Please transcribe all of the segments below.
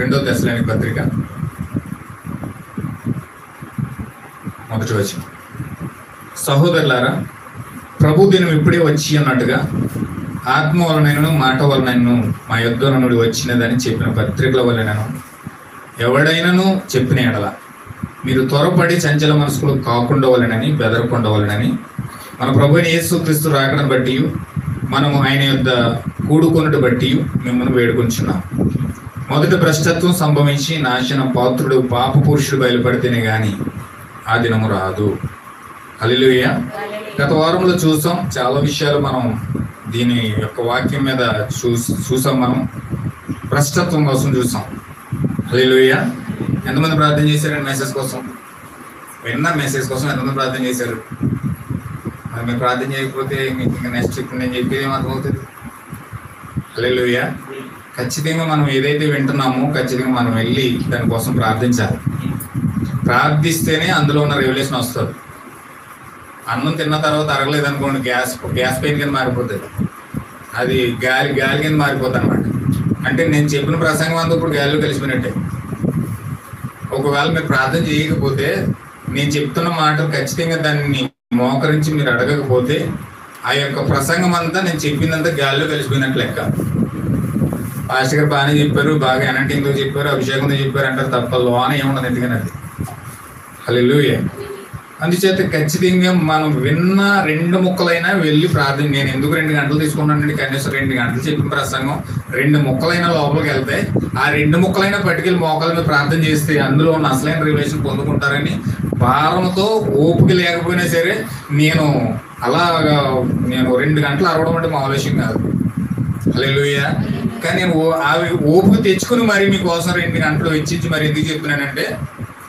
2వ తెస్సలోనిక పత్రిక 1వ వచనం. సహోదరులారా, ప్రభు దినం ఇప్పుడే వచ్చి అన్నట్టుగా ఆత్మ వలనైనను మాట వలనైనను మా యొద్ద నుండి వచ్చినదని చెప్పిన పత్రికల వలనను ఎవడైనను చెప్పిన ఎడల మీరు త్వరపడి చంచల మనసుకులు కాకుండా వలనని బెదరకుండా వలనని మన ప్రభువైన యేసుక్రీస్తు రాకడను బట్టి మనము ఆయన యొద్ద కూడుకొనుట బట్టి మిమ్మల్ని వేడుకొంచున్నాం. మొదట భ్రష్టత్వం సంభవించి నాశన పాత్రుడు పాప పురుషుడు బయలుపడితేనే గాని ఆ దినము రాదు. హల్లెలూయా. గత వారంలో చూసాం, చాలా విషయాలు మనం దీని యొక్క వాక్యం మీద చూసాం. మనం భ్రష్టత్వం కోసం చూసాం. హల్లెలూయా. ఎంతమంది ప్రార్థన చేశారండి మెసేజ్ కోసం? విన్న మెసేజ్ కోసం ఎంతమంది ప్రార్థన చేశారు? మరి మీరు ప్రార్థన చేయకపోతే మీకు ఇంకా నెక్స్ట్ ఇప్పుడు నేను చెప్పేది ఏమర్థమవుతుంది? హల్లెలూయా. ఖచ్చితంగా మనం ఏదైతే వింటున్నామో ఖచ్చితంగా మనం వెళ్ళి దానికోసం ప్రార్థించాలి. ప్రార్థిస్తేనే అందులో ఉన్న రెవల్యూషన్ వస్తుంది. అన్నం తిన్న తర్వాత అరగలేదు అనుకోండి, గ్యాస్ పెయిన్ కింద మారిపోతుంది. అది గాలి కింద మారిపోతుంది అనమాట. అంటే నేను చెప్పిన ప్రసంగం అంతా ఇప్పుడు గాలిలో కలిసిపోయినట్టే. ఒకవేళ మీరు ప్రార్థన చేయకపోతే, నేను చెప్తున్న మాటలు ఖచ్చితంగా దాన్ని మోకరించి మీరు అడగకపోతే ఆ యొక్క ప్రసంగం అంతా నేను చెప్పిందంతా గాలిలో కలిసిపోయినట్టు లెక్క. పాస్టర్ గారు బాగానే చెప్పారు, బాగా ఎనంటింగ్తో చెప్పారు, అభిషేకంతో చెప్పారు అంటారు తప్ప లోన ఏముండదు. ఎందుకని అది హల్లెలూయా. అందుచేత ఖచ్చితంగా మనం విన్న 2 ముక్కలైనా వెళ్ళి ప్రార్థన. నేను ఎందుకు 2 గంటలు తీసుకున్నానండి? కనీసం 2 గంటలు చెప్పిన ప్రసంగం 2 ముక్కలైనా లోపలికి వెళ్తే ఆ 2 ముక్కలైనా పట్టుకెళ్ళి మోకాల మీద ప్రార్థన చేస్తే అందులో ఉన్న అసలైన రిలేషన్ పొందుకుంటారని భారంతో ఓపిక లేకపోయినా సరే నేను 2 గంటలు అరవడం అంటే మామూలు విషయం కాదు. హల్లెలూయా. కానీ నేను ఓపిక తెచ్చుకుని మరి మీకోసం 2 గంటలు వెచ్చించి మరి ఎందుకు చెప్తున్నానంటే,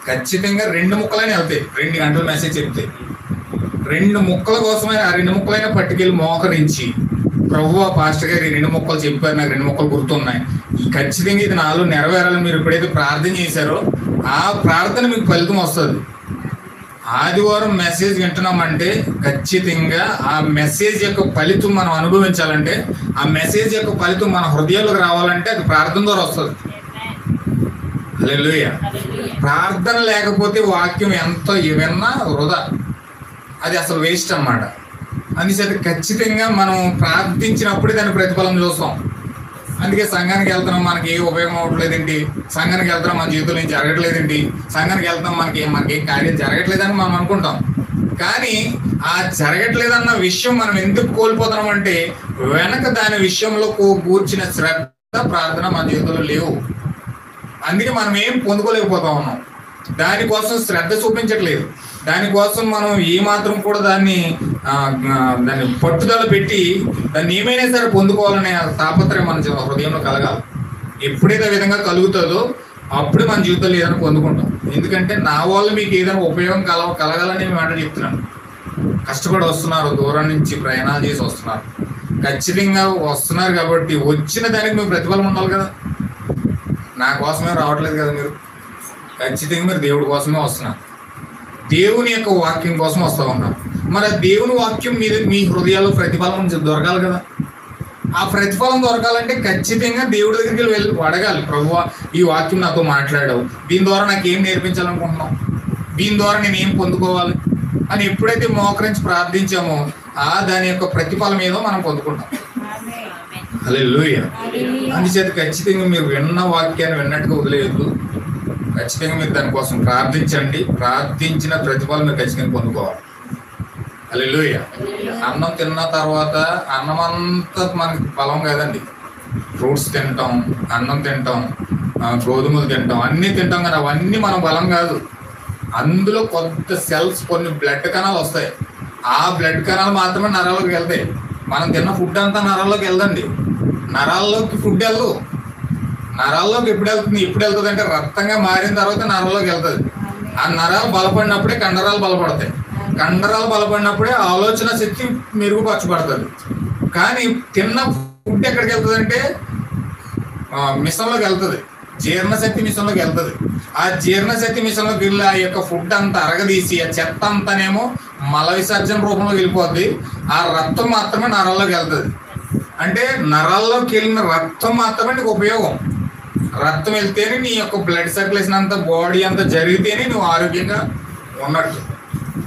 ఖచ్చితంగా 2 ముక్కలైనా వెళ్తాయి. 2 గంటల మెసేజ్ చెప్తే 2 ముక్కల కోసమైనా ఆ 2 ముక్కలైనా పట్టుకెళ్ళి మోకరించి, ప్రభువా పాస్టర్ గారు 2 ముక్కలు చెప్పారు, నాకు 2 ముక్కలు గుర్తున్నాయి, ఖచ్చితంగా ఇది నాలో నెరవేరాలని మీరు ఎప్పుడైతే ప్రార్థన చేశారో ఆ ప్రార్థన మీకు ఫలితం వస్తుంది. ఆదివారం మెసేజ్ వింటున్నామంటే ఖచ్చితంగా ఆ మెసేజ్ యొక్క ఫలితం మనం అనుభవించాలంటే, ఆ మెసేజ్ యొక్క ఫలితం మన హృదయాలకు రావాలంటే అది ప్రార్థన ద్వారా వస్తుంది. హల్లెలూయా. ప్రార్థన లేకపోతే వాక్యం ఎంత విన్నా వృధా, అది అసలు వేస్ట్ అన్నమాట. అందుచేత ఖచ్చితంగా మనం ప్రార్థించినప్పుడే దాని ప్రతిఫలం చూస్తాం. అందుకే సంఘానికి వెళ్తున్నాం, మనకి ఏ ఉపయోగం అవ్వట్లేదేంటి? సంఘానికి వెళ్తున్నాం, మన జీవితంలో ఏం జరగట్లేదేంటి? సంఘానికి వెళ్తున్నాం, మనకి ఏం కార్యం జరగట్లేదని మనం అనుకుంటాం. కానీ ఆ జరగట్లేదన్న విషయం మనం ఎందుకు కోల్పోతున్నాం అంటే, వెనక దాని విషయంలో కూర్చిన శ్రద్ధ, ప్రార్థన మన జీవితంలో లేవు. అందుకే మనం ఏం పొందుకోలేకపోతా ఉన్నాం. దానికోసం శ్రద్ధ చూపించట్లేదు. దానికోసం మనం ఏమాత్రం కూడా దాన్ని పట్టుదల పెట్టి దాన్ని ఏమైనా సరే పొందుకోవాలనే తాపత్రయం మన హృదయంలో కలగాలి. ఎప్పుడైతే విధంగా కలుగుతుందో అప్పుడు మన జీవితంలో ఏదైనా పొందుకుంటాం. ఎందుకంటే నా వల్ల మీకు ఏదైనా ఉపయోగం కలగాలని మాట చెప్తున్నాను. కష్టపడి వస్తున్నారు, దూరం నుంచి ప్రయాణాలు చేసి వస్తున్నారు, ఖచ్చితంగా వస్తున్నారు కాబట్టి వచ్చిన దానికి మీకు ప్రతిఫలం ఉండాలి కదా. నా కోసమే రావట్లేదు కదా మీరు, ఖచ్చితంగా మీరు దేవుడి కోసమే వస్తున్నారు, దేవుని యొక్క వాక్యం కోసం వస్తూ ఉన్నారు. మరి ఆ దేవుని వాక్యం మీద మీ హృదయాల్లో ప్రతిఫలం దొరకాలి కదా. ఆ ప్రతిఫలం దొరకాలంటే ఖచ్చితంగా దేవుడి దగ్గరికి వెళ్ళి అడగాలి, ప్రభువా ఈ వాక్యం నాతో మాట్లాడావు, దీని ద్వారా నాకు ఏం నేర్పించాలనుకుంటున్నావు, దీని ద్వారా నేను ఏం పొందుకోవాలి అని ఎప్పుడైతే మోకరించి ప్రార్థించామో దాని యొక్క ప్రతిఫలం ఏదో మనం పొందుకుంటాం. హల్లెలూయా. అందుచేత ఖచ్చితంగా మీరు విన్న వాక్యాన్ని విన్నట్టుగా వదిలేయద్దు. ఖచ్చితంగా మీరు దానికోసం ప్రార్థించండి. ప్రార్థించిన ప్రతిఫలం మీరు ఖచ్చితంగా పొందుకోవాలి. హల్లెలూయా. అన్నం తిన్న తర్వాత అన్నం అంతా మనకి బలం కాదండి. ఫ్రూట్స్ తింటాం, అన్నం తింటాం, గోధుమలు తింటాం, అన్నీ తింటాం, కానీ అవన్నీ మన బలం కాదు. అందులో కొంత సెల్స్, కొన్ని బ్లడ్ కణాలు వస్తాయి. ఆ బ్లడ్ కణాలు మాత్రమే నరాల్లోకి వెళ్తాయి. మనం తిన్న ఫుడ్ అంతా నరాల్లోకి వెళ్దండి. నరాల్లోకి ఫుడ్ వెళ్దు. నరాల్లోకి ఎప్పుడు వెళ్తుంది అంటే రక్తంగా మారిన తర్వాత నరాల్లోకి వెళ్తుంది. ఆ నరాలు బలపడినప్పుడే కండరాలు బలపడతాయి. కండరాలు బలపడినప్పుడే ఆలోచన శక్తి మెరుగుపరచబడుతుంది. కానీ తిన్న ఫుడ్ ఎక్కడికి వెళ్తుంది అంటే మిషన్లోకి వెళ్తుంది, జీర్ణశక్తి మిషన్లోకి వెళ్తుంది. ఆ జీర్ణశక్తి మిషన్లోకి వెళ్ళి ఆ యొక్క ఫుడ్ అంతా అరగదీసి ఆ చెత్త అంతానేమో మల విసర్జన రూపంలో వెళ్ళిపోద్ది. ఆ రక్తం మాత్రమే నరాల్లోకి వెళ్తుంది. అంటే నరాల్లోకి వెళ్ళిన రక్తం మాత్రమే నీకు ఉపయోగం. రక్తం వెళ్తేనే నీ యొక్క బ్లడ్ సర్క్యులేషన్ అంతా బాడీ అంతా జరిగితేనే నువ్వు ఆరోగ్యంగా ఉన్నట్టు.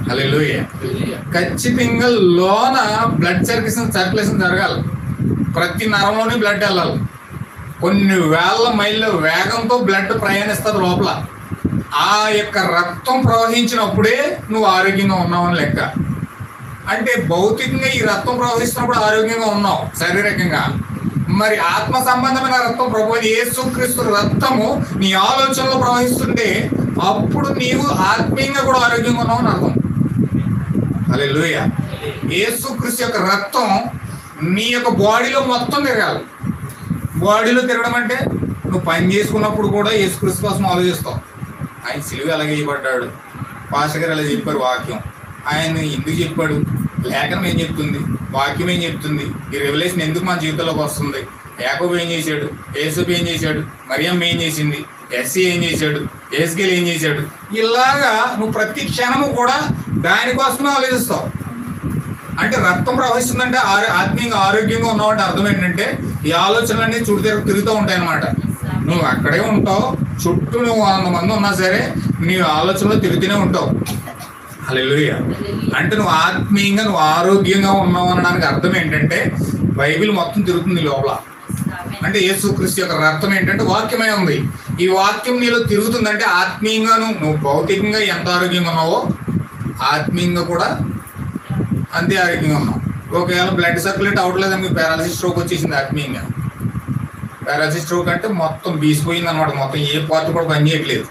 హల్లెలూయా. ఖచ్చితంగా లోన బ్లడ్ సర్క్యులేషన్ జరగాలి. ప్రతి నరంలోనే బ్లడ్ వెళ్ళాలి. కొన్ని వేల మైళ్ళ వేగంతో బ్లడ్ ప్రయాణిస్తుంది లోపల. ఆ యొక్క రక్తం ప్రవహించినప్పుడే నువ్వు ఆరోగ్యంగా ఉన్నావని లెక్క. అంటే భౌతికంగా ఈ రక్తం ప్రవహిస్తున్నప్పుడు ఆరోగ్యంగా ఉన్నావు శారీరకంగా. మరి ఆత్మ సంబంధమైన రక్తం ప్రభు యేసుక్రీస్తు రక్తము నీ ఆలోచనలో ప్రవహిస్తుంటే అప్పుడు నీవు ఆత్మీయంగా కూడా ఆరోగ్యంగా ఉన్నావు అని అర్థం. హల్లెలూయా. యేసుక్రీస్తు యొక్క రక్తం నీ యొక్క బాడీలో మొత్తం తిరగాలి. బాడీలో తిరగడం అంటే నువ్వు పని చేసుకున్నప్పుడు కూడా యేసుక్రీస్తు కోసం ఆలోచిస్తావు. ఆయన సిలువ ఎలాగ వేయబడ్డాడు, పాస్టర్ గారు ఎలా చెప్పారు వాక్యం, ఆయన ఎందుకు చెప్పాడు, లేఖనం ఏం చెప్తుంది, వాక్యం ఏం చెప్తుంది, ఈ రెవల్యూషన్ ఎందుకు మన జీవితంలోకి వస్తుంది, యాకోబు ఏం చేశాడు, యేసోబు ఏం చేశాడు, మరియమ్మ ఏం చేసింది, ఎస్సీ ఏం చేశాడు, ఎస్కేల్ ఏం చేశాడు, ఇలాగా నువ్వు ప్రతి క్షణము కూడా దానికోసమే ఆలోచిస్తావు. అంటే రక్తం ప్రవహిస్తుందంటే ఆత్మీయంగా ఆరోగ్యంగా ఉన్నావంటే అర్థం ఏంటంటే ఈ ఆలోచనలన్నీ తిరుగుతూ ఉంటాయి అన్నమాట. నువ్వు అక్కడే ఉంటావు, చుట్టూ నువ్వు 100 మంది ఉన్నా సరే నీ ఆలోచనలో తిరుగుతూనే ఉంటావు. హల్లెలూయా. అంటే నువ్వు ఆత్మీయంగా నువ్వు ఆరోగ్యంగా ఉన్నావు అనడానికి అర్థం ఏంటంటే బైబిల్ మొత్తం తిరుగుతుంది లోపల. అంటే యేసుక్రీస్తు యొక్క రక్తం ఏంటంటే వాక్యమే ఉంది. ఈ వాక్యం నీలో తిరుగుతుందంటే ఆత్మీయంగాను నువ్వు భౌతికంగా ఎంత ఆరోగ్యంగా ఉన్నావో ఆత్మీయంగా కూడా అంతే ఆరోగ్యంగా ఉన్నావు. ఒకవేళ బ్లడ్ సర్క్యులేట్ అవ్వట్లేదు మీకు పారాలసిస్ స్ట్రోక్ వచ్చేసింది. ఆత్మీయంగా పారాలసిస్ స్ట్రోక్ అంటే మొత్తం బీసిపోయింది అనమాట. మొత్తం ఏ పార్ట్ కూడా పని చేయట్లేదు.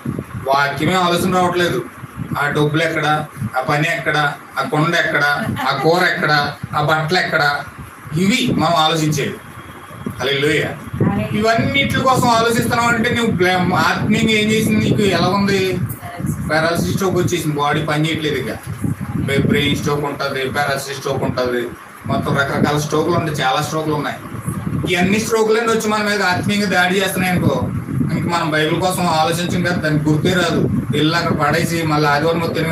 వాక్యమే ఆలోచన రావట్లేదు. ఆ డబ్బులు ఎక్కడ, ఆ పని ఎక్కడ, ఆ కొండ ఎక్కడ, ఆ కూర ఎక్కడ, ఆ బట్టలు ఎక్కడ, ఇవి మనం ఆలోచించేది. హల్లెలూయా. ఇవన్నిటి కోసం ఆలోచిస్తున్నావు అంటే నువ్వు ఆత్మీయంగా ఏం చేసింది, నీకు ఎలా ఉంది, పారాలసిస్ స్ట్రోక్ వచ్చేసింది. బాడీ పని చేయట్లేదు. ఇక బ్రెయిన్ స్ట్రోక్ ఉంటుంది, పారాలసిస్ స్ట్రోక్ ఉంటుంది, మొత్తం రకరకాల స్ట్రోకులు ఉంటాయి. చాలా స్ట్రోకులు ఉన్నాయి. ఈ అన్ని స్ట్రోకులన్నీ వచ్చి మన మీద ఆత్మీయంగా దాడి చేస్తున్నాయి అనుకో, ఇంక మనం బైబిల్ కోసం ఆలోచించం కదా, దానికి గుర్తే రాదు. వెళ్ళి అక్కడ పడేసి మళ్ళీ ఆదివారం మొత్తం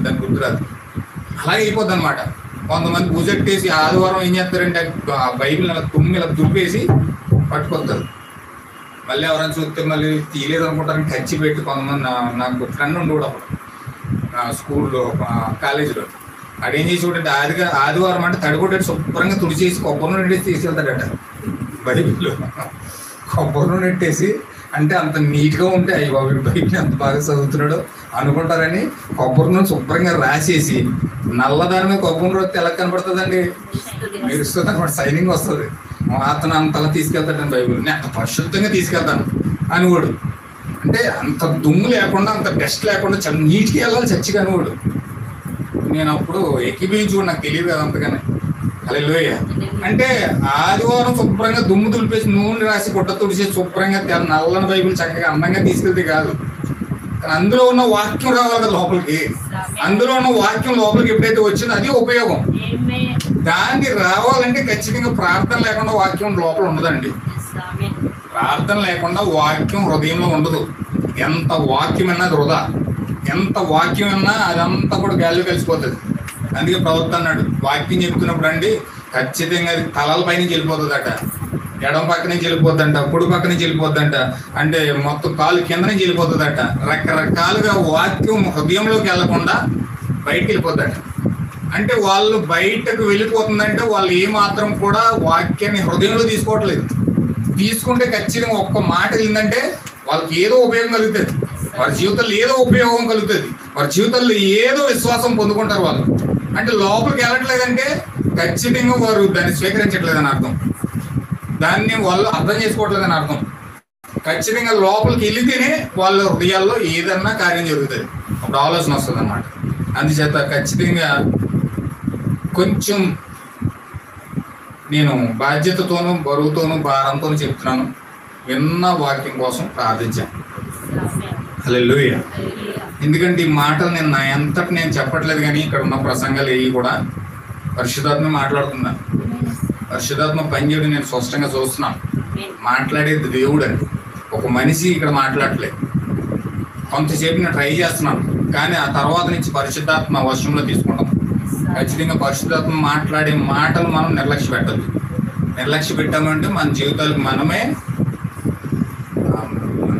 దానికి గుర్తు రాదు. అలాగే అయిపోద్ది అనమాట. కొంతమంది బుజెట్టేసి ఆదివారం ఏం చేస్తారంటే ఆ బైబిల్ అలా ఇలా దుబ్బేసి పట్టుకొస్తారు. మళ్ళీ ఎవరైనా చూస్తే మళ్ళీ తీయలేదు అనుకుంటారని ఖర్చు పెట్టి కొంతమంది నాకు ఫ్రెండ్ ఉండి కూడా స్కూల్లో కాలేజీలో అడేం చేసి చూడండి ఆదివారం అంటే తడిగొట్టేసి శుభ్రంగా తుడిచేసి కొబ్బరి నూనె నెట్టేసి తీసుకెళ్తాడట. బైబిల్లో కొబ్బరి నూనె నెట్టేసి అంటే అంత నీట్గా ఉంటే అయ్యి బాబు బైబిల్ ఎంత బాగా చదువుతున్నాడో అనుకుంటారని కొబ్బరి నూనె శుభ్రంగా రాసేసి నల్లదాని మీద కొబ్బరి నూనె ఎలా కనపడుతుందండి, మెరుస్తుంది అనమాట, సైనింగ్ వస్తుంది. అతను అంతలా తీసుకెళ్తాడని బైబిల్ని అంత పరిశుద్ధంగా తీసుకెళ్తాను అనుకోడు. అంటే అంత దుమ్ము లేకుండా అంత డస్ట్ లేకుండా చాలా నీట్గా వెళ్ళాలి చర్చిగా అనుకోడు. నేను అప్పుడు ఎక్కిపించు నాకు తెలియదు కదా అంతగానే. హల్లెలూయా. అంటే ఆదివారం శుభ్రంగా దుమ్ము తులిపేసి నూనె రాసి గుట్ట తుడిచేసి శుభ్రంగా నల్లని బైబిల్ చక్కగా అందంగా తీసుకెళ్తే కాదు, అందులో ఉన్న వాక్యం రావాలి కదా లోపలికి. అందులో ఉన్న వాక్యం లోపలికి ఎప్పుడైతే వచ్చిందో అది ఉపయోగం. దాన్ని రావాలంటే ఖచ్చితంగా ప్రార్థన లేకుండా వాక్యం లోపల ఉండదండి. ప్రార్థన లేకుండా వాక్యం హృదయంలో ఉండదు. ఎంత వాక్యం అన్నా అది వృధా, ఎంత వాక్యం అన్నా అదంతా కూడా గాలిలో కలిసిపోతుంది. అందుకే ప్రవక్త అన్నాడు, వాక్యం చెప్తున్నప్పుడు అండి ఖచ్చితంగా అది తలల పై నుంచి వెళ్ళిపోతుందట, ఎడం పక్క నుంచి వెళ్ళిపోద్దంట, కుడి పక్క నుంచి వెళ్ళిపోద్దంట, అంటే మొత్తం కాలు కింద నుంచి వెళ్ళిపోతుందట. రకరకాలుగా వాక్యం హృదయంలోకి వెళ్లకుండా బయటకు వెళ్ళిపోద్దట. అంటే వాళ్ళు బయటకు వెళ్ళిపోతుందంటే వాళ్ళు ఏమాత్రం కూడా వాక్యాన్ని హృదయంలో తీసుకోవట్లేదు. తీసుకుంటే ఖచ్చితంగా ఒక్క మాట ఏంటంటే వాళ్ళకి ఏదో ఉపయోగం కలుగుతుంది, వారి జీవితంలో ఏదో ఉపయోగం కలుగుతుంది, వారి జీవితంలో ఏదో విశ్వాసం పొందుకుంటారు వాళ్ళు. అంటే లోపలికి వెళ్ళట్లేదంటే ఖచ్చితంగా వారు దాన్ని స్వీకరించట్లేదని అర్థం, దాన్ని వాళ్ళు అర్థం చేసుకోవట్లేదని అర్థం. ఖచ్చితంగా లోపలికి వెళితేనే వాళ్ళ హృదయాల్లో ఏదన్నా కార్యం జరుగుతుంది, అప్పుడు ఆలోచన వస్తుంది అన్నమాట. అందుచేత ఖచ్చితంగా కొంచెం నేను బాధ్యతతోనూ బరువుతోనూ భారంతోనూ చెప్తున్నాను, విన్న వాక్యం కోసం ప్రార్థించాను. హల్లెలూయా. ఎందుకంటే ఈ మాటలు నేను నా ఎంతటి నేను చెప్పట్లేదు, కానీ ఇక్కడ ఉన్న ప్రసంగాలు ఏవి కూడా పరిశుద్ధాత్మ మాట్లాడుతున్నాను. పరిశుద్ధాత్మ పనిచేయడం నేను స్పష్టంగా చూస్తున్నాను. మాట్లాడేది దేవుడు అని, ఒక మనిషి ఇక్కడ మాట్లాడలేదు. కొంతసేపు నేను ట్రై చేస్తున్నాను, కానీ ఆ తర్వాత నుంచి పరిశుద్ధాత్మ వశంలో తీసుకుంటాం. ఖచ్చితంగా పరిశుద్ధాత్మ మాట్లాడే మాటలు మనం నిర్లక్ష్య పెట్టద్దు. నిర్లక్ష్య పెట్టామంటే మన జీవితాలకు మనమే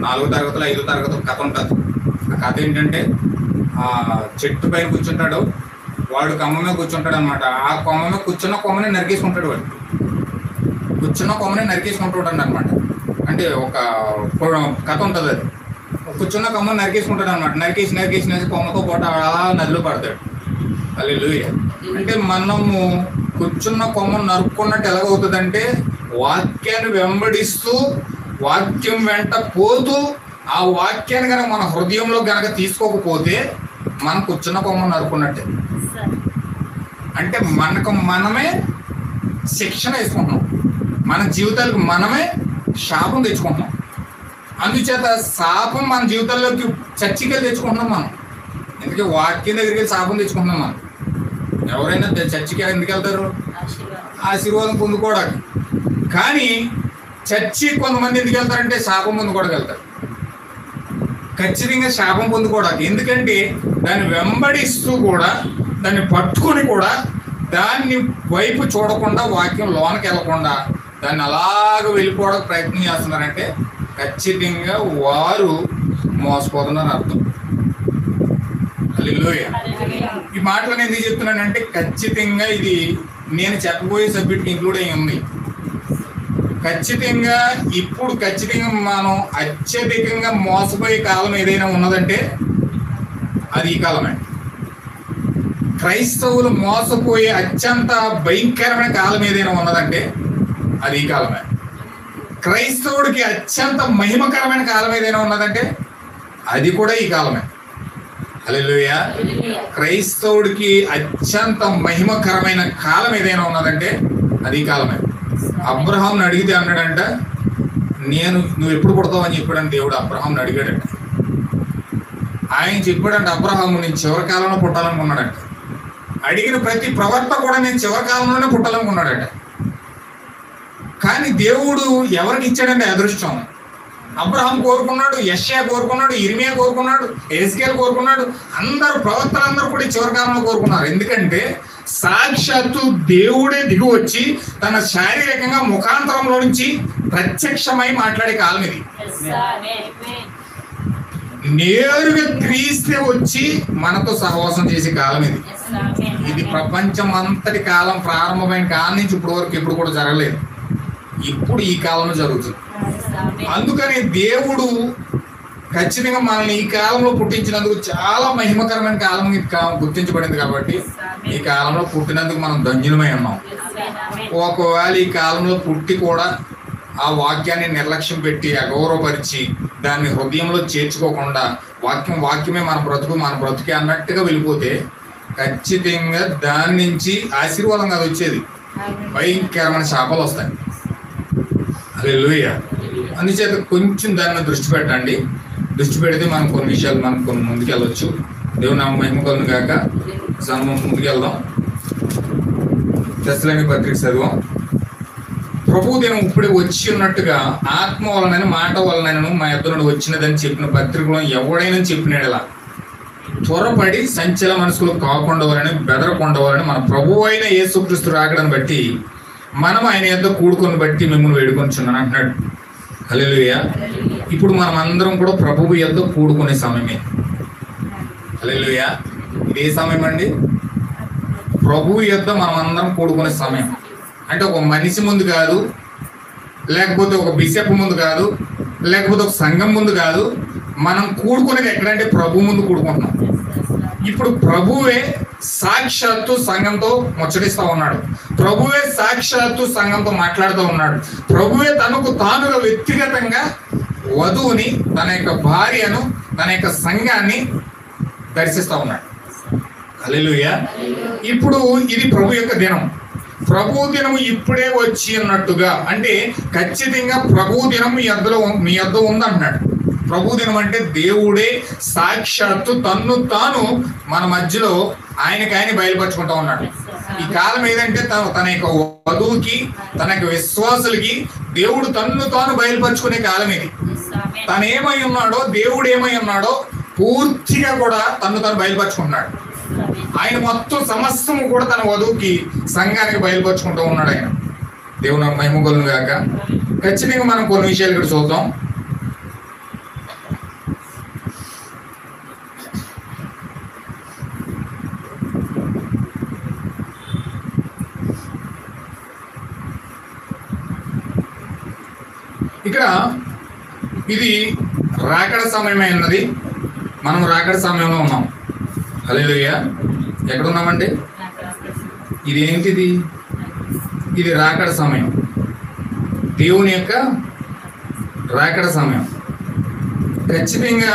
4వ తరగతిలో 5వ తరగతి కథ ఉంటుంది. ఆ కథ ఏంటంటే ఆ చెట్టు పైన కూర్చుంటాడు, వాడు కొమ్మ మీద కూర్చుంటాడు అనమాట. ఆ కొమ్మ మీద కూర్చున్న కొమ్మని నరికేసుకుంటాడు. వాడు కూర్చున్న కొమ్మని నరికేసుకుంటాడు అనమాట. అంటే ఒక కథ ఉంటుంది. అది కూర్చున్న కొమ్మని నరికేసుకుంటాడు అనమాట. నరికేసి కొమ్మతో పాటు అలా నదిలో పడతాడు. హల్లెలూయా. అంటే మనము కూర్చున్న కొమ్మను నరుక్కున్నట్టు ఎలాగవుతుందంటే, వాక్యాన్ని వెంబడిస్తూ వాక్యం వెంట పోతూ ఆ వాక్యాన్ని కనుక మన హృదయంలో కనుక తీసుకోకపోతే మనం కూర్చున్న కొమ్మను నరుక్కున్నట్టే. అంటే మనమే శిక్షణ వేసుకుంటున్నాం, మన జీవితాలకు మనమే శాపం తెచ్చుకుంటున్నాం. అందుచేత శాపం మన జీవితాల్లోకి చర్చికి తెచ్చుకుంటున్నాం మనం. ఎందుకంటే వాక్యం దగ్గరికి వెళ్ళి శాపం తెచ్చుకుంటున్నాం మనం. ఎవరైనా చర్చికి ఎందుకు వెళ్తారు? ఆశీర్వాదం పొందుకోవడానికి. కానీ చర్చి కొంతమంది ఎందుకు వెళ్తారంటే శాపం పొందుకోవడానికి వెళ్తారు. ఖచ్చితంగా శాపం పొందుకోవడానికి. ఎందుకంటే దాన్ని వెంబడిస్తూ కూడా, దాన్ని పట్టుకొని కూడా, దాన్ని వైపు చూడకుండా, వాక్యం లోనకి వెళ్ళకుండా దాన్ని అలాగ వెళ్ళిపోవడానికి ప్రయత్నం చేస్తున్నారంటే ఖచ్చితంగా వారు మోసపోతున్నారు అర్థం. హల్లెలూయా. ఈ మాటలు నేను ఎందుకు చెప్తున్నానంటే, ఖచ్చితంగా ఇది నేను చెప్పబోయే సబ్జెక్ట్కి ఇంక్లూడ్ అయ్యి ఉంది. ఖచ్చితంగా మనం అత్యధికంగా మోసపోయే కాలం ఏదైనా ఉన్నదంటే అది ఈ కాలమే. క్రైస్తవులు మోసపోయే అత్యంత భయంకరమైన కాలం ఏదైనా ఉన్నదంటే అది ఈ కాలమే. క్రైస్తవుడికి అత్యంత మహిమకరమైన కాలం ఏదైనా ఉన్నదంటే అది కూడా ఈ కాలమే. హల్లెలూయా. క్రైస్తవుడికి అత్యంత మహిమకరమైన కాలం ఏదైనా ఉన్నదంటే అది ఈ కాలమే. అబ్రహాంని అడిగితే అన్నాడంట, నువ్వు ఎప్పుడు పుడతావు అని చెప్పాడని దేవుడు అబ్రహాంని అడిగాడంట. ఆయన చెప్పాడంట, అబ్రహాము నేను చివరి కాలంలో పుట్టాలనుకున్నాడంట. అడిగిన ప్రతి ప్రవక్త కూడా నేను చివరి కాలంలోనే పుట్టాలనుకున్నాడంట. కానీ దేవుడు ఎవరికి ఇచ్చాడంటే అదృష్టం. అబ్రహాం కోరుకున్నాడు, యెషయా కోరుకున్నాడు, ఇర్మియా కోరుకున్నాడు, ఎజ్కేల్ కోరుకున్నాడు. ప్రవక్తలందరూ కూడా చివరి కాలంలో కోరుకున్నారు. ఎందుకంటే సాక్షాత్తు దేవుడే దిగి వచ్చి తన శారీరకంగా ముఖాంతరంలో నుంచి ప్రత్యక్షమై మాట్లాడే కాలం ఇది. నేరుగా క్రీస్తే వచ్చి మనతో సహవాసం చేసే కాలం ఇది. ఇది ప్రపంచం అంతటి కాలం ప్రారంభమైన కాలం నుంచి ఇప్పటి వరకు ఎప్పుడు కూడా జరగలేదు. ఇప్పుడు ఈ కాలంలో జరుగుతుంది. అందుకని దేవుడు ఖచ్చితంగా మనల్ని ఈ కాలంలో పుట్టించినందుకు చాలా మహిమకరమైన కాలం గుర్తించబడింది. కాబట్టి ఈ కాలంలో పుట్టినందుకు మనం ధన్యులమై ఉన్నాం. ఒకవేళ ఈ కాలంలో పుట్టి కూడా ఆ వాక్యాన్ని నిర్లక్ష్యం పెట్టి అగౌరవపరిచి దాన్ని హృదయంలో చేర్చుకోకుండా వాక్యమే మన బ్రతుకే అన్నట్టుగా వెళ్ళిపోతే ఖచ్చితంగా దాని నుంచి ఆశీర్వాదం కాదు వచ్చేది, భయంకరమైన శాపాలు వస్తాయి. హల్లెలూయా. అందుచేత కొంచెం దాన్ని దృష్టి పెట్టండి. దృష్టి పెడితే మనం కొన్ని విషయాలు కొన్ని ముందుకెళ్ళవచ్చు. దేవుని నామం మహిమ కలుగును గాక. ముందుకెళ్దాం. తెస్సలోనికీ పత్రిక చదివాం. ప్రభు దినం ఇప్పుడే వచ్చి ఉన్నట్టుగా ఆత్మ వలనైనా మాట వలనైనా మా యొద్దకు వచ్చినదని చెప్పిన పత్రికలో ఎవడైనా చెప్పినాడలా త్వరపడి సంచల మనసులో కాకుండవాలని బెదరకుండవాలని మన ప్రభు అయిన యేసుక్రీస్తు రాకడని బట్టి మనం ఆయన యొద్ద కూడుకొని బట్టి మిమ్మల్ని వేడుకొనిచున్నాను అంటున్నాడు. హల్లెలూయా. ఇప్పుడు మనం అందరం కూడా ప్రభువు యొద్ద కూడుకునే సమయమే. హల్లెలూయా. ఇదే సమయం అండి, ప్రభువు యొద్ద మనం అందరం కూడుకునే సమయం. అంటే ఒక మనిషి ముందు కాదు, లేకపోతే ఒక బిషప్ ముందు కాదు, లేకపోతే ఒక సంఘం ముందు కాదు. మనం కూడుకునేది ఎక్కడంటే ప్రభు ముందు కూడుకుంటున్నాం. ఇప్పుడు ప్రభువే సాక్షాత్తు సంఘంతో ముచ్చటిస్తూ ఉన్నాడు. ప్రభువే సాక్షాత్తు సంఘంతో మాట్లాడుతూ ఉన్నాడు. ప్రభువే తనకు తానుగా వ్యక్తిగతంగా వధువుని, తన యొక్క భార్యను, తన యొక్క సంఘాన్ని దర్శిస్తూ ఉన్నాడు. హల్లెలూయా. ఇప్పుడు ఇది ప్రభు యొక్క దినం. ప్రభు దినం ఇప్పుడే వచ్చి అన్నట్టుగా, అంటే ఖచ్చితంగా ప్రభు దినం మీ యొద్ద ఉందంటున్నాడు. ప్రభు దినం అంటే దేవుడే సాక్షాత్తు తన్ను తాను మన మధ్యలో ఆయన బయలుపరుచుకుంటా ఉన్నాడు. ఈ కాలం ఏదంటే తన యొక్క వధువుకి, తన యొక్క విశ్వాసులకి దేవుడు తన్ను తాను బయలుపరుచుకునే కాలం ఇది. తను ఏమై ఉన్నాడో, దేవుడు ఏమై ఉన్నాడో పూర్తిగా కూడా తన్ను తాను బయలుపరుచుకుంటున్నాడు. ఆయన మొత్తం సమస్తము కూడా తన వధువుకి, సంఘానికి బయలుపరుచుకుంటూ ఉన్నాడు ఆయన. దేవుని మహిమ కలుగును గాక. ఖచ్చితంగా మనం కొన్ని విషయాలు ఇక్కడ చూద్దాం. ఇది రాకడ సమయమే ఉన్నది. మనం రాకడ సమయంలో ఉన్నాం. హల్లెలూయా. ఎక్కడున్నామండి? ఇది ఏంటిది? ఇది రాకడ సమయం, దేవుని యొక్క రాకడ సమయం. ఖచ్చితంగా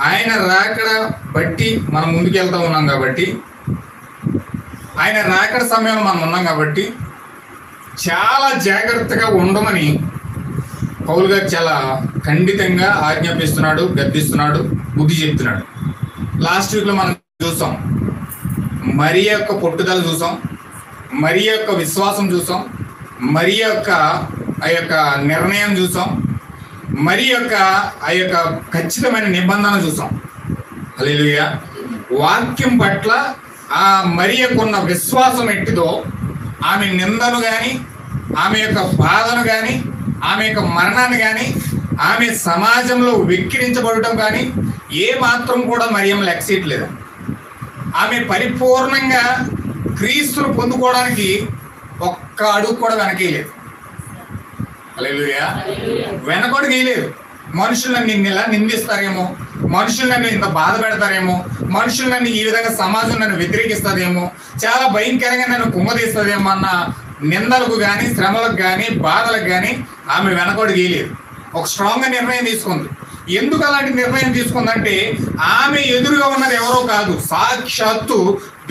ఆయన రాకడ బట్టి మనం ముందుకెళ్తా ఉన్నాం కాబట్టి, ఆయన రాకడ సమయంలో మనం ఉన్నాం కాబట్టి చాలా జాగ్రత్తగా ఉండమని పౌలు గారు చాలా ఖండితంగా ఆజ్ఞాపిస్తున్నాడు, గద్దిస్తున్నాడు, బుద్ధి చెప్తున్నాడు. లాస్ట్ వీక్లో మనం చూసాం, మరియ యొక్క పట్టుదల చూసాం, మరియ యొక్క విశ్వాసం చూసాం, మరియ యొక్క ఆ యొక్క నిర్ణయం చూసాం, మరియ యొక్క ఆ యొక్క ఖచ్చితమైన నిబంధన చూసాం. హల్లెలూయా. వాక్యం పట్ల ఆ మరియకున్న విశ్వాసం ఎట్టిదో, ఆమె నిందను కానీ, ఆమె యొక్క బాధను కానీ, ఆమె యొక్క మరణాన్ని కానీ, ఆమె సమాజంలో వెక్కిరించబడటం కానీ ఏ మాత్రం కూడా మరియం లెక్సేయట్లేదు. ఆమె పరిపూర్ణంగా క్రీస్తును పొందుకోవడానికి ఒక్క అడుగు కూడా వెనకేయలేదు. హల్లెలూయా. వెనకడుగు వేయలేదు. మనుషులు నన్ను ఇలా నిందిస్తారేమో, మనుషులు నన్ను ఇంత బాధ పెడతారేమో, మనుషులు నన్ను ఈ విధంగా సమాజం నన్ను వ్యతిరేకిస్తుందేమో, చాలా భయంకరంగా నన్ను కుంగదీస్తుందేమో అన్న నిందలకు కానీ, శ్రమలకు కానీ, బాధలకు కానీ ఆమె వెనకడుగు వేయలేదు. ఒక స్ట్రాంగ్ నిర్ణయం తీసుకుంది. ఎందుకు అలాంటి నిర్ణయం తీసుకుందంటే, ఆమె ఎదురుగా ఉన్నది ఎవరో కాదు, సాక్షాత్తు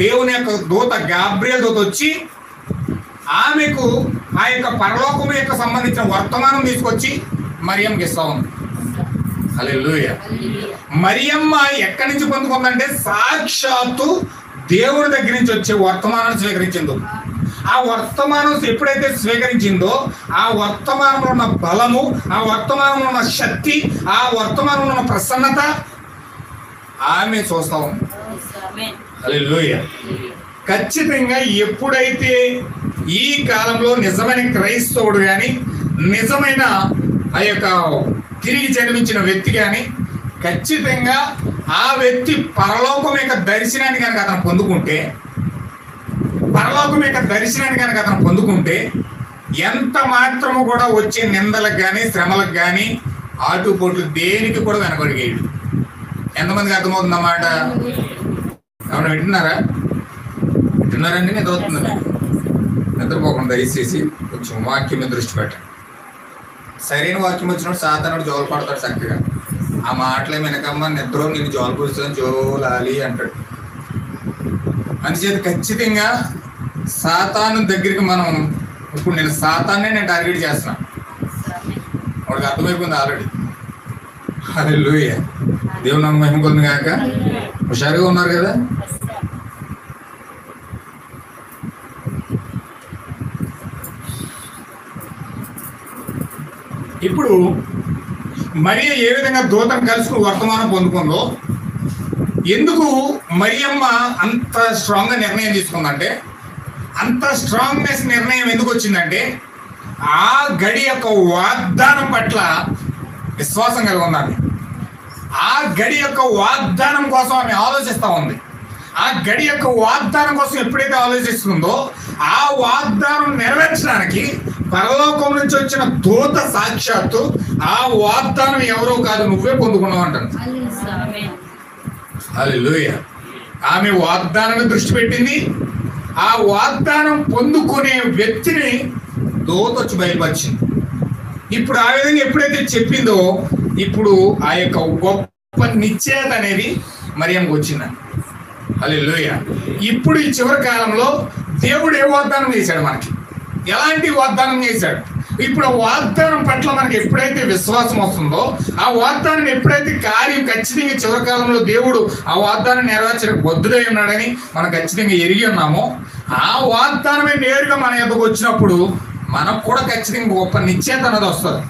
దేవుని యొక్క దూత గాబ్రియల్ దూత వచ్చి ఆమెకు ఆ యొక్క పరలోకము యొక్క సంబంధించిన వర్తమానం తీసుకొచ్చి మరియంకి ఇస్తా ఉంది. హల్లెలూయా. మరియమ్మ ఎక్కడి నుంచి పొందుకుందంటే సాక్షాత్తు దేవుని దగ్గర నుంచి వచ్చే వర్తమానాన్ని స్వీకరించిందో. ఆ వర్తమానం ఎప్పుడైతే స్వీకరించిందో, ఆ వర్తమానంలో ఉన్న బలము, ఆ వర్తమానంలో ఉన్న శక్తి, ఆ వర్తమానంలో ఉన్న ప్రసన్నత ఆమె చూస్తా ఉంది. హల్లెలూయా. ఖచ్చితంగా ఎప్పుడైతే ఈ కాలంలో నిజమైన క్రైస్తవుడు కానీ, నిజమైన ఆ యొక్క తిరిగి జన్మించిన వ్యక్తి కానీ, ఖచ్చితంగా ఆ వ్యక్తి పరలోకం యొక్క దర్శనాన్ని కనుక అతను పొందుకుంటే, పరలోకం యొక్క దర్శనాన్ని కనుక అతను పొందుకుంటే, ఎంత మాత్రము కూడా వచ్చే నిందలకు కానీ, శ్రమలకు కానీ, ఆటుపోట్లు దేనికి కూడా వెనకడిగేయడు. ఎంతమందికి అర్థమవుతుందన్నమాట? ఏమన్నా వింటున్నారా? వింటున్నారండి? నిద్రపోతుందండి. నిద్రపోకుండా దయచేసి కొంచెం వాక్యం మీద దృష్టి పెట్టండి. సరైన వాక్యం వచ్చినప్పుడు సాతానుడు జోలు పడతాడు చక్కగా. ఆ మాటలే వెనకమ్మ నిద్ర నేను జోలు పురుస్తుంది జోలాలి అంటాడు. అందుచేత ఖచ్చితంగా సాతాను దగ్గరికి మనం ఇప్పుడు నేను సాతాన్నే నేను టార్గెట్ చేస్తున్నాను. వాడికి అర్థమైపోయింది ఆల్రెడీ. హల్లెలూయా. దేవుని మహిమ పొంది కాక హుషారుగా ఉన్నారు కదా. ఇప్పుడు మరియ ఏ విధంగా దూతను కలుసుకుని వర్తమానం పొందుకుందో, ఎందుకు మరియమ్మ అంత స్ట్రాంగ్గా నిర్ణయం తీసుకుందంటే, అంత స్ట్రాంగ్నెస్ నిర్ణయం ఎందుకు వచ్చిందంటే, ఆ గడి యొక్క వాగ్దానం పట్ల విశ్వాసం కలిగి ఉన్నది. ఆ గడి యొక్క వాగ్దానం కోసం ఆమె ఆలోచిస్తూ ఉంది. ఆ గడి యొక్క వాగ్దానం కోసం ఎప్పుడైతే ఆలోచిస్తుందో, ఆ వాగ్దానం నెరవేర్చడానికి పరలోకం నుంచి వచ్చిన దూత సాక్షాత్తు ఆ వాగ్దానం ఎవరో కాదు, నువ్వే పొందుకున్నావు అంటారు. హల్లెలూయా. ఆమె వాగ్దానాన్ని దృష్టి పెట్టింది. ఆ వాగ్దానం పొందుకునే వ్యక్తిని దూత వచ్చి బయలుపరిచింది. ఇప్పుడు ఆ విధంగా ఎప్పుడైతే చెప్పిందో, ఇప్పుడు ఆ యొక్క గొప్ప నిశ్చయత అనేది మరియంకి వచ్చిందని. హల్లెలూయా. ఇప్పుడు ఈ చివరి కాలంలో దేవుడు ఏ వాగ్దానం చేశాడు మనకి? ఎలాంటి వాగ్దానం చేశాడు? ఇప్పుడు ఆ వాగ్దానం పట్ల మనకి ఎప్పుడైతే విశ్వాసం వస్తుందో, ఆ వాగ్దానం ఎప్పుడైతే కార్యం ఖచ్చితంగా చివరి కాలంలో దేవుడు ఆ వాగ్దానం నెరవేర్చడానికి బద్ధుడై ఉన్నాడని మనం ఖచ్చితంగా ఎరిగి ఉన్నామో, ఆ వాగ్దానమే నేరుగా మన యొక్కకు వచ్చినప్పుడు మనకు కూడా ఖచ్చితంగా గొప్ప నిశ్చయత అన్నది వస్తుంది.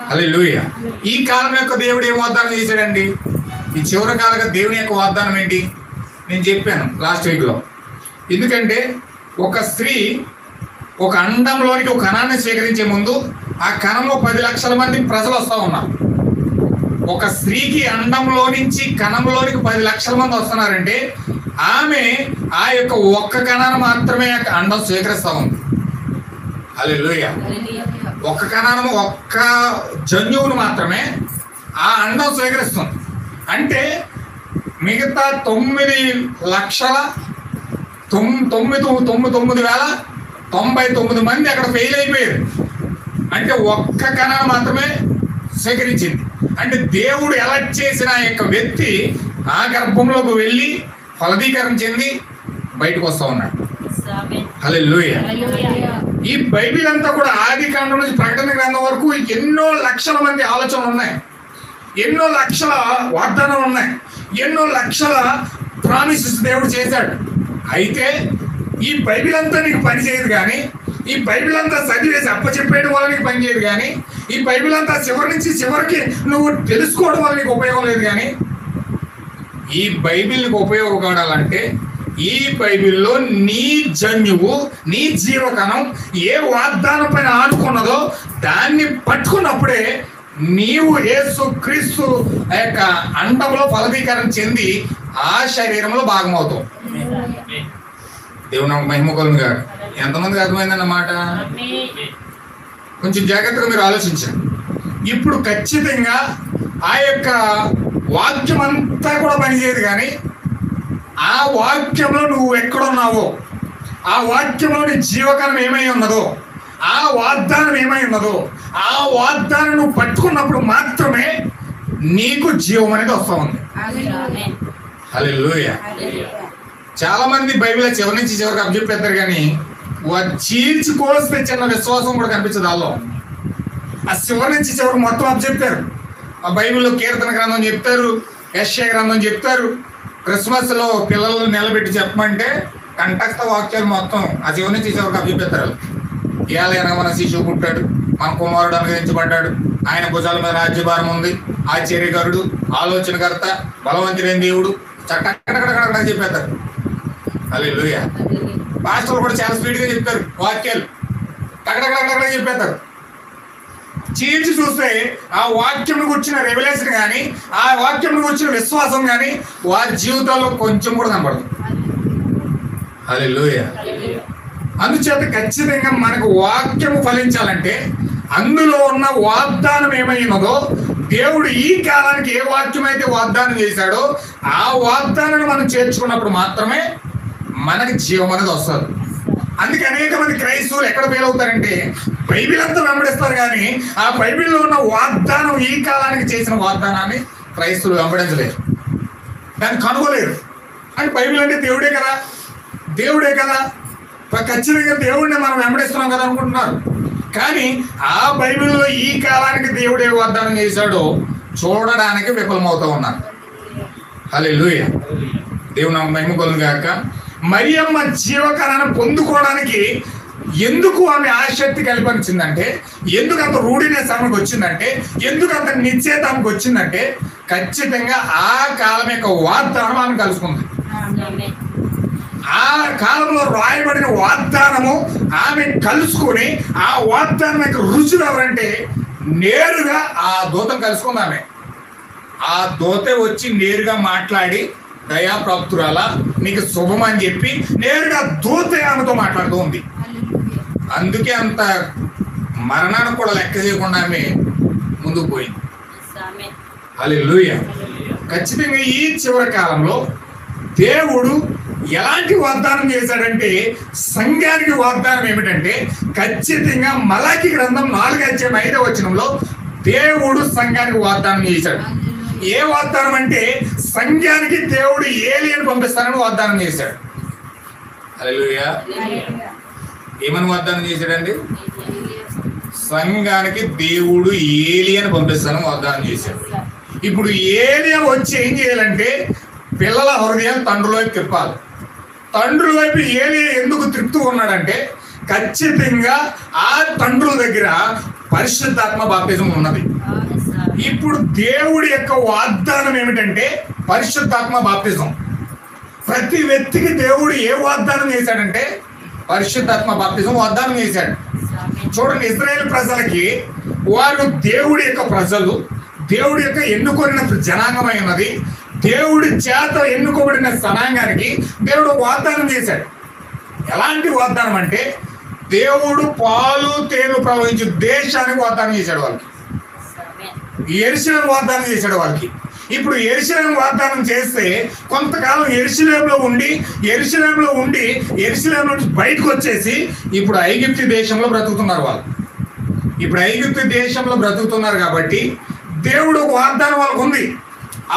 హల్లెలూయా. ఈ కాలం యొక్క దేవుడు ఏం వాగ్దానం చేశాడండి? ఈ చివరి కాలంలో దేవుని యొక్క వాగ్దానం ఏంటి? నేను చెప్పాను లాస్ట్ వీక్లో. ఎందుకంటే ఒక స్త్రీ ఒక అండంలోనికి ఒక కణాన్ని స్వీకరించే ముందు ఆ కణంలో 10 లక్షల మంది ప్రజలు వస్తూ ఉన్నారు. ఒక స్త్రీకి అండంలో నుంచి కణంలోనికి 10 లక్షల మంది వస్తున్నారంటే ఆమె ఆ యొక్క ఒక్క కణాన్ని మాత్రమే అండం స్వీకరిస్తూ ఉంది. హల్లెలూయా. ఒక్క కణానము, ఒక్క జన్యువును మాత్రమే ఆ అండం స్వీకరిస్తుంది. అంటే మిగతా 9,99,99 మంది అక్కడ ఫెయిల్ అయిపోయారు. అంటే ఒక్క కణాన్ని మాత్రమే స్వీకరించింది. అంటే దేవుడు ఎలక్ట్ చేసిన యొక్క వ్యక్తి ఆ గర్భంలోకి వెళ్ళి ఫలదీకరణ చెంది బయటకు వస్తా ఉన్నాడు. హల్లెలూయా. ఈ బైబిల్ అంతా కూడా ఆది కాండం నుంచి ప్రకటన గ్రంథం వరకు ఎన్నో లక్షల మంది ఆలోచనలు ఉన్నాయి, ఎన్నో లక్షల వాగ్దానాలు ఉన్నాయి, ఎన్నో లక్షల ప్రామిసెస్ దేవుడు చేశాడు. అయితే ఈ బైబిల్ అంతా నీకు పనిచేయదు కానీ, ఈ బైబిల్ అంతా చదివేసి అప్పచెప్పేయడం వల్ల నీకు పనిచేయదు కానీ, ఈ బైబిల్ అంతా చివరి నుంచి చివరికి నువ్వు తెలుసుకోవడం వల్ల నీకు ఉపయోగం లేదు. కానీ ఈ బైబిల్కి ఉపయోగపడాలంటే ఈ బైబిల్లో నీ జన్యువు, నీ జీవకణం ఏ వాగ్దానం పైన ఆనుకున్నదో దాన్ని పట్టుకున్నప్పుడే నీవు యేసు క్రీస్తు యొక్క అండంలో ఫలదీకరణ చెంది ఆ శరీరంలో భాగమవుతావు. దేవుని మహిమ కలుగును గాక. ఎంతమందికి అర్థమైందన్నమాట? కొంచెం జాగ్రత్తగా మీరు ఆలోచించండి. ఇప్పుడు ఖచ్చితంగా ఆ యొక్క వాక్యం అంతా కూడా పనిచేయదు కానీ ఆ వాక్యంలో నువ్వు ఎక్కడున్నావో, ఆ వాక్యంలోని జీవకణం ఏమై ఉన్నదో, ఆ వాగ్దానం ఏమై ఉన్నదో, ఆ వాగ్దానం నువ్వు పట్టుకున్నప్పుడు మాత్రమే నీకు జీవం అనేది వస్తూ ఉంది. హల్లెలూయా. చాలా మంది బైబిల్ చివరి నుంచి చివరికి అప్పచెప్పేస్తారు కానీ వారు చీల్చి కోస్తే చిన్న విశ్వాసం కూడా కనిపించదు వాళ్ళు. ఆ చివరి నుంచి చివరికి మొత్తం అప్పచెప్పారు. ఆ బైబిల్లో కీర్తన గ్రంథం చెప్తారు, యెషయా గ్రంథం చెప్తారు. క్రిస్మస్ లో పిల్లలు నిలబెట్టి చెప్పమంటే కంఠస్థ వాక్యాలు మొత్తం ఆ చివరి నుంచి చివరికి అప్పచెప్పేస్తారు. ఏలైనా మన శిశువు పుట్టాడు, మన కుమారుడు అనుగ్రహించబడ్డాడు, ఆయన భుజాల మీద రాజ్యభారం ఉంది, ఆశ్చర్యకరుడు, ఆలోచనకర్త, బలవంతుడైన దేవుడు, చక్కడక్కడ చెప్పేస్తారు. హల్లెలూయా. పాస్టర్లు కూడా చాలా స్పీడ్గా చెప్తారు వాక్యాలు, టకటకటకటక చెప్పేస్తారు. చీల్చి చూస్తే ఆ వాక్యం కూర్చున్న రెవల్యూషన్ కానీ, ఆ వాక్యం కూర్చున్న విశ్వాసం కానీ వారి జీవితాల్లో కొంచెం కూడా కనపడదు. హల్లెలూయా. అందుచేత ఖచ్చితంగా మనకు వాక్యము ఫలించాలంటే అందులో ఉన్న వాగ్దానం ఏమైనదో, దేవుడు ఈ కాలానికి ఏ వాక్యం అయితే వాగ్దానం చేశాడో ఆ వాగ్దానాన్ని మనం చేర్చుకున్నప్పుడు మాత్రమే మనకి జీవం అనేది వస్తుంది. అందుకే అనేక మంది క్రైస్తవులు ఎక్కడ ఫెయిల్ అవుతారంటే బైబిల్ అంతా వెంబడిస్తారు కానీ ఆ బైబిల్లో ఉన్న వాగ్దానం, ఈ కాలానికి చేసిన వాగ్దానాన్ని క్రైస్తవులు వెంబడించలేరు, దాన్ని కనుగోలేరు. అంటే బైబిల్ అంటే దేవుడే కదా, దేవుడే కదా, ఖచ్చితంగా దేవుడిని మనం వెంబడిస్తున్నాం కదా అనుకుంటున్నారు. కానీ ఆ బైబిల్లో ఈ కాలానికి దేవుడే వాగ్దానం చేశాడో చూడడానికి విఫలమవుతూ ఉన్నారు. హల్లెలూయా. దేవుని మహిమ కలుగును గాక. మరియమ్మ జీవకణాన్ని పొందుకోవడానికి ఎందుకు ఆమె ఆసక్తి కల్పించిందంటే, ఎందుకు అంత రూఢినెస్ ఆమెకు వచ్చిందంటే, ఎందుకు అంత నిశ్చయిత ఆమెకు వచ్చిందంటే ఖచ్చితంగా ఆ కాలం యొక్క వాగ్దానం ఆమె కలుసుకుంది. ఆ కాలంలో రాయబడిన వాగ్దానము ఆమె కలుసుకొని ఆ వాగ్దానం యొక్క రుచులు ఎవరంటే నేరుగా ఆ దూతను కలుసుకుంది ఆమె. ఆ దూతే వచ్చి నేరుగా మాట్లాడి దయాప్రాప్తురాలా నీకు శుభం అని చెప్పి నేరుగా దూత ఆమెతో మాట్లాడుతూ ఉంది. అందుకే అంత మరణానికి కూడా లెక్క చేయకుండా ఆమె ముందుకు పోయింది. హల్లెలూయా. ఖచ్చితంగా ఈ చివరి కాలంలో దేవుడు ఎలాంటి వాగ్దానం చేశాడంటే సంఘానికి వాగ్దానం ఏమిటంటే ఖచ్చితంగా మలాకి గ్రంథం 4:5 దేవుడు సంఘానికి వాగ్దానం చేశాడు. ఏ వాగ్దానం అంటే సంఘానికి దేవుడు ఏలియను పంపిస్తానని వాగ్దానం చేశాడు. హల్లెలూయా. ఏమని వాగ్దానం చేశాడండి? సంఘానికి దేవుడు ఏలియను పంపిస్తానని వాగ్దానం చేశాడు. ఇప్పుడు ఏలియా వచ్చి ఏం చేయాలంటే పిల్లల హృదయం తండ్రుల వైపు తిప్పాలి. తండ్రుల వైపు ఏలియా ఎందుకు తిప్పుతూ ఉన్నాడంటే ఖచ్చితంగా ఆ తండ్రుల దగ్గర పరిశుద్ధాత్మ బాప్తిజం ఉన్నది. ఇప్పుడు దేవుడి యొక్క వాగ్దానం ఏమిటంటే పరిశుద్ధాత్మ బాప్తిజం. ప్రతి వ్యక్తికి దేవుడు ఏ వాగ్దానం చేశాడంటే పరిశుద్ధాత్మ బాప్తిజం వాగ్దానం చేశాడు. చూడండి, ఇశ్రాయేలు ప్రజలకి వారు దేవుడి యొక్క ప్రజలు, దేవుడి యొక్క ఎన్నుకొనిన జనాంగమై ఉన్నది. దేవుడి చేత ఎన్నుకోబడిన జనాంగానికి దేవుడు వాగ్దానం చేశాడు. ఎలాంటి వాగ్దానం అంటే దేవుడు పాలు తేనె ప్రవహించే దేశానికి వాగ్దానం చేశాడు వాళ్ళకి. యెరూషలేము వాగ్దానం చేశాడు వాళ్ళకి. ఇప్పుడు యెరూషలేము వాగ్దానం చేస్తే కొంతకాలం యెరూషలేములో ఉండి యెరూషలేము నుంచి బయటకు వచ్చేసి ఇప్పుడు ఐగుప్తు దేశంలో బ్రతుకుతున్నారు వాళ్ళు. ఇప్పుడు ఐగుప్తు దేశంలో బ్రతుకుతున్నారు కాబట్టి దేవుడు ఒక వాగ్దానం వాళ్ళకు ఉంది.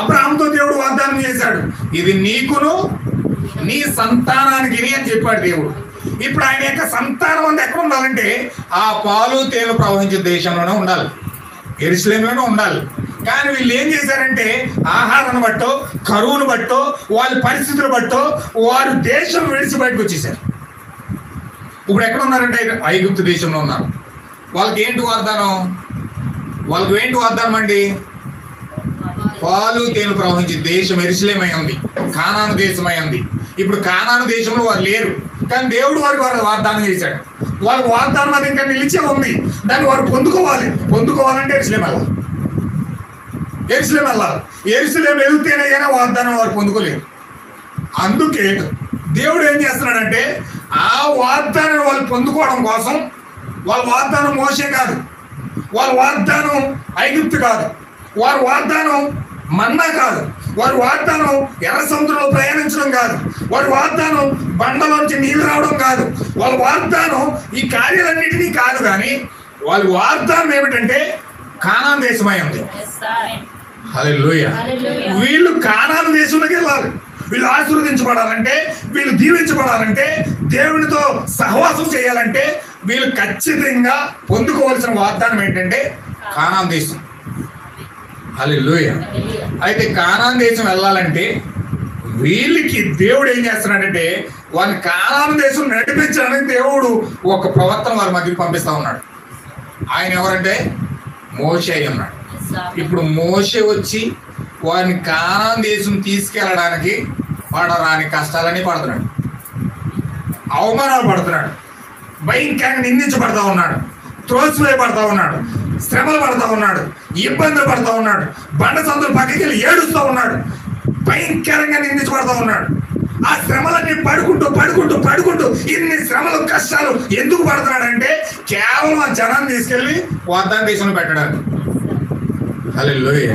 అబ్రహాముతో దేవుడు వాగ్దానం చేశాడు, ఇది నీకును నీ సంతానానికి అని చెప్పాడు దేవుడు. ఇప్పుడు ఆయన యొక్క సంతానం అంతా ఎక్కడ ఉండాలంటే ఆ పాలు తేనె ప్రవహించే దేశంలోనే ఉండాలి, యెరూషలేములోనే ఉండాలి. కానీ వీళ్ళు ఏం చేశారంటే ఆహారాన్ని బట్టో, కరువును బట్టో, వాళ్ళ పరిస్థితులు బట్టో వారు దేశం విడిచి బయటకు వచ్చేసారు. ఇప్పుడు ఎక్కడ ఉన్నారంటే ఐగుప్తు దేశంలో ఉన్నారు. వాళ్ళకి ఏంటి వాగ్దానం అండి? పాలు తేనె ప్రవహించే దేశం యెరూషలేమై ఉంది, కానాను దేశమై ఉంది. ఇప్పుడు కానాను దేశంలో వారు లేరు, కానీ దేవుడు వారికి వాగ్దానం చేశాడు. వాళ్ళకి వాగ్దానం అది ఇంకా నిలిచే ఉంది, దాన్ని వారు పొందుకోవాలంటే యెరూషలేం వెళ్ళాలి. యెరూషలేం వెళ్తేనే కానీ వాగ్దానం వారు పొందుకోలేరు. అందుకే దేవుడు ఏం చేస్తున్నాడంటే ఆ వాగ్దానం వాళ్ళు పొందుకోవడం కోసం వాళ్ళ వాగ్దానం మోషే కాదు, వాళ్ళ వాగ్దానం ఐగుప్తు కాదు, వారి వాగ్దానం మన్నా కాదు, వారి వాగ్దానం ఎర్ర సముద్రంలో ప్రయాణించడం కాదు, వారి వాగ్దానం బండలోంచి నీళ్లు రావడం కాదు, వాళ్ళ వాగ్దానం ఈ కార్యాలన్నిటినీ కాదు. కానీ వాళ్ళ వాగ్దానం ఏమిటంటే కానాను దేశమై ఉంది. హల్లెలూయా. వీళ్ళు కానాను దేశంలోకి వెళ్ళాలి. వీళ్ళు ఆశీర్వదించబడాలంటే, వీళ్ళు దీవించబడాలంటే, దేవునితో సహవాసం చేయాలంటే వీళ్ళు ఖచ్చితంగా పొందుకోవాల్సిన వాగ్దానం ఏంటంటే కానాను దేశం. హల్లెలూయా. అయితే కానాను దేశం వెళ్ళాలంటే వీళ్ళకి దేవుడు ఏం చేస్తున్నాడంటే వాళ్ళని కానాను దేశం నడిపించడానికి దేవుడు ఒక ప్రవక్తను వారి మధ్యకి పంపిస్తా ఉన్నాడు. ఆయన ఎవరంటే మోషే అయి ఉన్నాడు. ఇప్పుడు మోషే వచ్చి వారిని కానాను దేశం తీసుకెళ్ళడానికి పడరాని కష్టాలన్నీ పడుతున్నాడు, అవమానాలు పడుతున్నాడు, భయంకరంగా నిందించబడతా ఉన్నాడు, త్రోసివేయబడతా ఉన్నాడు, శ్రమలు పడతా ఉన్నాడు, ఇబ్బందులు పడతా ఉన్నాడు, బండ సందులు పక్కకి వెళ్ళి ఏడుస్తూ ఉన్నాడు, భయంకరంగా నిందించబడతా ఉన్నాడు. ఆ శ్రమలన్నీ పడుకుంటూ ఇన్ని శ్రమలు కష్టాలు ఎందుకు పడుతున్నాడంటే కేవలం ఆ జనాన్ని తీసుకెళ్ళి వాగ్దాన దేశంలో పెట్టడానికి. హల్లెలూయా.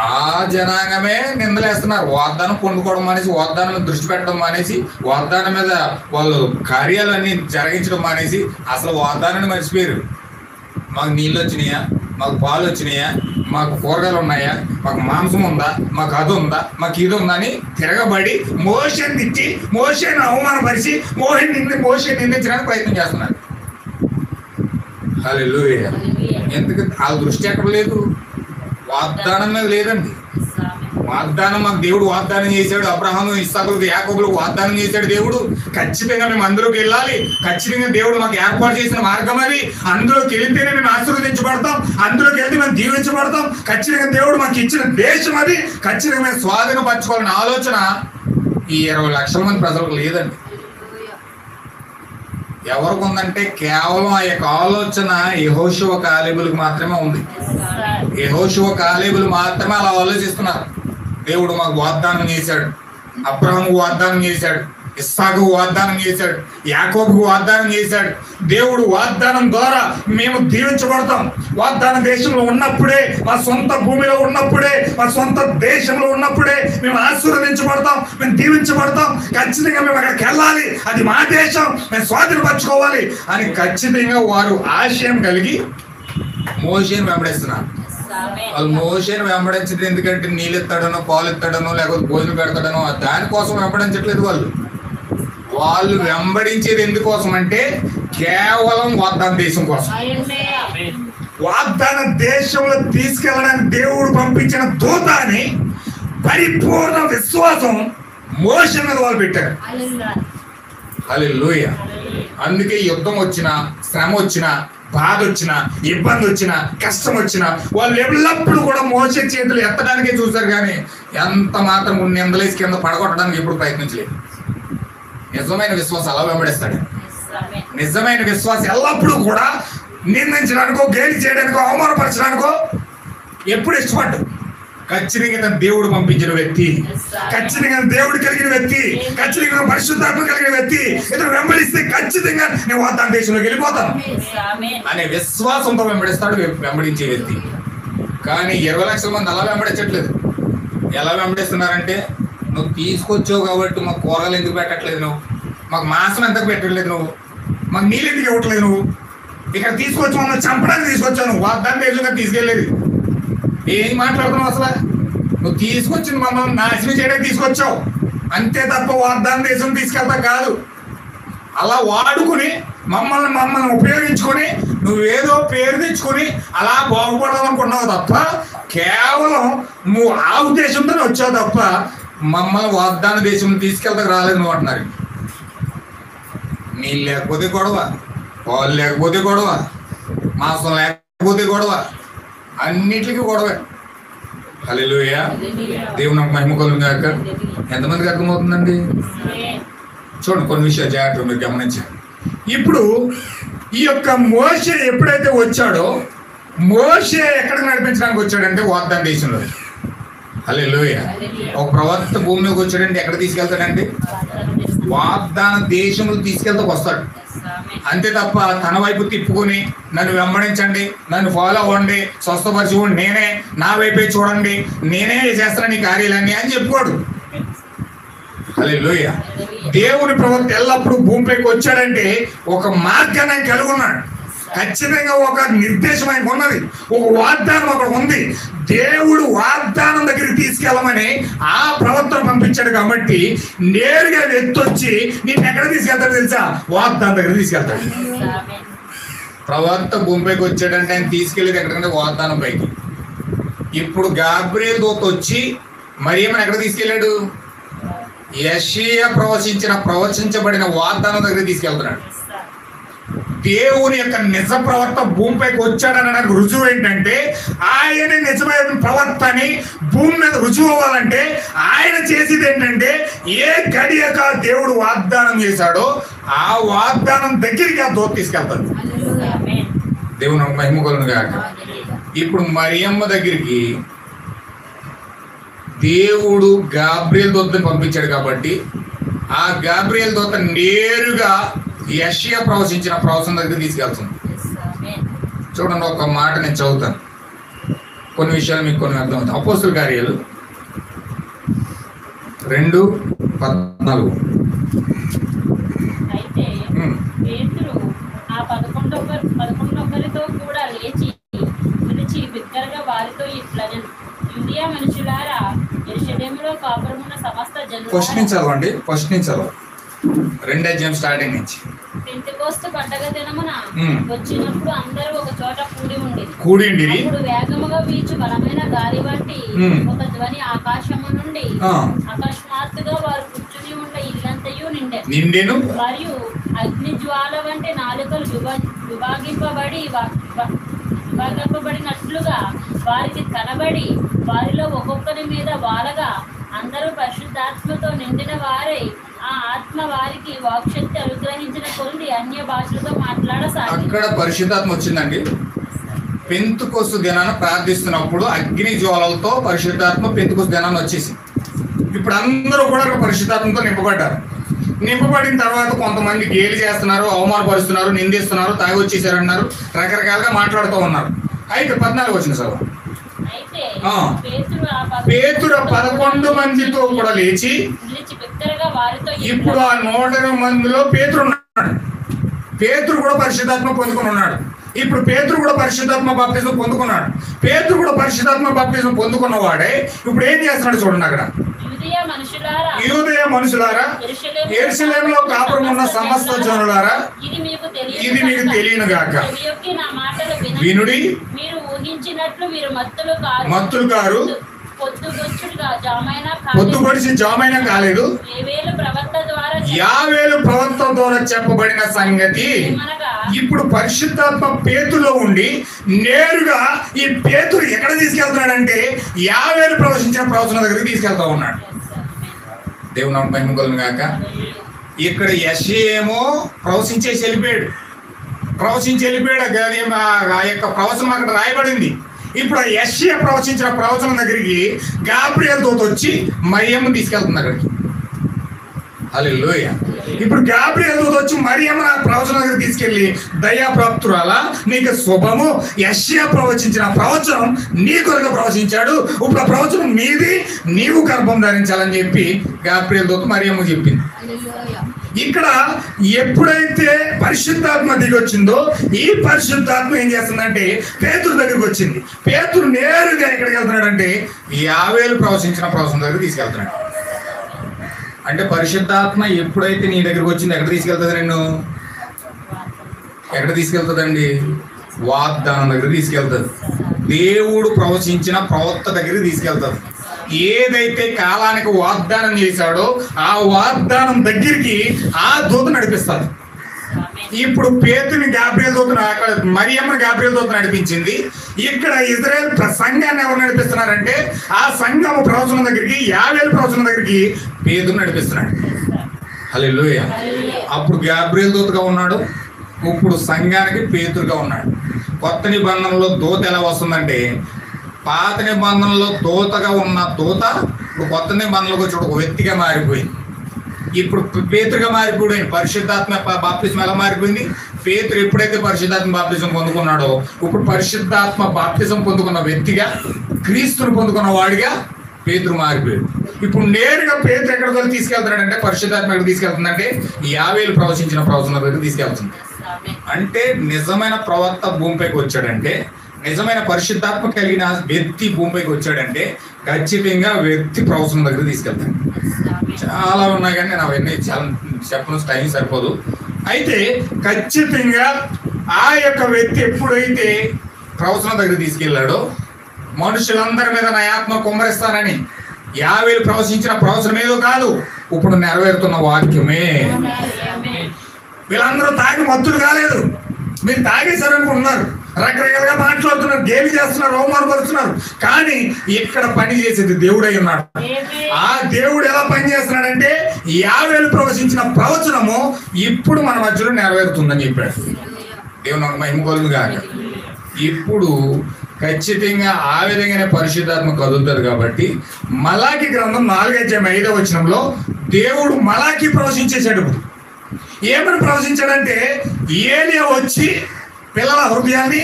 ఆ జనాంగమే నిందలేస్తున్నారు. వాగ్దానం పొందుకోవడం మానేసి, వాగ్దానం మీద దృష్టి పెట్టడం మానేసి, వాగ్దానం మీద వాళ్ళు కార్యాలన్నీ జరిగించడం మానేసి అసలు వాగ్దానాన్ని మర్చిపోయారు. మాకు నీళ్ళు వచ్చినాయా, మాకు పాలు వచ్చినాయా, మాకు కూరగాయలు ఉన్నాయా, మాకు మాంసం ఉందా, మాకు అది ఉందా, మాకు ఇది ఉందా అని తిరగబడి మోషేని తిట్టి, మోషేని అవమానపరిచి, మోషేని నిందించడానికి ప్రయత్నం చేస్తున్నారు. హల్లెలూయా. ఎందుకంటే వాళ్ళ దృష్టి ఎక్కడ లేదు, వాగ్దానం మీద లేదండి. వాగ్దానం మాకు దేవుడు వాగ్దానం చేశాడు. అబ్రహాము, ఇస్సాకులకు, యాకోబులకు వాగ్దానం చేశాడు దేవుడు. ఖచ్చితంగా మేము అందులోకి వెళ్ళాలి, ఖచ్చితంగా దేవుడు మాకు ఏర్పాటు చేసిన మార్గం అది, అందులోకి వెళితేనే మేము ఆశీర్వదించబడతాం, అందులోకి వెళ్తే మేము దీవించబడతాం, ఖచ్చితంగా దేవుడు మాకు ఇచ్చిన దేశం అది, ఖచ్చితంగా మేము స్వాధీనపరచుకోవాలనే ఆలోచన ఈ 20 లక్షల మంది ప్రజలకు లేదండి. ఎవరికి ఉందంటే కేవలం ఆ యొక్క ఆలోచన యెహోషువ కాలేబులకు మాత్రమే ఉంది. యెహోషువ కాలేబులు మాత్రమే అలా ఆలోచిస్తున్నారు. దేవుడు మాకు వాగ్దానం చేశాడు, అబ్రహాముకు వాగ్దానం చేశాడు, ఇస్సాకుకు వాగ్దానం చేశాడు, యాకోబుకు వాగ్దానం చేశాడు. దేవుడు వాగ్దానం ద్వారా మేము దీవించబడతాం. వాగ్దాన దేశంలో ఉన్నప్పుడే, మా సొంత భూమిలో ఉన్నప్పుడే, మా సొంత దేశంలో ఉన్నప్పుడే మేము ఆశీర్వదించబడతాం, మేము దీవించబడతాం. ఖచ్చితంగా మేము అక్కడికి వెళ్ళాలి, అది మా దేశం, మేము స్వాధీనపరచుకోవాలి అని ఖచ్చితంగా వారు ఆశయం కలిగి మోషేని వెంబడిస్తున్నారు. వాళ్ళు మోషేని వెంబడించడం ఎందుకంటే నీళ్ళు ఎత్తాడనో, పాలు ఎత్తాడనో, లేకపోతే భోజనం పెడతాడనో దానికోసం వెంబడించట్లేదు. వాళ్ళు వెంబడించేది ఎందుకోసం అంటే కేవలం వాగ్దాన దేశం కోసం. వాగ్దాన దేశంలో తీసుకెళ్ళడానికి దేవుడు పంపించిన దూత అని పరిపూర్ణ విశ్వాసం మోషే మీద వాళ్ళు పెట్టారు. హల్లెలూయా. అందుకే యుద్ధం వచ్చినా, శ్రమ వచ్చినా, బాధ వచ్చినా, ఇబ్బంది వచ్చినా, కష్టం వచ్చినా వాళ్ళు ఎల్లప్పుడూ కూడా మోసే చేతులు ఎత్తడానికే చూశారు, కానీ ఎంత మాత్రం నిందలేసి కింద పడగొట్టడానికి ఎప్పుడు ప్రయత్నించలేదు. నిజమైన విశ్వాసం అలా వెంబడిస్తాడు. నిజమైన విశ్వాసం ఎల్లప్పుడూ కూడా నిందించడానికో, గేలి చేయడానికో, అవమానపరచడానికో ఎప్పుడు ఇష్టపడ్డు. ఖచ్చితంగా ఇతను దేవుడు పంపించిన వ్యక్తి, ఖచ్చితంగా దేవుడు కలిగిన వ్యక్తి, ఖచ్చితంగా పరిశుద్ధాత్మ కలిగిన వ్యక్తి. ఇతను వెంబడిస్తే ఖచ్చితంగా నేను వాగ్దాన దేశంలోకి వెళ్ళిపోతాను అనే విశ్వాసంతో వెంబడిస్తాడు వెంబడించే వ్యక్తి. కానీ 20 లక్షల మంది అలా వెంబడించట్లేదు. ఎలా వెంబడిస్తున్నారంటే, నువ్వు తీసుకొచ్చావు కాబట్టి మాకు కూరగాయలు ఎందుకు పెట్టట్లేదు, నువ్వు మాకు మాంసం ఎందుకు పెట్టట్లేదు, నువ్వు మాకు నీళ్ళు ఎందుకు ఇవ్వట్లేదు, నువ్వు ఇక్కడ తీసుకొచ్చి మమ్మల్ని చంపడానికి తీసుకొచ్చావు, వాగ్దాన దేశంగా తీసుకెళ్ళేది. ఏం మాట్లాడుతున్నావు అసలు? నువ్వు తీసుకొచ్చింది మమ్మల్ని నాశనం చేయడానికి తీసుకొచ్చావు, అంతే తప్ప వాగ్దాన దేశం తీసుకెళ్తా కాదు. అలా వాడుకుని మమ్మల్ని ఉపయోగించుకొని నువ్వేదో పేరు తెచ్చుకొని అలా బాగుపడదాం అనుకున్నావు తప్ప, కేవలం నువ్వు ఆ ఉద్దేశంతో వచ్చావు తప్ప మమ్మల్ని వాగ్దాన దేశం తీసుకెళ్తా రాలేదు నువ్వు అంటున్నారు. నీళ్ళు లేకపోతే గొడవ, పాలు లేకపోతే గొడవ, మాంసం లేకపోతే గొడవ, అన్నిటికీ గొడవే. హల్లెలూయా, దేవుని నాకు మహిమ కలుగును గాక. ఎంతమందికి అర్థమవుతుందండి? చూడండి, కొన్ని విషయాలు జాగ్రత్తగా మీరు గమనించారు. ఇప్పుడు ఈ యొక్క మోషే ఎప్పుడైతే వచ్చాడో, మోషే ఎక్కడికి నడిపించడానికి వచ్చాడంటే వాగ్దాన దేశంలో. హల్లెలూయా. ఒక ప్రవక్త భూమి మీదకి వచ్చాడంటే ఎక్కడ తీసుకెళ్తాడంటే వాగ్దాన దేశంలో తీసుకెళ్తా వస్తాడు. అంతే తప్ప తన వైపు తిప్పుకొని నన్ను వెంబడించండి, నన్ను ఫాలో అవ్వండి, స్వస్థపరచుకోండి, నేనే నా వైపే చూడండి, నేనే చేస్తాను ఈ కార్యాలన్నీ అని చెప్పుకోడు. హల్లెలూయా. దేవుని ప్రవక్త ఎల్లప్పుడూ భూమిపైకి వచ్చాడంటే ఒక మార్గాన్ని ఆయన కలిగి ఉన్నాడు. ఖచ్చితంగా ఒక నిర్దేశం ఆయనకు ఉన్నది, ఒక వాగ్దానం అక్కడ ఉంది. దేవుడు వాగ్దానం దగ్గరికి తీసుకెళ్ళమని ఆ ప్రవక్తను పంపించాడు కాబట్టి నేరుగా వ్యక్తి వచ్చి నేను ఎక్కడ తీసుకెళ్తాడు తెలుసా? వాగ్దానం దగ్గర తీసుకెళ్తాడు. ప్రవక్త భూమిపైకి వచ్చాడంటే ఆయన తీసుకెళ్ళేది ఎక్కడికంటే వాగ్దానం పైకి. ఇప్పుడు గాబ్రియల్ దూత వచ్చి మరియమ్మని ఎక్కడ తీసుకెళ్ళాడు? యెషయా ప్రవచించబడిన వాగ్దానం దగ్గర తీసుకెళ్తున్నాడు. దేవుని యొక్క నిజ ప్రవక్త భూమిపైకి వచ్చాడనడానికి రుజువు ఏంటంటే, ఆయన నిజమైన ప్రవక్త అని భూమి మీద రుజువు అవ్వాలంటే ఆయన చేసేది ఏంటంటే, ఏ గడియక దేవుడు వాగ్దానం చేశాడో ఆ వాగ్దానం దగ్గరికి ఆ దూత తీసుకెళ్తాడు. దేవుని మహిమ కలుగును గాక. ఇప్పుడు మరియమ్మ దగ్గరికి దేవుడు గాబ్రియల్ దూతని పంపించాడు కాబట్టి ఆ గాబ్రియల్ దూత నేరుగా యెషయా ప్రవచించిన ప్రవచనం దగ్గర తీసుకెళ్తుంది. చూడండి, ఒక మాట నేను చదువుతాను, కొన్ని విషయాలు మీకు కొన్ని అర్థమవుతాయి. అపోస్తుల కార్యాలు 2:14. అయితే పేతురు ఆ 11 కూడా లేచి పిలిచి బిగ్గరగా వారితో ఇట్లనెను, యూదయ మనుషులారా, యెరూషలేములో కాపురమున్న సమస్త జనులారా, ఫస్ట్ నుంచి చదవ 2వ అధ్యాయం స్టార్టింగ్ నుంచి. పెంతెకోస్తు పండగ దినమున వచ్చినప్పుడు అందరూ ఒక చోట కూడిండిరి. అప్పుడు వేగముగా వీచు బలమైన గాలి వంటి ఒక ధ్వని ఆకాశము నుండి అకస్మాత్తుగా వారు కూర్చుని ఉన్న ఇల్లంతయు నిండెను. మరియు అగ్ని జ్వాల వంటి నాలుకలు విభాగింపబడినట్లుగా వారికి కనబడి వారిలో ఒక్కొక్కరి మీద వాలగా అందరూ పరిశుద్ధాత్మతో నిండిన వారై ఆ ఆత్మ వారికి వాక్శక్తి అనుగ్రహించిన కొద్ది అన్య భాషలతో మాట్లాడసాగింది. అక్కడ పరిశుద్ధాత్మ వచ్చిందండి. పెంతెకోస్తు దినాన ప్రార్థిస్తున్నప్పుడు అగ్ని జ్వాలలతో పరిశుద్ధాత్మ పెంతెకోస్తు దినాన్ని వచ్చేసింది. ఇప్పుడు అందరూ కూడా పరిశుద్ధాత్మతో నింపబడ్డారు. నింపబడిన తర్వాత కొంతమంది గేలి చేస్తున్నారు, అవమానపరుస్తున్నారు, నిందిస్తున్నారు, తాగి వచ్చేసారన్నారు, రకరకాలుగా మాట్లాడుతూ ఉన్నారు. అయితే 14 వచ్చిన సార్, పేతురు 11 మందితో కూడా లేచి, ఇప్పుడు ఆ 120 మందిలో పేతురు ఉన్నాడు. పేతురు కూడా పరిశుద్ధాత్మ పొందుకుని ఉన్నాడు. ఇప్పుడు పేతురు కూడా పరిశుద్ధాత్మ బాప్తిజం పొందుకున్నాడు. పేతురు కూడా పరిశుద్ధాత్మ బాప్తిజం పొందుకున్నవాడే ఇప్పుడు ఏం చేస్తున్నాడు చూడండి. అక్కడ యూదయ మనుషులారా, యెరూషలేములో కాపురం ఉన్న సమస్త జనులారా, ఇది మీకు తెలియను గాక. వినుడి, మత్తులు కారు, పొద్దుపడిచి జామైనా కాలేదు. యావేలు ప్రవక్త ద్వారా చెప్పబడిన సంగతి ఇప్పుడు పరిశుద్ధాత్మ పేతులో ఉండి నేరుగా ఈ పేతురు ఎక్కడ తీసుకెళ్తున్నాడంటే యావేలు ప్రవచించిన ప్రవచనం దగ్గరికి తీసుకెళ్తా ఉన్నాడు. దేవుని మహిమ కలుగును గాక. ఇక్కడ యెషయా ఏమో ప్రవచించేసి వెళ్ళిపోయాడు. ఆ యొక్క ప్రవచనం అక్కడ రాయబడింది. ఇప్పుడు ఆ యెషయా ప్రవచించిన ప్రవచనం దగ్గరికి గాబ్రియల్ దూత వచ్చి మరియమ్మను తీసుకెళ్తుంది అక్కడికి. హల్లెలూయా. ఇప్పుడు గాబ్రియల్ దూత వచ్చి మరియమ్మ ప్రవచనం దగ్గర తీసుకెళ్లి, దయాప్రాప్తురాలా నీకు శుభము, యెషయా ప్రవచించిన ప్రవచనం నీ కొరకు ప్రవచించాడు, ఇప్పుడు ఆ ప్రవచనం నీది, నీవు గర్భం ధరించాలని చెప్పి గాబ్రియల్ దూత మరియమ్మ చెప్పింది. ఇక్కడ ఎప్పుడైతే పరిశుద్ధాత్మ దిగి వచ్చిందో ఈ పరిశుద్ధాత్మ ఏం చేస్తుందంటే పేతురు దగ్గరికి వచ్చింది. పేతురు నేరుగా ఎక్కడికి వెళ్తున్నాడంటే యావేలు ప్రవచించిన ప్రవచనం దగ్గర తీసుకెళ్తున్నాడు. అంటే పరిశుద్ధాత్మ ఎప్పుడైతే నీ దగ్గరకు వచ్చింది ఎక్కడ తీసుకెళ్తుంది? నిన్ను ఎక్కడ తీసుకెళ్తుందండి? వాగ్దానం దగ్గర తీసుకెళ్తుంది. దేవుడు ప్రవచించిన ప్రవక్త దగ్గరికి తీసుకెళ్తుంది. ఏదైతే కాలానికి వాగ్దానం చేశాడో ఆ వాగ్దానం దగ్గరికి ఆ దూత నడిపిస్తారు. ఇప్పుడు పేతుని గాబ్రియల్ దూత, అక్కడ మరియమ్మ గాబ్రియల్ దూత నడిపించింది. ఇక్కడ ఇజ్రాయెల్ సంఘాన్ని ఎవరు నడిపిస్తున్నారంటే ఆ సంఘం ప్రవచనం దగ్గరికి, యావేలు ప్రవచనం దగ్గరికి పేతుని నడిపిస్తున్నాడు. హల్లెలూయా. అప్పుడు గాబ్రియల్ దూతగా ఉన్నాడు, ఇప్పుడు సంఘానికి పేతురుగా ఉన్నాడు. కొత్త నిబంధనలో దూత ఎలా వస్తుందంటే, పాత నిబంధనలో దూతగా ఉన్న దూత ఇప్పుడు కొత్త నిబంధనలకు వచ్చి ఒక వ్యక్తిగా మారిపోయింది. ఇప్పుడు పేతురుగా మారిపోయింది. పరిశుద్ధాత్మ బాప్తిజం ఎలా మారిపోయింది? పేతురు ఎప్పుడైతే పరిశుద్ధాత్మ బాప్తిజం పొందుకున్నాడో ఇప్పుడు పరిశుద్ధాత్మ బాప్తిజం పొందుకున్న వ్యక్తిగా, క్రీస్తును పొందుకున్న వాడిగా పేతురు మారిపోయాడు. ఇప్పుడు నేరుగా పేతురు ఎక్కడికి తీసుకెళ్తాడంటే, పరిశుద్ధాత్మ ఎక్కడికి తీసుకెళ్తుందంటే యావేలు ప్రవచించిన ప్రవచనం దగ్గరికి తీసుకెళ్తుంది. అంటే నిజమైన ప్రవక్త భూమిపైకి వచ్చాడంటే, నిజమైన పరిశుద్ధాత్మ కలిగిన వ్యక్తి భూమిపైకి వచ్చాడంటే ఖచ్చితంగా వ్యక్తి ప్రవచనం దగ్గర తీసుకెళ్తాడు. చాలా ఉన్నాయి కానీ నేను అవన్నీ చాలా చెప్పను, టైం సరిపోదు. అయితే ఖచ్చితంగా ఆ యొక్క వ్యక్తి ఎప్పుడైతే ప్రవచనం దగ్గర తీసుకెళ్ళాడో, మనుషులందరి మీద నా ఆత్మ కుమ్మరిస్తానని యావేలు ప్రవచించిన ప్రవచనం ఏదో కాదు, ఇప్పుడు నెరవేరుతున్న వాక్యమే. వీళ్ళందరూ తాగి మత్తులు కాలేదు, మీరు తాగేశారనుకుంటున్నారు, రకరకాలుగా మాట్లాడుతున్నారు, గేలి చేస్తున్నారు, అవమానపరుస్తున్నారు. కానీ ఇక్కడ పని చేసేది దేవుడై ఉన్నాడు. ఆ దేవుడు ఎలా పని చేస్తున్నాడంటే యావేలు ప్రవచించిన ప్రవచనము ఇప్పుడు మన మధ్యలో నెరవేరుతుందని చెప్పాడు. దేవుని మహిమ కలుగును గాక. ఇప్పుడు ఖచ్చితంగా ఆ విధంగానే పరిశుద్ధాత్మ కదులుతారు. కాబట్టి మలాకి గ్రంథం 4:5 దేవుడు మలాకి ప్రవచించేశాడు. ఏమని ప్రవచించాడంటే ఏలియా వచ్చి పిల్లల హృదయాన్ని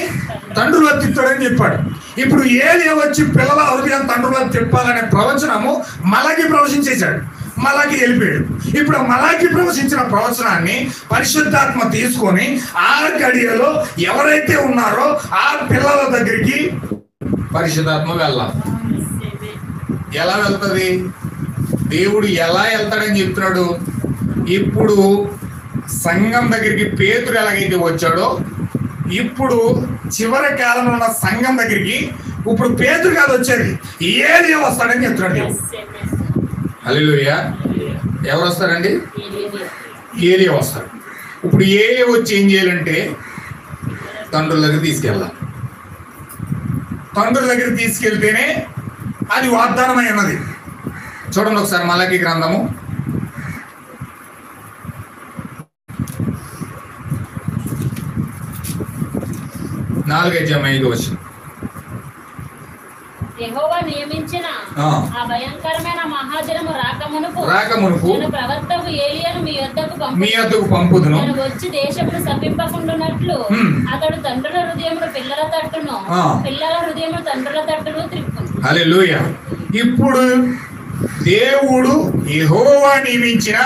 తండ్రులో తిప్పాడని చెప్పాడు. ఇప్పుడు ఏలియా వచ్చి పిల్లల హృదయాన్ని తండ్రులో తిప్పాలనే ప్రవచనము మలాకి ప్రవచించేశాడు. మలాకి వెళ్ళిపోయాడు. ఇప్పుడు మలాకి ప్రవచించిన ప్రవచనాన్ని పరిశుద్ధాత్మ తీసుకొని ఆ గడియలో ఎవరైతే ఉన్నారో ఆ పిల్లల దగ్గరికి పరిశుద్ధాత్మ వెళ్ళాలి. ఎలా వెళ్తుంది? దేవుడు ఎలా వెళ్తాడని చెప్తున్నాడు. ఇప్పుడు సంఘం దగ్గరికి పేతురు ఎలాగైతే వచ్చాడో, ఇప్పుడు చివరి కాలంలో ఉన్న సంఘం దగ్గరికి ఇప్పుడు పేతురు కాదు వచ్చేది, ఏలియా వస్తాడని చెప్తున్నాడు. హల్లెలూయా. ఎవరు వస్తారండి? ఏలియా వస్తాడు. ఇప్పుడు ఏలియా వచ్చి ఏం చేయాలంటే తండ్రుల దగ్గర తీసుకెళ్ళాలి. తండ్రుల దగ్గర తీసుకెళ్తేనే అది వాగ్దానమై ఉన్నది. చూడండి ఒకసారి మలాకి గ్రంథము 4:5. యెహోవా నియమించిన ఆ భయంకరమైన మహాదినము రాకమునుపు నేను ప్రవక్తకు ఏలియాను మీ యొద్దకు పంపుదును. నేను వచ్చి దేశమును శపింపకుండునట్లు అతడు తండ్రుల హృదయమును పిల్లల తట్టును, పిల్లల హృదయమును తండ్రుల తట్టును త్రిప్పును. హల్లెలూయా. ఇప్పుడు దేవుడు యెహోవా నియమించిన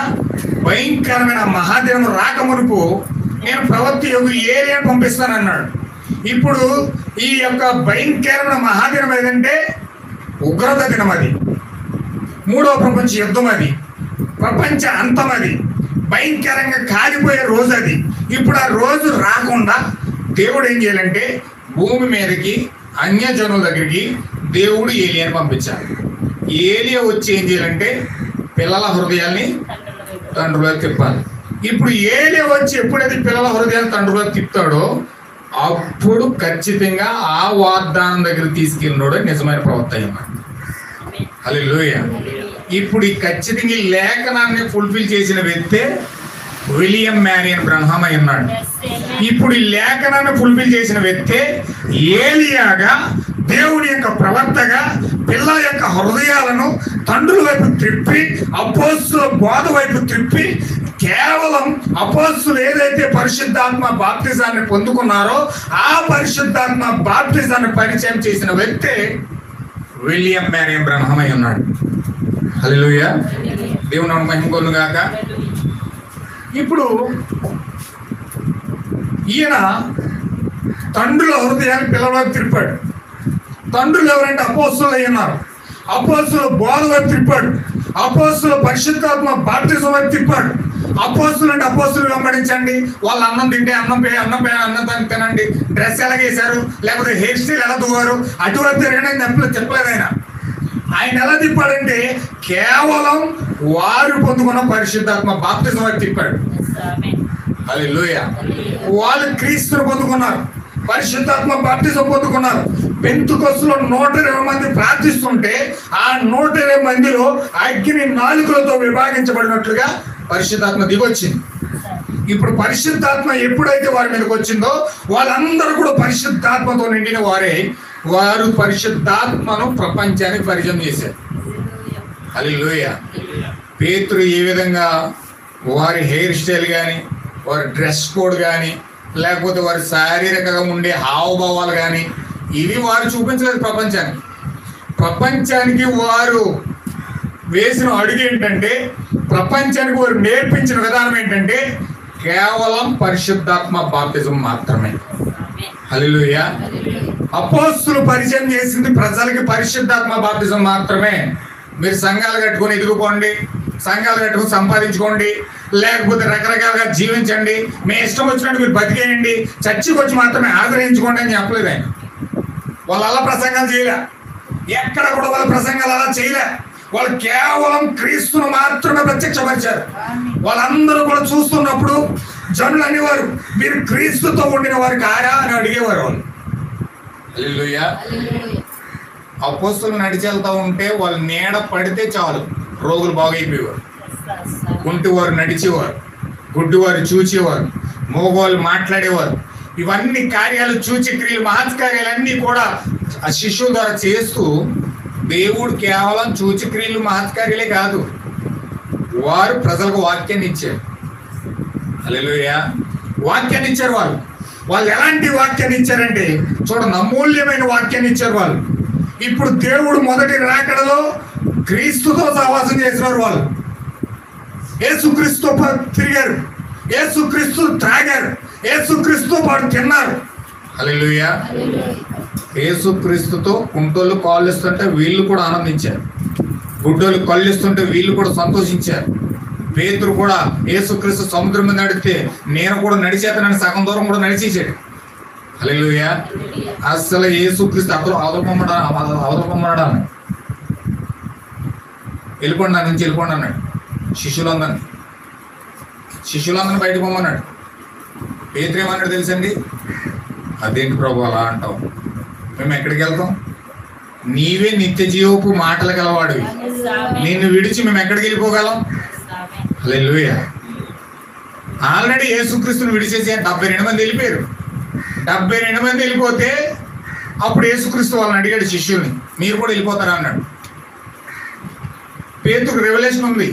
భయంకరమైన మహాదినము రాకమునుపు నేను ప్రవక్త ఏలియాను పంపిస్తానన్నాడు. ఇప్పుడు ఈ యొక్క భయంకరమైన మహాదినం ఏదంటే ఉగ్రత దినం, అది మూడవ ప్రపంచ యుద్ధం, అది ప్రపంచ అంతం, అది భయంకరంగా కాలిపోయే రోజు అది. ఇప్పుడు ఆ రోజు రాకుండా దేవుడు ఏం చేయాలంటే భూమి మీదకి అన్యజనుల దగ్గరికి దేవుడు ఏలియాని పంపించాలి. ఏలియా వచ్చి ఏం చేయాలంటే పిల్లల హృదయాల్ని తండ్రులకు తిప్పాలి. ఇప్పుడు ఏలియా వచ్చి ఎప్పుడైతే పిల్లల హృదయాన్ని తండ్రులకు తిప్పుతాడో అప్పుడు ఖచ్చితంగా ఆ వాగ్దానం దగ్గర తీసుకెళ్ళినోడు నిజమైన ప్రవక్త అయ్యాడు. హల్లెలూయా. ఇప్పుడు ఈ ఖచ్చితంగా లేఖనాన్ని ఫుల్ఫిల్ చేసిన వ్యక్తే విలియం మ్యారియన్ బ్రహ్మ అయి ఉన్నాడు. ఇప్పుడు ఈ లేఖనాన్ని ఫుల్ఫిల్ చేసిన వ్యక్తే ఏలియాగా దేవుని యొక్క ప్రవర్తగా పిల్లల యొక్క హృదయాలను తండ్రుల వైపు త్రిప్పి అపోస్తుల బోధ వైపు త్రిప్పి కేవలం అపోస్తులు ఏదైతే పరిశుద్ధాత్మ బాప్తిజాన్ని పొందుకున్నారో ఆ పరిశుద్ధాత్మ బాప్తిజాన్ని పరిచయం చేసిన వ్యక్తి విలియం మ్యారియన్ బ్రహ్మం అయి ఉన్నాడు. హల్లెలూయా. దేవుని మహిమ కలుగును గాక. ఇప్పుడు ఈయన తండ్రుల హృదయాన్ని పిల్లల వైపు తిప్పాడు. తండ్రులు ఎవరంటే అపోస్తులు అయి ఉన్నారు. అపోస్తుల బోధ వైపు తిప్పాడు. అపోస్తుల పరిశుద్ధాత్మ బాప్తిజం వైపు తిప్పాడు. అపోస్తులు అంటే అపోస్తులు వెంబడించండి, వాళ్ళు అన్నం తింటే అన్నం తినండి, డ్రెస్ ఎలాగేశారు, లేకపోతే హెయిర్ స్టైల్ ఎలా దువ్వారు, అటువైపు తిరగడానికి చెప్పలేదు ఆయన ఎలా తిప్పాడంటే కేవలం వారు పొందుకున్న పరిశుద్ధాత్మ బాప్తిజం వైపు తిప్పాడు. హల్లెలూయా. వాళ్ళు క్రీస్తును పొందుకున్నారు, పరిశుద్ధాత్మ బాప్తిజం పొందుకున్నారు. పెంతెకొస్తేలో 120 మంది ప్రార్థిస్తుంటే ఆ 120 మందిలో అగ్ని నాలుకలతో విభాగించబడినట్లుగా పరిశుద్ధాత్మ దిగొచ్చింది. ఇప్పుడు పరిశుద్ధాత్మ ఎప్పుడైతే వారి మీదకి వచ్చిందో వాళ్ళందరూ కూడా పరిశుద్ధాత్మతో నిండిన వారు పరిశుద్ధాత్మను ప్రపంచానికి పరిచయం చేశారు. హల్లెలూయా. పేతురు ఏ విధంగా వారి హెయిర్ స్టైల్ కానీ, వారి డ్రెస్ కోడ్ కానీ, లేకపోతే వారి శారీరకంగా ఉండే హావభావాలు కానీ ఇవి వారు చూపించలేదు ప్రపంచానికి వారు వేసిన అడుగు ఏంటంటే, ప్రపంచానికి వారు నేర్పించిన విధానం ఏంటంటే కేవలం పరిశుద్ధాత్మ బాప్తిజం మాత్రమే. హల్లెలూయా. అపోస్తులు పరిచయం చేసింది ప్రజలకి పరిశుద్ధాత్మ బాప్తిజం మాత్రమే. మీరు సంఘాలు కట్టుకొని ఎదుగుకోండి, సంఘాలు కట్టుకొని సంపాదించుకోండి, లేకపోతే రకరకాలుగా జీవించండి, మీ ఇష్టం వచ్చినట్టు మీరు బతికేయండి, చర్చికి వచ్చి మాత్రమే ఆశ్రయించుకోండి అని చెప్పలేదు ఆయన. వాళ్ళు అలా ప్రసంగాలు చేయలే, ఎక్కడ కూడా వాళ్ళ ప్రసంగాలు అలా చేయలే. వాళ్ళు కేవలం క్రీస్తును మాత్రమే ప్రత్యక్షపరిచారు. వాళ్ళందరూ కూడా చూస్తున్నప్పుడు జనులు అనేవారు, మీరు క్రీస్తుతో ఉండిన వారు కారా అని అడిగేవారు వాళ్ళు. హల్లెలూయా. అపోస్తులు నడిచి వెళ్తా ఉంటే వాళ్ళు నీడ పడితే చాలు రోగులు బాగైపోయేవారు, కుంటివారు నడిచేవారు, గుడ్డివారు చూచేవారు, మోగవాళ్ళు మాట్లాడేవారు. ఇవన్నీ కార్యాలు, సూచక్రియలు, మహత్కార్యాలన్నీ కూడా ఆ శిష్యుల ద్వారా చేస్తూ దేవుడు కేవలం సూచక్రియలు మహత్కార్యాలే కాదు, వారు ప్రజలకు వాక్యాన్ని ఇచ్చారు. హల్లెలూయా. వాక్యాన్ని ఇచ్చారు. వాళ్ళు ఎలాంటి వాక్యాన్ని ఇచ్చారంటే చూడండి, అమూల్యమైన వాక్యాన్ని ఇచ్చారు వాళ్ళు. ఇప్పుడు దేవుడు మొదటి రాకడలో క్రీస్తుతో సహవాసం చేసినారు. వాళ్ళు యేసుక్రీస్తుతో తిరిగారు, యేసుక్రీస్తు త్రాగారు, యేసుక్రీస్తుతో పాటు తిన్నారు. హల్లెలూయా. యేసుక్రీస్తుతో కుంటోళ్ళు కాళ్ళు ఇస్తుంటే వీళ్ళు కూడా ఆనందించారు, గుడ్డోళ్ళు కళ్ళు ఇస్తుంటే వీళ్ళు కూడా సంతోషించారు. పేతురు కూడా యేసుక్రీస్తు సముద్రం మీద నడిస్తే నేను కూడా నడిచేతనని సగం దూరం కూడా నడిచేసాడు. హల్లెలూయా. అసలు యేసుక్రీస్తు అవతలపమ్మన్నాడు, వెళ్ళిపోండి నా నుంచి వెళ్ళిపోండి అన్నాడు. శిష్యులందరినీ బయటకు పొమ్మన్నాడు. పేతురు ఏమన్నాడు తెలుసండి? అదేంటి ప్రభు అలా అంటావు, మేము ఎక్కడికి వెళ్తాం, నీవే నిత్య జీవపు మాటలు గలవాడివి, నిన్ను విడిచి మేము ఎక్కడికి వెళ్ళిపోగలం? హల్లెలూయా. ఆల్రెడీ యేసుక్రీస్తుని విడిచేసి 72 మంది వెళ్ళిపోయారు. 72 మంది వెళ్ళిపోతే అప్పుడు యేసుక్రీస్తు వాళ్ళని అడిగాడు శిష్యుల్ని, మీరు కూడా వెళ్ళిపోతారా అన్నాడు. పేతురుకు రెవల్యూషన్ ఉంది,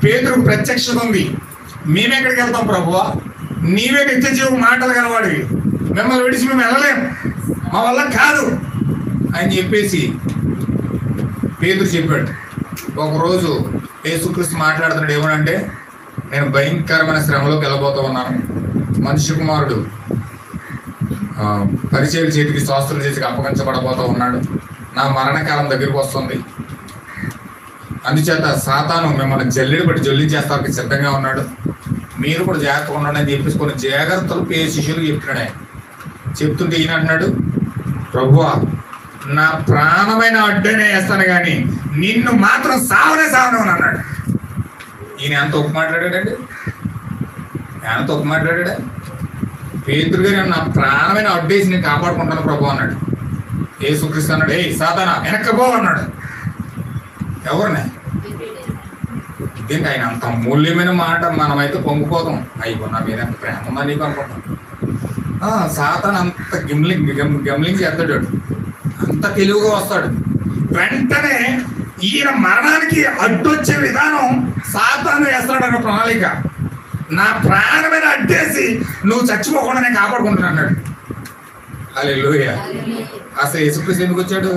పేతురుకు ప్రత్యక్షత ఉంది. మేమెక్కడికి వెళ్తాం ప్రభువా, నీవే నిత్య జీవ మాటలు గలవాడివి, మిమ్మల్ని విడిచి మేము వెళ్ళలేం, మా వల్ల కాదు అని చెప్పేసి పేతురు చెప్పాడు. ఒకరోజు యేసుక్రీస్తు మాట్లాడుతున్నాడు, ఏమనంటే నేను భయంకరమైన శ్రమలోకి వెళ్ళబోతూ ఉన్నాను, మనిషి కుమారుడు పరిచయం చేతికి శాస్త్రుల చేతికి అప్పగించబడబోతూ ఉన్నాడు, నా మరణకాలం దగ్గరికి వస్తుంది, అందుచేత సాతాను మిమ్మల్ని జల్లెడి బట్టి జల్లించేస్తానికి సిద్ధంగా ఉన్నాడు, మీరు కూడా జాగ్రత్తగా ఉండండి అని చెప్పేసి కొన్ని జాగ్రత్తలు శిష్యులు చెప్తున్నాడు. ఆయన చెప్తుంటే ఈయన అంటున్నాడు, ప్రభువా నా ప్రాణమైన అడ్డనే వేస్తాను కానీ నిన్ను మాత్రం సావనే సావను అన్నాడు. ఈయన ఎంత ఒప్పు మాట్లాడాడండి, ఎంత ఒప్పు మాట్లాడా. పేతురు గారు నా ప్రాణమైన అడ్డేసి నేను కాపాడుకుంటాను ప్రభు అన్నాడు. యేసుక్రీస్తు అన్నాడు, ఏ సాతానా వెనక్కపో అన్నాడు. ఎవరిని దీనికి ఆయన అంత మూల్యమైన మాట మనమైతే పొంగిపోతాం, అయిపో నా మీద ఎంత ప్రేమ ఉందా నీకు అనుకుంటాం. సాతాను అంత గమ్లింగ్ చేస్తాడు. అంత తెలివిగా వస్తాడు. వెంటనే ఈయన మరణానికి అడ్డొచ్చే విధానం సాతాను వేస్తాడన్న ప్రణాళిక. నా ప్రాణమైన అడ్డేసి నువ్వు చచ్చిపోకుండా నేను కాపాడుకుంటున్నా అన్నాడు. హల్లెలూయా. అసలు యేసుక్రీస్తు ఎందుకు వచ్చాడు?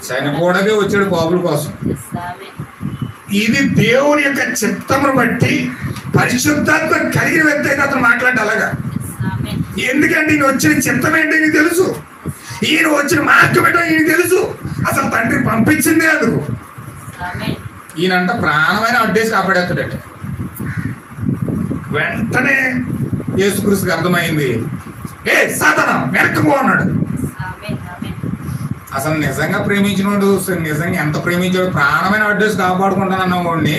చనిపోవడానికే వచ్చాడు పాపుల కోసం. ఇది దేవుని యొక్క చిత్తమును బట్టి పరిశుద్ధాత్మ కలిగిన వ్యక్తి అయితే అతను మాట్లాడి అలాగా. ఎందుకంటే ఈయన వచ్చిన చిత్తం ఏంటి నీకు తెలుసు, ఈయన వచ్చిన మార్గం ఏంటో ఈయన తెలుసు. అసలు తండ్రి పంపించిందే అందుకు. ఈయనంట ప్రాణమైన అడ్డేసి కాపాడేస్తాడట. వెంటనే యేసుక్రీస్తుకి అర్థమైంది, ఏ సాతానా వెనక్కిపో అన్నాడు. అసలు నిజంగా ప్రేమించినోడు నిజంగా ఎంత ప్రేమించాడు, ప్రాణమైన అడ్రస్ కాపాడుకుంటానన్న వాడిని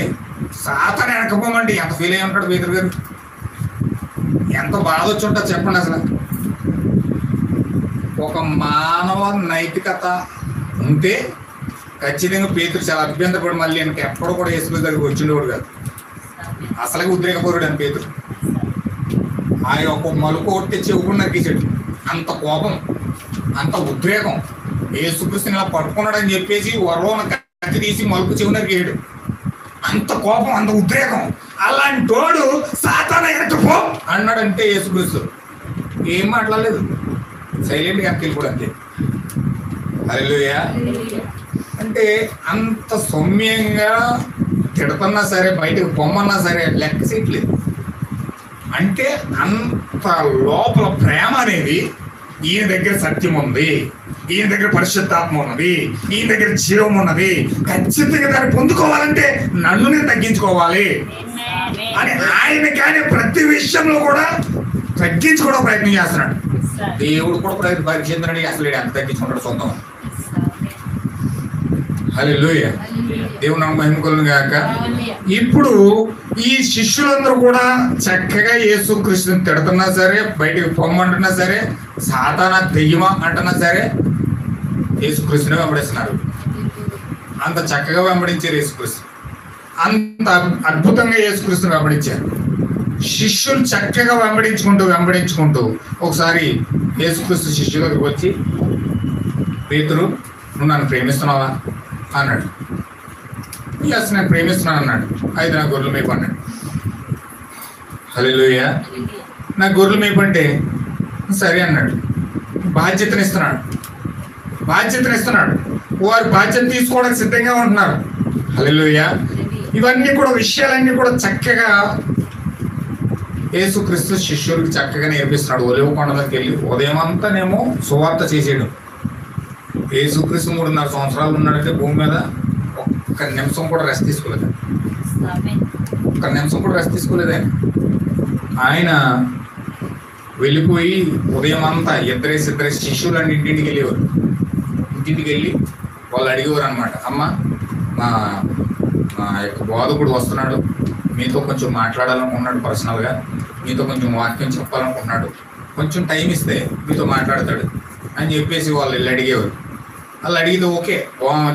సాతాను వెనకపోమండి ఎంత ఫీల్ అయ్యి ఉంటాడు పేతురు గారు. ఎంత బాధ వచ్చి ఉంటుంది చెప్పండి. అసలు ఒక మానవ నైతికత ఉంటే ఖచ్చితంగా పేతురు చాలా అభ్యంతరపడి మళ్ళీ వెనక ఎప్పుడు కూడా యేసుక్రీస్తు దగ్గరికి వచ్చిండేవాడు కాదు. అసలుగా ఉద్రేకపరుడు అని పేతురు. ఆ యొక్క మలుపు కొట్టి చెవుకుని నరికేసాడు. అంత కోపం, అంత ఉద్రేకం. యేసుక్రీస్తుని ఇలా పట్టుకున్నాడని చెప్పేసి వరలోన కత్తి తీసి మలుపు చెవు నరికేయడు. అంత కోపం, అంత ఉద్రేకం. అలాంటి వాడు సాతాను వెనక్కిపో అన్నాడంటే యేసుక్రీస్తు ఏం మాట్లాడలేదు, సైలెంట్గా వెళ్ళిపోడు అంతే. హల్లెలూయా. అంటే అంత సౌమ్యంగా తిడుతున్నా సరే, బయటకు పొమ్మన్నా సరే లెక్క చేయట్లేదు. అంటే అంత లోపల ప్రేమ అనేది, ఈయన దగ్గర సత్యం ఉంది, ఈయన దగ్గర పరిశుద్ధాత్మ ఉన్నది, ఈయన దగ్గర జీవం ఉన్నది, ఖచ్చితంగా దాన్ని పొందుకోవాలంటే నన్ను నేను తగ్గించుకోవాలి అని ఆయన కానీ ప్రతి విషయంలో కూడా తగ్గించుకోవడం ప్రయత్నం చేస్తున్నాడు. దేవుడు కూడా పరీక్షించండి అసలు ఎంత తగ్గించుకుంటాడు సొంతం. హల్లెలూయా. దేవుడు నాకు మహిమ కలుగును గాక. ఇప్పుడు ఈ శిష్యులందరూ కూడా చక్కగా యేసుక్రీస్తుని తిడుతున్నా సరే, బయటికి పొమ్మంటున్నా సరే, సాతానా దెయ్యమా అంటున్నా సరే యేసుక్రీస్తుని వెంబడిస్తున్నారు. అంత చక్కగా వెంబడించారు యేసుక్రీస్తు. అంత అద్భుతంగా యేసుక్రీస్తుని వెంబడించారు. శిష్యులు చక్కగా వెంబడించుకుంటూ ఒకసారి యేసుక్రీస్తు శిష్యుల దగ్గరికి వచ్చి, పేతురు నువ్వు నన్ను ప్రేమిస్తున్నావా అన్నాడు. ఎస్ నేను ప్రేమిస్తున్నాను అన్నాడు. అయితే నా గొర్రెలు మేపు అన్నాడు. హల్లెలూయా. నా గొర్రెలు మేపు అంటే సరే అన్నాడు. బాధ్యతనిస్తున్నాడు. వారు బాధ్యత తీసుకోవడానికి సిద్ధంగా ఉంటున్నారు. హల్లెలూయా. ఇవన్నీ కూడా విషయాలన్నీ కూడా చక్కగా యేసుక్రీస్తు శిష్యులకు చక్కగా నేర్పిస్తున్నాడు. ఒలివ కొండ మీదకి వెళ్ళి ఉదయం అంతానేమో సువార్త చేసేయడం. యేసుక్రీస్తు 3.5 సంవత్సరాలు ఉన్నాడంటే భూమి మీద ఒక్క నిమిషం కూడా రెస్ట్ తీసుకోలేదు. ఆయన వెళ్ళిపోయి ఉదయం అంతా ఇద్దరే శిష్యులు ఇంటింటికి వెళ్ళేవారు. ఇంటింటికి వెళ్ళి వాళ్ళు అడిగేవారు అనమాట, అమ్మ మా యొక్క బోధకుడు వస్తున్నాడు, మీతో కొంచెం మాట్లాడాలనుకున్నాడు, పర్సనల్గా మీతో కొంచెం వాక్యం చెప్పాలనుకున్నాడు, కొంచెం టైం ఇస్తే మీతో మాట్లాడతాడు అని చెప్పేసి వాళ్ళు వెళ్ళి అడిగేవారు. వాళ్ళు అడిగితే ఓకే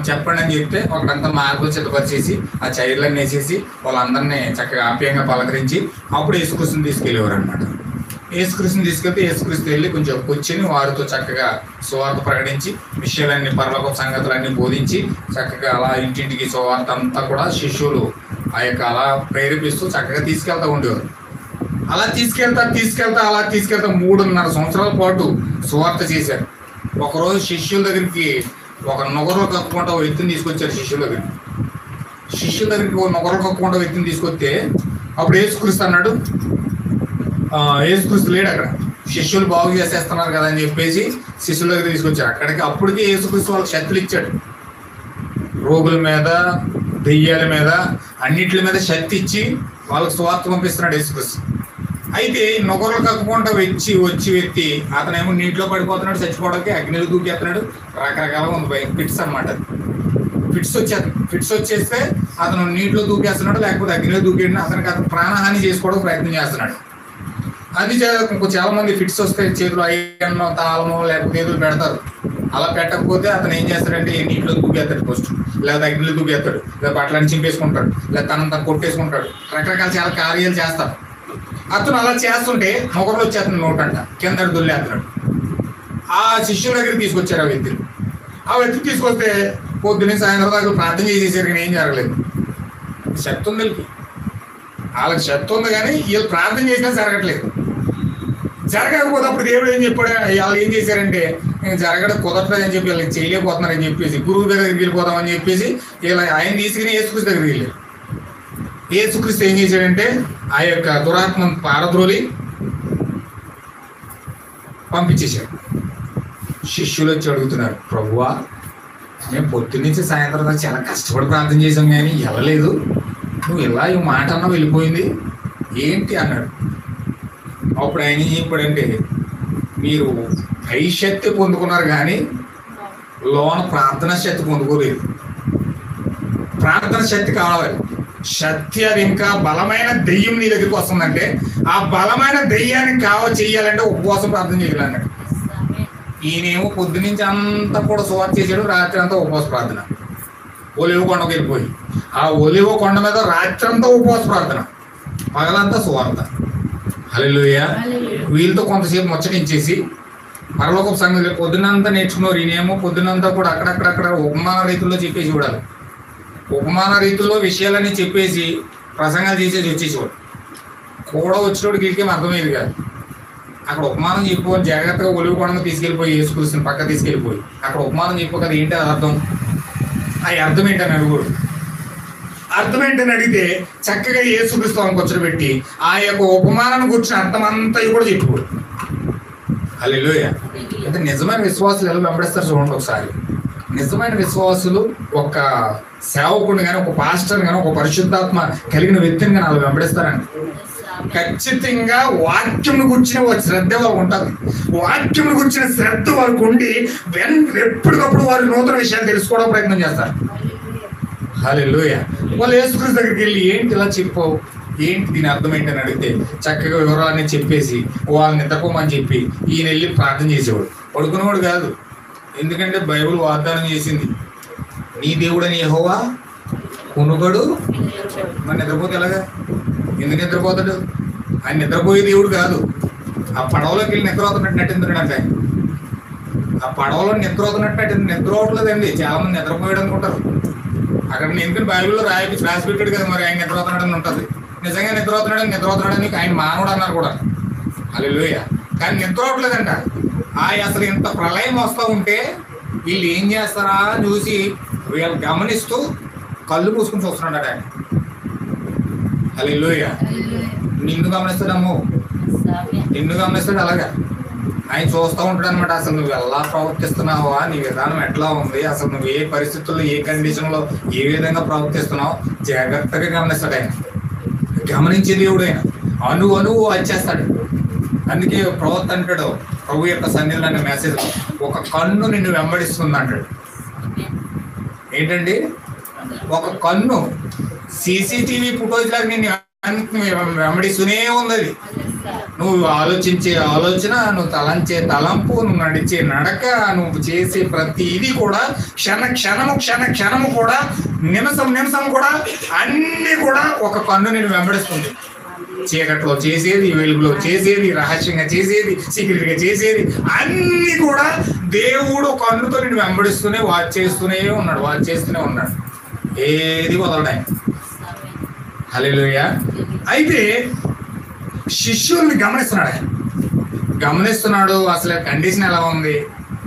చెప్పండి అని చెప్తే ఒకటంతా మార్పులు సిద్ధపరిచేసి ఆ చైర్లన్నీ వేసేసి వాళ్ళందరినీ చక్కగా ఆప్యాయంగా పలకరించి అప్పుడు యేసుక్రీస్తుని తీసుకెళ్ళేవారు అనమాట. యేసుక్రీస్తుని తీసుకెళ్తే యేసుక్రీస్తు వెళ్ళి కొంచెం కూర్చొని వారితో చక్కగా సువార్త ప్రకటించి విషయాలన్నీ పరలోక సంగతులన్నీ బోధించి చక్కగా అలా ఇంటింటికి సువార్త అంతా కూడా శిష్యులు ఆ యొక్క అలా ప్రేరేపిస్తూ చక్కగా తీసుకెళ్తూ ఉండేవారు. అలా తీసుకెళ్తా 3.5 సంవత్సరాల పాటు సువార్త చేశారు. ఒకరోజు శిష్యుల దగ్గరికి ఒక నొగరు కక్కుకుంటా వ్యక్తిని తీసుకొచ్చారు. శిష్యుల దగ్గరికి ఒక నొగరు కక్కుకుంటా వ్యక్తిని తీసుకొస్తే అప్పుడు యేసుక్రీస్తు అన్నాడు, యేసుక్రీస్తు లేడు అక్కడ, శిష్యులు బాగు చేసేస్తున్నారు కదా అని చెప్పేసి శిష్యుల దగ్గర తీసుకొచ్చారు. అప్పటికే యేసుక్రీస్తు వాళ్ళకి శక్తులు ఇచ్చాడు. రోగుల మీద, దెయ్యాల మీద, అన్నిటి మీద శక్తి ఇచ్చి వాళ్ళకి సువార్త పంపిస్తున్నాడు యేసుక్రీస్తు. అయితే నొగరులు కక్కుకుంటా వచ్చి వ్యక్తి అతనేమో నీటిలో పడిపోతున్నాడు, చచ్చిపోవడానికి అగ్నిలో దూకేస్తున్నాడు. రకరకాలుగా ఉంది ఫిట్స్ అనమాట. ఫిట్స్ వచ్చేస్తే అతను నీటిలో దూకేస్తున్నాడు, లేకపోతే అగ్నిలో దూకేయడం, అతను ప్రాణహాని చేసుకోవడానికి ప్రయత్నం చేస్తున్నాడు. అది చాలా మంది ఫిట్స్ వస్తే చేతులు అయ్యన్నో తాళమో లేకపోతే ఏదో పెడతారు. అలా పెట్టకపోతే అతను ఏం చేస్తాడంటే నీటిలో దూకేస్తాడు ఫస్ట్, లేదా అగ్నిలో దూకేస్తాడు, లేదా బట్టలని చింపేసుకుంటాడు, లేదా తను కొట్టేసుకుంటాడు. రకరకాల చాలా కార్యాలు చేస్తారు. అతను అలా చేస్తుంటే మొగలు వచ్చేస్తున్నాడు, నోటంట కింద దొల్లేస్తున్నాడు. ఆ శిష్యుల దగ్గరికి తీసుకొచ్చారు ఆ వ్యక్తులు. ఆ వెతికి తీసుకొస్తే పొద్దున్నే సాయంత్రం దాకా ప్రార్థన చేసేసారు కానీ ఏం జరగలేదు. శక్తి ఉంది వీళ్ళకి, వాళ్ళకి శక్తి ఉంది కానీ వీళ్ళు ప్రార్థన చేసినా జరగట్లేదు. జరగకపోతే అప్పుడు దేవుడు ఏం చెప్పాడు, వాళ్ళు ఏం చేశారంటే జరగడం కుదరట్లేదు అని చెప్పి వీళ్ళకి చేయలేకపోతున్నారని చెప్పేసి గురువు దగ్గరికి వెళ్ళిపోతామని చెప్పేసి ఇలా ఆయన తీసుకుని యేసుక్రీస్తు దగ్గరికి వెళ్ళారు. యేసుక్రీస్తు ఏం చేశాడంటే ఆ యొక్క దురాత్మను పారద్రోలి పంపించేశాడు. శిష్యులు వచ్చి అడుగుతున్నారు, ప్రభువా మేము పొద్దున్నుంచి సాయంత్రం దాకా చాలా కష్టపడి ప్రార్థన చేసాం కానీ వెళ్ళలేదు, నువ్వు ఇలా ఈ మాట అన్నా వెళ్ళిపోయింది ఏంటి అన్నాడు. అప్పుడు ఆయన ఏం చెప్పాడంటే, మీరు పై శక్తి పొందుకున్నారు కానీ లోన ప్రార్థన శక్తి పొందుకోలేదు. ప్రార్థన శక్తి కావాలి. శక్తి అది ఇంకా బలమైన దెయ్యం నీ దగ్గరికి వస్తుందంటే ఆ బలమైన దెయ్యానికి చెయ్యాలంటే ఉపవాసం ప్రార్థన చేయాలన్నాడు. ఈయనేమో పొద్దునుంచి అంతా కూడా సువార్త చేశాడు, రాత్రి అంతా ఉపవాస ప్రార్థన. ఒలివ కొండకు వెళ్ళిపోయి ఆ ఒలివ కొండ మీద రాత్రి అంతా ఉపవాస ప్రార్థన, పగలంతా సువార్త. హల్లెలూయా. వీళ్ళతో కొంతసేపు ముచ్చటించేసి పరలోకపు సంగతి పొద్దునంతా నేర్చుకున్నారు. ఈయనేమో పొద్దునంతా కూడా అక్కడక్కడక్కడ ఉపమాన రీతుల్లో చెప్పేసి చూడాలి. ఉపమాన రీతుల్లో విషయాలన్నీ చెప్పేసి ప్రసంగాలు చేసేసి వచ్చేసేవాడు. కూడా వచ్చినోడికి వీళ్ళకేం అర్థమయ్యేది కాదు. అక్కడ ఉపమానం చెప్పుకొని జాగ్రత్తగా ఒలివ కొండను తీసుకెళ్ళిపోయి యేసుక్రీస్తుని పక్క తీసుకెళ్ళిపోయి అక్కడ ఉపమానం చెప్పు కదా, ఏంటి అర్థం, ఆ అర్థం ఏంటని అడుగుడు. అర్థం ఏంటని అడిగితే చక్కగా యేసుక్రీస్తు కూర్చోబెట్టి ఆ యొక్క ఉపమానాన్ని కూర్చుని అర్థం అంతా కూడా చెప్పుకోడు. హల్లెలూయా. అంటే నిజమైన విశ్వాసులు ఎలా వెంబడిస్తారు చూడండి ఒకసారి. నిజమైన విశ్వాసులు ఒక సేవకుడిని కానీ ఒక పాస్టర్ కానీ ఒక పరిశుద్ధాత్మ కలిగిన వ్యక్తిని కానీ వాళ్ళు వెంబడిస్తారండి. ఖచ్చితంగా వాక్యంను గురించిన శ్రద్ధ వాళ్ళకు ఉంటుంది. వాక్యంను గురించిన శ్రద్ధ వాళ్ళకు ఉండి ఎప్పటికప్పుడు వారి నూతన విషయాలు తెలుసుకోవడం ప్రయత్నం చేస్తారు. హల్లెలూయా. వాళ్ళు యేసుక్రీస్తు దగ్గరికి వెళ్ళి ఏంటి ఇలా చెప్పావు, ఏంటి దీని అర్థం ఏంటని అడిగితే చక్కగా వివరాలన్నీ చెప్పేసి వాళ్ళని నిద్రపోమని చెప్పి ఈయన వెళ్ళి ప్రార్థన చేసేవాడు. పడుకునేవాడు కాదు. ఎందుకంటే బైబిల్ వాగ్దానం చేసింది, నీ దేవుడని యెహోవా కొనుగడు. మరి నిద్రపోతే ఎలాగా, ఎందుకు నిద్రపోతాడు? ఆయన నిద్రపోయే దేవుడు కాదు. ఆ పడవలోకి వెళ్ళి నిద్ర అవుతున్నట్టు నటించాడంటే ఆ పడవలో నిద్ర అవుతున్నట్టు నిద్ర అవట్లేదండి. చాలా మంది నిద్రపోయాడు అనుకుంటారు. అక్కడ ఎందుకంటే బైబిల్లో రాసి పెట్టాడు కదా, మరి ఆయన నిద్ర అవుతున్నాడని ఉంటుంది. నిజంగా నిద్ర అవుతున్నాడని ఆయన మానవుడు అన్నారు కూడా. హల్లెలూయా. కానీ నిద్ర అవట్లేదంట. అసలు ఇంత ప్రళయం వస్తూ ఉంటే వీళ్ళు ఏం చేస్తారా అని చూసి వీళ్ళు గమనిస్తూ కళ్ళు పూసుకుని చూస్తున్నాడు ఆయన. హల్లెలూయా. నిన్ను గమనిస్తాడమ్మో, నిన్ను గమనిస్తాడు. అలాగా ఆయన చూస్తూ ఉంటాడు అనమాట. అసలు నువ్వు ఎలా ప్రవర్తిస్తున్నావా, నీ విధానం ఎట్లా ఉంది, అసలు నువ్వు ఏ పరిస్థితుల్లో ఏ కండిషన్లో ఏ విధంగా ప్రవర్తిస్తున్నావు జాగ్రత్తగా గమనిస్తాడు ఆయన. గమనించే దేవుడు ఆయన. అణువు వచ్చేస్తాడు. అందుకే ప్రవక్త అంటాడు ప్రభు యొక్క సన్నిధిలో అనే మెసేజ్, ఒక కన్ను నిన్ను వెంబడిస్తుంది అంటాడు. ఏంటండి, ఒక కన్ను సీసీటీవీ ఫుటేజ్ లాగా నిన్ను వెంబడిస్తూనే ఉంది. అది నువ్వు ఆలోచించే ఆలోచన, నువ్వు తలంచే తలంపు, నువ్వు నడిచే నడక, నువ్వు చేసే ప్రతి ఇది కూడా క్షణము కూడా నిమిషం కూడా అన్ని కూడా ఒక కన్ను నిన్ను వెంబడిస్తుంది. చీకట్లో చేసేది, వెలుగులో చేసేది, రహస్యంగా చేసేది, సీక్రెట్గా చేసేది అన్ని కూడా దేవుడు కన్నుతో నిన్ను వెంబడిస్తూనే వాచ్ చేస్తూనే ఉన్నాడు. ఏది వదలడా. హల్లెలూయా. అయితే శిష్యుల్ని గమనిస్తున్నాడు. అసలు కండిషన్ ఎలా ఉంది,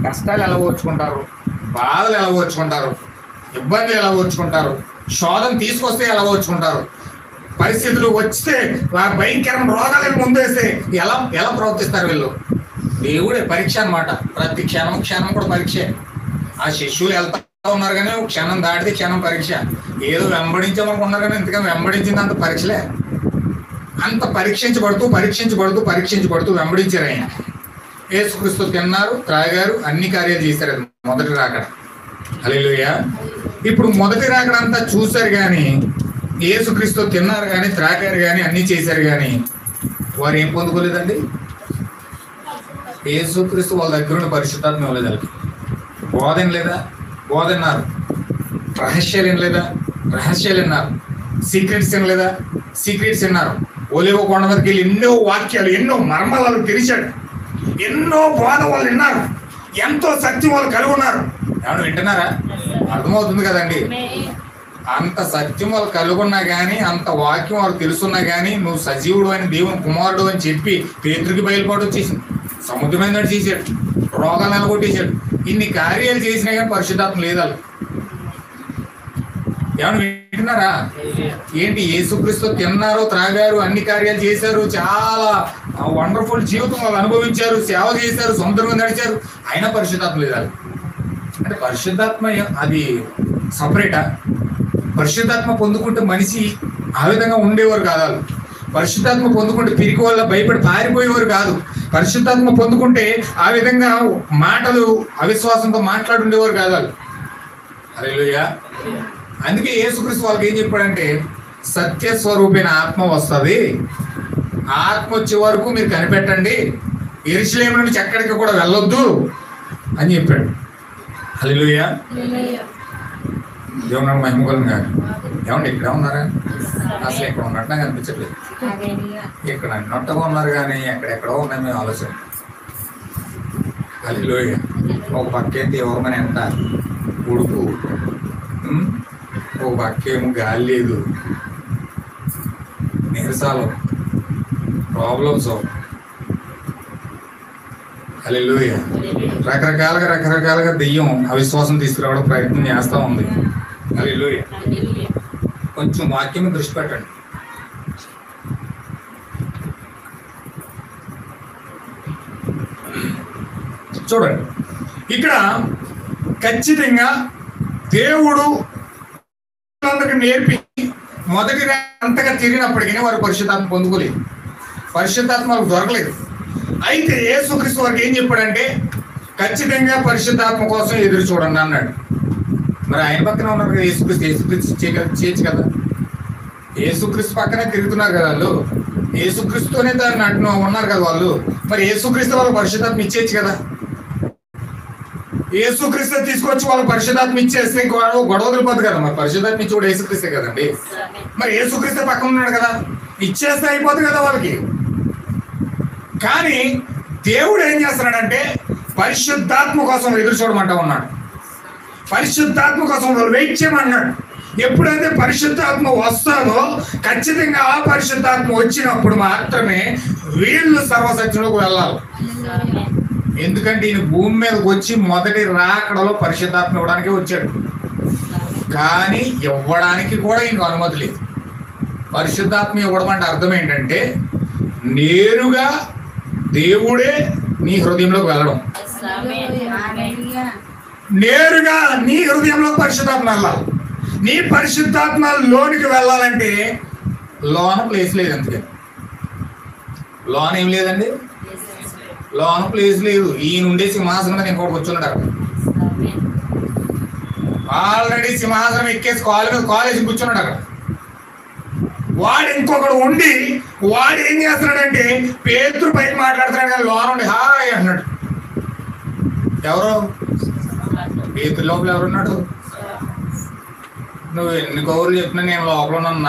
కష్టాలు ఎలా ఓర్చుకుంటారు, బాధలు ఎలా ఓర్చుకుంటారు, ఇబ్బందులు ఎలా ఓర్చుకుంటారు, శోధన తీసుకొస్తే ఎలా ఓర్చుకుంటారు, పరిస్థితులు వస్తే భయంకరమైన రోగాలకు ముందేస్తే ఎలా ప్రవర్తిస్తారు వీళ్ళు. దేవుడే పరీక్ష అన్నమాట. ప్రతి క్షణం కూడా పరీక్ష. ఆ శిష్యులు వెళ్తా ఉన్నారు కానీ క్షణం దాటితే క్షణం పరీక్ష. ఏదో వెంబడించామనుకున్నారు కానీ ఇంతకన్నా వెంబడించింది అంత పరీక్షలే. అంత పరీక్షించబడుతూ వెంబడించారు ఆయన. యేసుక్రీస్తు తిన్నారు, త్రాగారు, అన్ని కార్యాలు చేశారు. అది మొదటి రాకడ. హల్లెలూయా. ఇప్పుడు మొదటి రాకడ అంతా చూశారు కానీ యేసుక్రీస్తు తిన్నారు కానీ త్రాగారు కానీ అన్ని చేశారు కానీ వారు ఏం పొందుకోలేదండి. యేసుక్రీస్తు వాళ్ళ దగ్గర ఉన్న పరిశుద్ధాత్మ ఇవ్వలేదు. వాళ్ళకి బోధన లేదా, బోధన్నారు. రహస్యాలు ఏం లేదా, రహస్యాలు విన్నారు. సీక్రెట్స్ ఏం లేదా, సీక్రెట్స్ విన్నారు. ఒలివ కొండ మీదకి వెళ్ళి ఎన్నో వాక్యాలు, ఎన్నో మర్మాలు తెరిచాడు. ఎన్నో బోధ వాళ్ళు విన్నారు. ఎంతో శక్తి వాళ్ళు కలిగి ఉన్నారు. ఏమన్నా వింటున్నారా? అర్థమవుతుంది కదండి. Amen. అంత సత్యం వాళ్ళు కలుగున్నా కానీ, అంత వాక్యం వాళ్ళు తెలుసున్నా కానీ, నువ్వు సజీవుడు అని దేవుని కుమారుడు అని చెప్పి పేతురికి బయలుపాటు వచ్చేసింది. సముద్రం మీద నడిచేసాడు, రోగాలు నెలగొట్టేశాడు, ఇన్ని కార్యాలు చేసినా కానీ పరిశుద్ధాత్మ లేదు వాళ్ళు. ఏమన్నా వింటున్నారా? ఏంటి, యేసుక్రీస్తు తిన్నారు, త్రాగారు, అన్ని కార్యాలు చేశారు, చాలా వండర్ఫుల్ జీవితం వాళ్ళు అనుభవించారు, సేవ చేశారు, సముద్రం మీద నడిచారు, అయినా పరిశుద్ధాత్మ లేదు వాళ్ళు. అంటే పరిశుద్ధాత్మ అది సపరేటా? పరిశుద్ధాత్మ పొందుకుంటే మనిషి ఆ విధంగా ఉండేవారు కాదు వాళ్ళు. పరిశుద్ధాత్మ పొందుకుంటే పిరికి వల్ల భయపడి పారిపోయేవారు కాదు. పరిశుద్ధాత్మ పొందుకుంటే ఆ విధంగా మాటలు అవిశ్వాసంతో మాట్లాడుండేవారు కాదు వాళ్ళు. హల్లెలూయా. అందుకే యేసుక్రీస్తు వాళ్ళకి ఏం చెప్పాడంటే, సత్యస్వరూపైన ఆత్మ వస్తుంది, ఆత్మ వచ్చే వరకు మీరు కనిపెట్టండి, యెరూషలేము నుంచి ఎక్కడికి కూడా వెళ్ళొద్దు అని చెప్పాడు. హల్లెలూయా. దేవుని మహిమ కలుగును గాక. ఏమండి ఇక్కడ ఉన్నారా? అసలు ఇక్కడ ఉన్నట్టు నాకు అనిపించట్లేదు. ఇక్కడ అన్నట్టుగా ఉన్నారు కానీ ఎక్కడెక్కడో ఉన్నాయి మేము ఆలోచన. హల్లెలూయా. ఒక పక్కేం తీవ్రమైన ఎంత ఉడుకు, ఒక పక్కేమో గాలి లేదు, నీరసాలు, ప్రాబ్లమ్స్. హల్లెలూయా. రకరకాలుగా దెయ్యం అవిశ్వాసం తీసుకురావడం ప్రయత్నం చేస్తూ ఉంది. హల్లెలూయా. కొంచెం వాక్యం దృష్టి పెట్టండి. చూడండి, ఇక్కడ ఖచ్చితంగా దేవుడు అందరికి నేర్పి మొదటిగా అంతగా తిరిగినప్పటికీ వారు పరిశుద్ధాత్మ పొందుకోలేదు, పరిశుద్ధాత్మ వాళ్ళకి దొరకలేదు. అయితే యేసుక్రీస్తు వారికి ఏం చెప్పాడంటే, ఖచ్చితంగా పరిశుద్ధాత్మ కోసం ఎదురు చూడండి అన్నాడు. మరి ఆయన పక్కన ఉన్నారు కదా యేసుక్రీస్తు చేయొచ్చు కదా. యేసుక్రీస్తు పక్కనే తిరుగుతున్నారు కదా వాళ్ళు, యేసుక్రీస్తుతోనే దాన్ని అంటున్నా ఉన్నారు కదా వాళ్ళు. మరి యేసుక్రీస్తు వాళ్ళకి పరిశుద్ధాత్మ ఇచ్చేయచ్చు కదా. యేసుక్రీస్తు తీసుకొచ్చి వాళ్ళకి పరిశుద్ధాత్మ ఇచ్చేస్తే గొడవ వదిలిపోద్దు కదా. మరి పరిశుద్ధాత్మ ఇచ్చి కూడా యేసుక్రీస్తే కదండి. మరి యేసుక్రీస్తు పక్కన ఉన్నాడు కదా, ఇచ్చేస్తే అయిపోతుంది కదా వాళ్ళకి. కానీ దేవుడు ఏం చేస్తున్నాడంటే, పరిశుద్ధాత్మ కోసం ఎదురు చూడమంటా ఉన్నాడు, పరిశుద్ధాత్మ కోసం వెయిట్ చేయమన్నాడు. ఎప్పుడైతే పరిశుద్ధాత్మ వస్తాదో ఖచ్చితంగా ఆ పరిశుద్ధాత్మ వచ్చినప్పుడు మాత్రమే వీళ్ళు సర్వసత్యంలోకి వెళ్ళాలి. ఎందుకంటే ఈయన భూమి మీదకి వచ్చి మొదటి రాకడలో పరిశుద్ధాత్మ ఇవ్వడానికి వచ్చాడు, కానీ ఇవ్వడానికి కూడా ఈయనకు అనుమతి లేదు. పరిశుద్ధాత్మ ఇవ్వడం అంటే అర్థం ఏంటంటే, నేరుగా దేవుడే నీ హృదయంలోకి వెళ్ళడం. నేరుగా నీ హృదయంలో పరిశుద్ధాత్మ వెళ్ళాలి. నీ పరిశుద్ధాత్మ లోనికి వెళ్ళాలంటే లోన ప్లేస్ లేదు. అందుకే లోన ఏం లేదండి, లోన ప్లేస్ లేదు. ఈయన ఉండే సింహాసనం మీద ఇంకోటి కూర్చున్నాడు అక్కడ. ఆల్రెడీ సింహాసనం ఎక్కేసి కాలేజ్ కూర్చున్నాడు అక్కడ. వాడు ఇంకొకడు ఉండి వాడు ఏం చేస్తున్నాడంటే, పేతురు పైకి మాట్లాడుతున్నాడు కానీ లోన ఉండి హాయ్ అన్నాడు. ఎవరు? పేతురు లోపల ఎవరున్నాడు? నువ్వు ఎన్ని కౌరులు చెప్పినా నేను లోపల ఉన్నాను,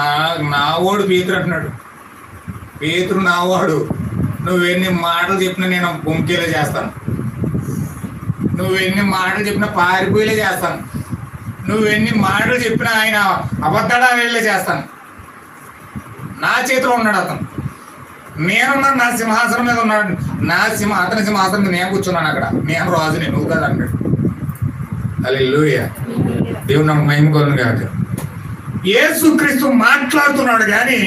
నా వాడు పేతురు అంటున్నాడు. పేతురు నా వాడు. నువ్వు ఎన్ని మాటలు చెప్పినా నేను బొంకేలే చేస్తాను, నువ్వు ఎన్ని మాటలు చెప్పినా పారిపోయేలే చేస్తాను, నువ్వు ఎన్ని మాటలు చెప్పినా ఆయన అబద్ధాడా వెళ్ళే చేస్తాను. నా చేతిలో ఉన్నాడు అతను, నేనున్నాను, నా సింహాసనం మీద ఉన్నాడు. అతని సింహాసనం మీద నేను కూర్చున్నాను అక్కడ, నేను రాజుని, నువ్వు కదా అన్నాడు. హల్లెలూయా. దేవుని నాకు మహిమ కలుగును గాక. యేసుక్రీస్తు మాట్లాడుతున్నాడు కానీ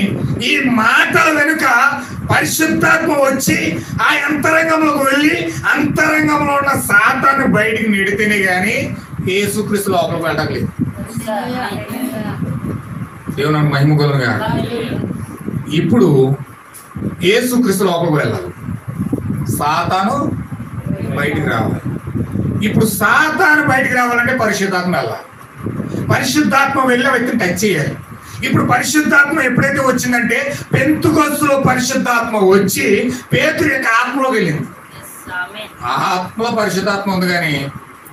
ఈ మాటల వెనుక పరిశుద్ధాత్మ వచ్చి ఆ అంతరంగంలోకి వెళ్ళి అంతరంగంలో ఉన్న సాతాను బయటికి నెడితేనే కానీ యేసుక్రీస్తు లోపలికి వెళ్ళలేదు. దేవుని నాకు మహిమ కలుగును గాక. ఇప్పుడు యేసుక్రీస్తు లోపలికి వెళ్ళాలి, సాతాను బయటికి రావాలి. ఇప్పుడు సాతాను బయటికి రావాలంటే పరిశుద్ధాత్మ వెళ్ళాలి. పరిశుద్ధాత్మ వెళ్ళే వ్యక్తిని టచ్ చేయాలి. ఇప్పుడు పరిశుద్ధాత్మ ఎప్పుడైతే వచ్చిందంటే, పెంతుకొస్తులో పరిశుద్ధాత్మ వచ్చి పేతురు యొక్క ఆత్మలోకి వెళ్ళింది. ఆత్మలో పరిశుద్ధాత్మ ఉంది కానీ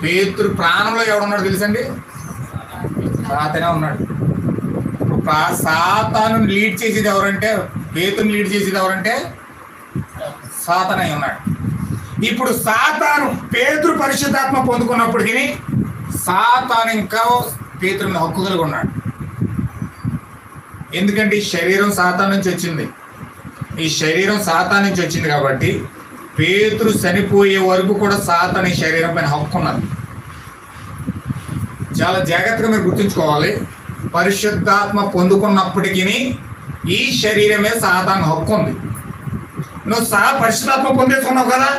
పేతురు ప్రాణంలో ఎవడున్నాడు తెలుసండి? సాతానే ఉన్నాడు. సాతాను లీడ్ చేసేది ఎవరంటే, పేతురుని లీడ్ చేసేది ఎవరంటే సాతానే ఉన్నాడు. ఇప్పుడు సాతాను పేతురు పరిశుద్ధాత్మ పొందుకున్నప్పటికీ సాతాను ఇంకా పేతురు మీద హక్కు కలిగి ఉన్నాడు. ఎందుకంటే ఈ శరీరం సాతాను నుంచి వచ్చింది. ఈ శరీరం సాతాను నుంచి వచ్చింది కాబట్టి పేతురు చనిపోయే వరకు కూడా సాతాను ఈ శరీరం పైన హక్కు ఉన్నది. చాలా జాగ్రత్తగా మీరు గుర్తుంచుకోవాలి. పరిశుద్ధాత్మ పొందుకున్నప్పటికీ ఈ శరీరమే సాతాను హక్కు ఉంది. నువ్వు పరిశుద్ధాత్మ పొందేసుకున్నావు కదా,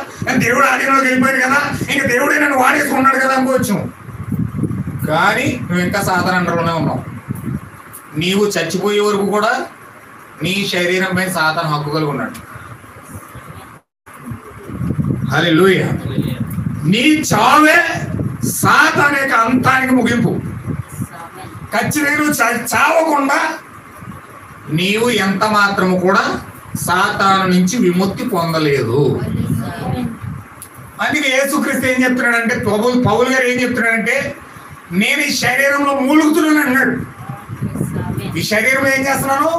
దేవుడు ఆధీనంలోకి వెళ్ళిపోయాడు కదా, ఇంకా దేవుడే నన్ను వాడేసుకున్నాడు కదా అనుకోవచ్చు. కానీ నువ్వు ఇంకా సాతాను అండర్లోనే ఉన్నావు. నీవు చచ్చిపోయే వరకు కూడా నీ శరీరం పైన సాతాను హక్కు కలిగి ఉన్నాడు. హల్లెలూయా. నీ చావే సాతాను యొక్క అంతానికి ముగింపు. ఖచ్చితంగా నువ్వు చావకుండా నీవు ఎంత మాత్రము కూడా సాతాను నుంచి విముక్తి పొందలేదు. అందుకే యేసుక్రీస్తు ఏం చెప్తున్నాడంటే, పౌలు గారు ఏం చెప్తున్నాడంటే, నేను ఈ శరీరంలో మూలుగుతున్నాను అన్నాడు. ఈ శరీరం ఏం చేస్తున్నాను?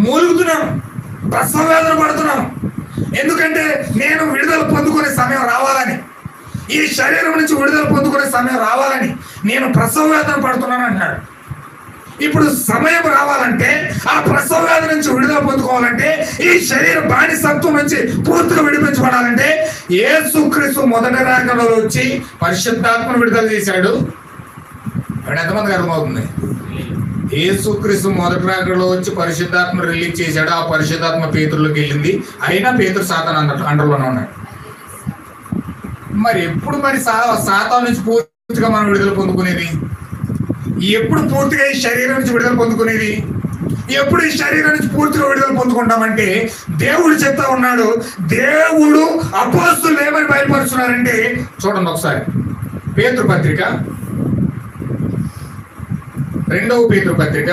మూలుగుతున్నాను, ప్రసవ వేదన పడుతున్నాను. ఎందుకంటే నేను విడుదల పొందుకునే సమయం రావాలని, ఈ శరీరం నుంచి విడుదల పొందుకునే సమయం రావాలని నేను ప్రసవ వేదన పడుతున్నాను అంటున్నాడు. ఇప్పుడు సమయం రావాలంటే, ఆ ప్రసవ వేదన నుంచి విడుదల పొందుకోవాలంటే, ఈ శరీర బానిసత్వం నుంచి పూర్తిగా విడిపించబడాలంటే యేసుక్రీస్తు మొదటి రాకడలో వచ్చి పరిశుద్ధాత్మను విడుదల చేశాడు. ఎంతమందికి అర్థమవుతుంది? యేసుక్రీస్తు మొదటి రాకడలో వచ్చి పరిశుద్ధాత్మ రిలీజ్ చేశాడు. ఆ పరిశుద్ధాత్మ పేతురులోకి వెళ్ళింది. అయినా పేతురు సాతాను అండర్లోనే ఉన్నాడు. మరి ఎప్పుడు మరి సాతాను నుంచి పూర్తిగా మనం విడుదల పొందుకునేది? ఎప్పుడు పూర్తిగా ఈ శరీరం నుంచి విడుదల పొందుకునేది? ఎప్పుడు ఈ శరీరం నుంచి పూర్తిగా విడుదల పొందుకుంటామంటే, దేవుడు చెప్తా ఉన్నాడు. దేవుడు అపోస్తులు ఏమని బయలుపరుస్తున్నారంటే చూడండి ఒకసారి. పేతురు పత్రిక, 2వ పేతురు పత్రిక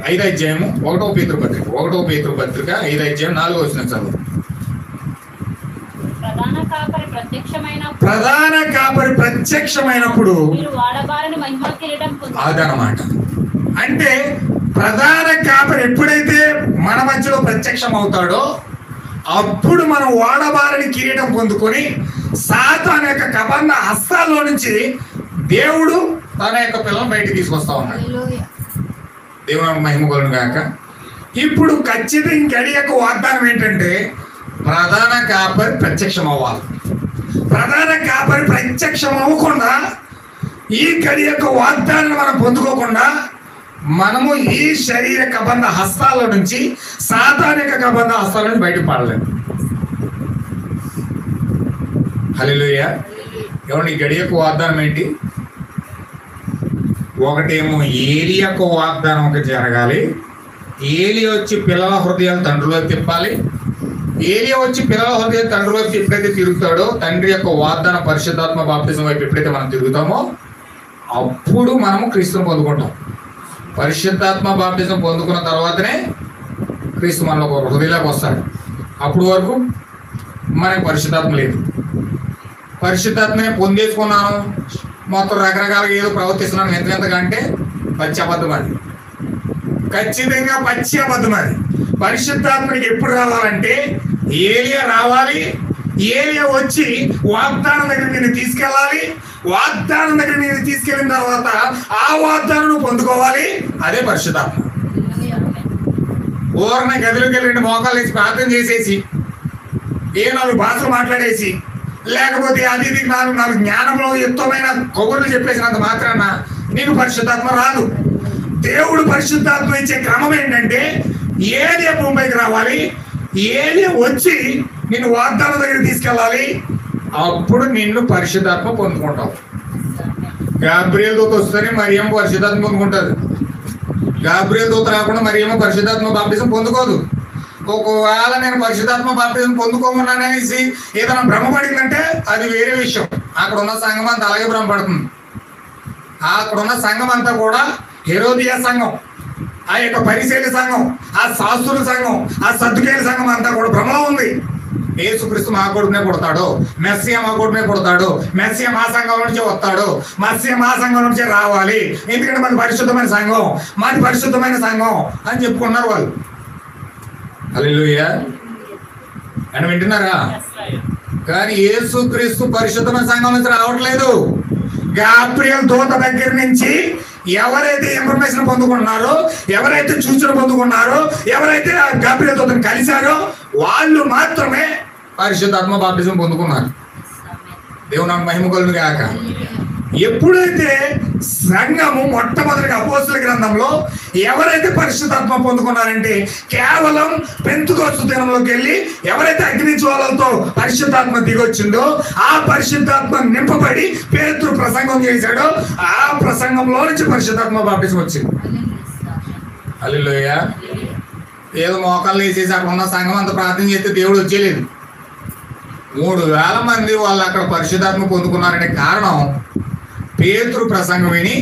5వ అధ్యాయము 1వ పేతురు పత్రిక 5వ అధ్యాయం 4వ వచనం చదువు. ప్రధాన కాపరి ప్రత్యక్షమైనప్పుడు అదనమాట. అంటే ప్రధాన కాపరి ఎప్పుడైతే మన మధ్యలో ప్రత్యక్షం అవుతాడో అప్పుడు మనం వాడబారని కిరీటం పొందుకొని సాతాను యొక్క కబంధ హస్తాల్లో నుంచి దేవుడు తన యొక్క పిల్లలను బయటకు తీసుకొస్తా ఉన్నాడు. దేవుని మహిమ కలుగును గాక. ఇప్పుడు ఖచ్చితంగా ఇంకడి యొక్క వాగ్దానం ఏంటంటే, ప్రధాన కాపరి ప్రత్యక్షం అవ్వాలి. ప్రధాన కాపరి ప్రత్యక్షం అవ్వకుండా ఈ గడి యొక్క వాగ్దానాన్ని మనం పొందుకోకుండా మనము ఈ శరీర కబంధ హస్తాల నుంచి, సాతాను యొక్క కబంధ హస్తాల నుంచి బయటకు పడలేము. హల్లెలూయా. ఏమండి, ఈ గడి యొక్క వాగ్దానం ఏంటి? ఒకటేమో ఏలియాకు వాగ్దానం ఒక జరగాలి. ఏలియా వచ్చి పిల్లల హృదయాలు తండ్రిలోకి తిప్పాలి. ఏలియా వచ్చి పిల్లల హృదయాలు తండ్రిలోకి ఎప్పుడైతే తిరుగుతాడో, తండ్రి యొక్క వాగ్దాన పరిశుద్ధాత్మ బాప్తిజం వైపు ఎప్పుడైతే మనం తిరుగుతామో అప్పుడు మనము క్రీస్తుని పొందుకుంటాం. పరిశుద్ధాత్మ బాప్తిజం పొందుకున్న తర్వాతనే క్రీస్తు మనలో హృదయంలోకి వస్తాడు. అప్పుడు వరకు మనకి పరిశుద్ధాత్మ లేదు. పరిశుద్ధాత్మనే పొందేసుకున్నాను, మొత్తం రకరకాలుగా ఏదో ప్రవర్తిస్తున్నాను ఎంతగా అంటే పచ్చి అబద్ధం. అది ఖచ్చితంగా పచ్చి అబద్ధం. అది పరిశుద్ధాత్మకి ఎప్పుడు రావాలంటే ఏలియా రావాలి. ఏలియా వచ్చి వాగ్దానం దగ్గర నేను తీసుకెళ్ళాలి. వాగ్దానం దగ్గర నేను తీసుకెళ్ళిన తర్వాత ఆ వాగ్దానం పొందుకోవాలి. అదే పరిశుద్ధాత్మ. ఊరన గదిలోకి వెళ్ళి 2 మోకాలు వేసి ప్రార్థన చేసేసి 4 భాషలు మాట్లాడేసి, లేకపోతే అది నాలుగు జ్ఞానంలో యుక్తమైన కబుర్లు చెప్పేసినంత మాత్రాన నీకు పరిశుద్ధాత్మ రాదు. దేవుడు పరిశుద్ధాత్మ ఇచ్చే క్రమం ఏంటంటే, ఏలియా భూమిపైకి రావాలి. ఏలియా వచ్చి నిన్ను వాగ్దానం దగ్గర తీసుకెళ్ళాలి. అప్పుడు నిన్ను పరిశుద్ధాత్మ పొందుకుంటావు. గాబ్రియల్ దూత వస్తేనే మరియమ్మ పరిశుద్ధాత్మ పొందుకుంటుంది. గాబ్రియల్ దూత రాకుండా మరియమ్మ పరిశుద్ధాత్మ బాప్తిజం పొందుకోదు. ఒకవేళ నేను పరిశుద్ధాత్మ బాప్తిజం పొందుకోమన్నాననేసి ఏదైనా భ్రమపడిందంటే అది వేరే విషయం. అక్కడ ఉన్న సంఘం అంతా అలాగే భ్రమపడుతుంది. అక్కడ ఉన్న సంఘం అంతా కూడా హెరోదియా సంఘం, ఆ యొక్క పరిశీలి సంఘం, ఆ శాస్త్రుల సంఘం, ఆ సద్దుకేల సంఘం అంతా కూడా భ్రమలో ఉంది. యేసుక్రీస్తు మా కొడుకునే పుడతాడు, మెస్సియా మా కొడుకునే పుడతాడు, మెస్సియా మా సంఘం నుంచి వస్తాడు, మెస్సియా మా సంఘం నుంచి రావాలి, ఎందుకంటే మాది పరిశుద్ధమైన సంఘం అని చెప్పుకున్నారు వాళ్ళు. హల్లెలూయా అని వింటున్నారా? కానీ యేసుక్రీస్తు పరిశుద్ధమైన సంఘం నుంచి రావట్లేదు. గాబ్రియల్ దూత దగ్గర నుంచి ఎవరైతే ఇన్ఫర్మేషన్ పొందుకున్నారో, ఎవరైతే సూచన పొందుకున్నారో, ఎవరైతే ఆ గాబ్రియల్ దూతను కలిశారో వాళ్ళు మాత్రమే పరిశుద్ధాత్మ బాప్టిజం పొందుకున్నారు. దేవుని మహిమ కలుగును గాక. ఎప్పుడైతే సంఘము మొట్టమొదటిగా అపోస్తల గ్రంథంలో ఎవరైతే పరిశుద్ధాత్మ పొందుకున్నారంటే కేవలం పెంతెకోస్తు దినంలోకి వెళ్ళి ఎవరైతే అగ్ని జ్వాలలతో పరిశుద్ధాత్మ దిగొచ్చిందో ఆ పరిశుద్ధాత్మ నింపబడి పేతురు ప్రసంగం చేశాడో ఆ ప్రసంగంలో నుంచి పరిశుద్ధాత్మ బాప్టిజం వచ్చింది. హల్లెలూయా. ఏదో మోకాళ్ళు వేసేసి అక్కడ ఉన్న సంఘం అంత ప్రార్థన చేస్తే దేవుడు వచ్చేలేదు. 3,000 మంది వాళ్ళు అక్కడ పరిశుద్ధాత్మ పొందుకున్నారనే కారణం పేతురు ప్రసంగం విని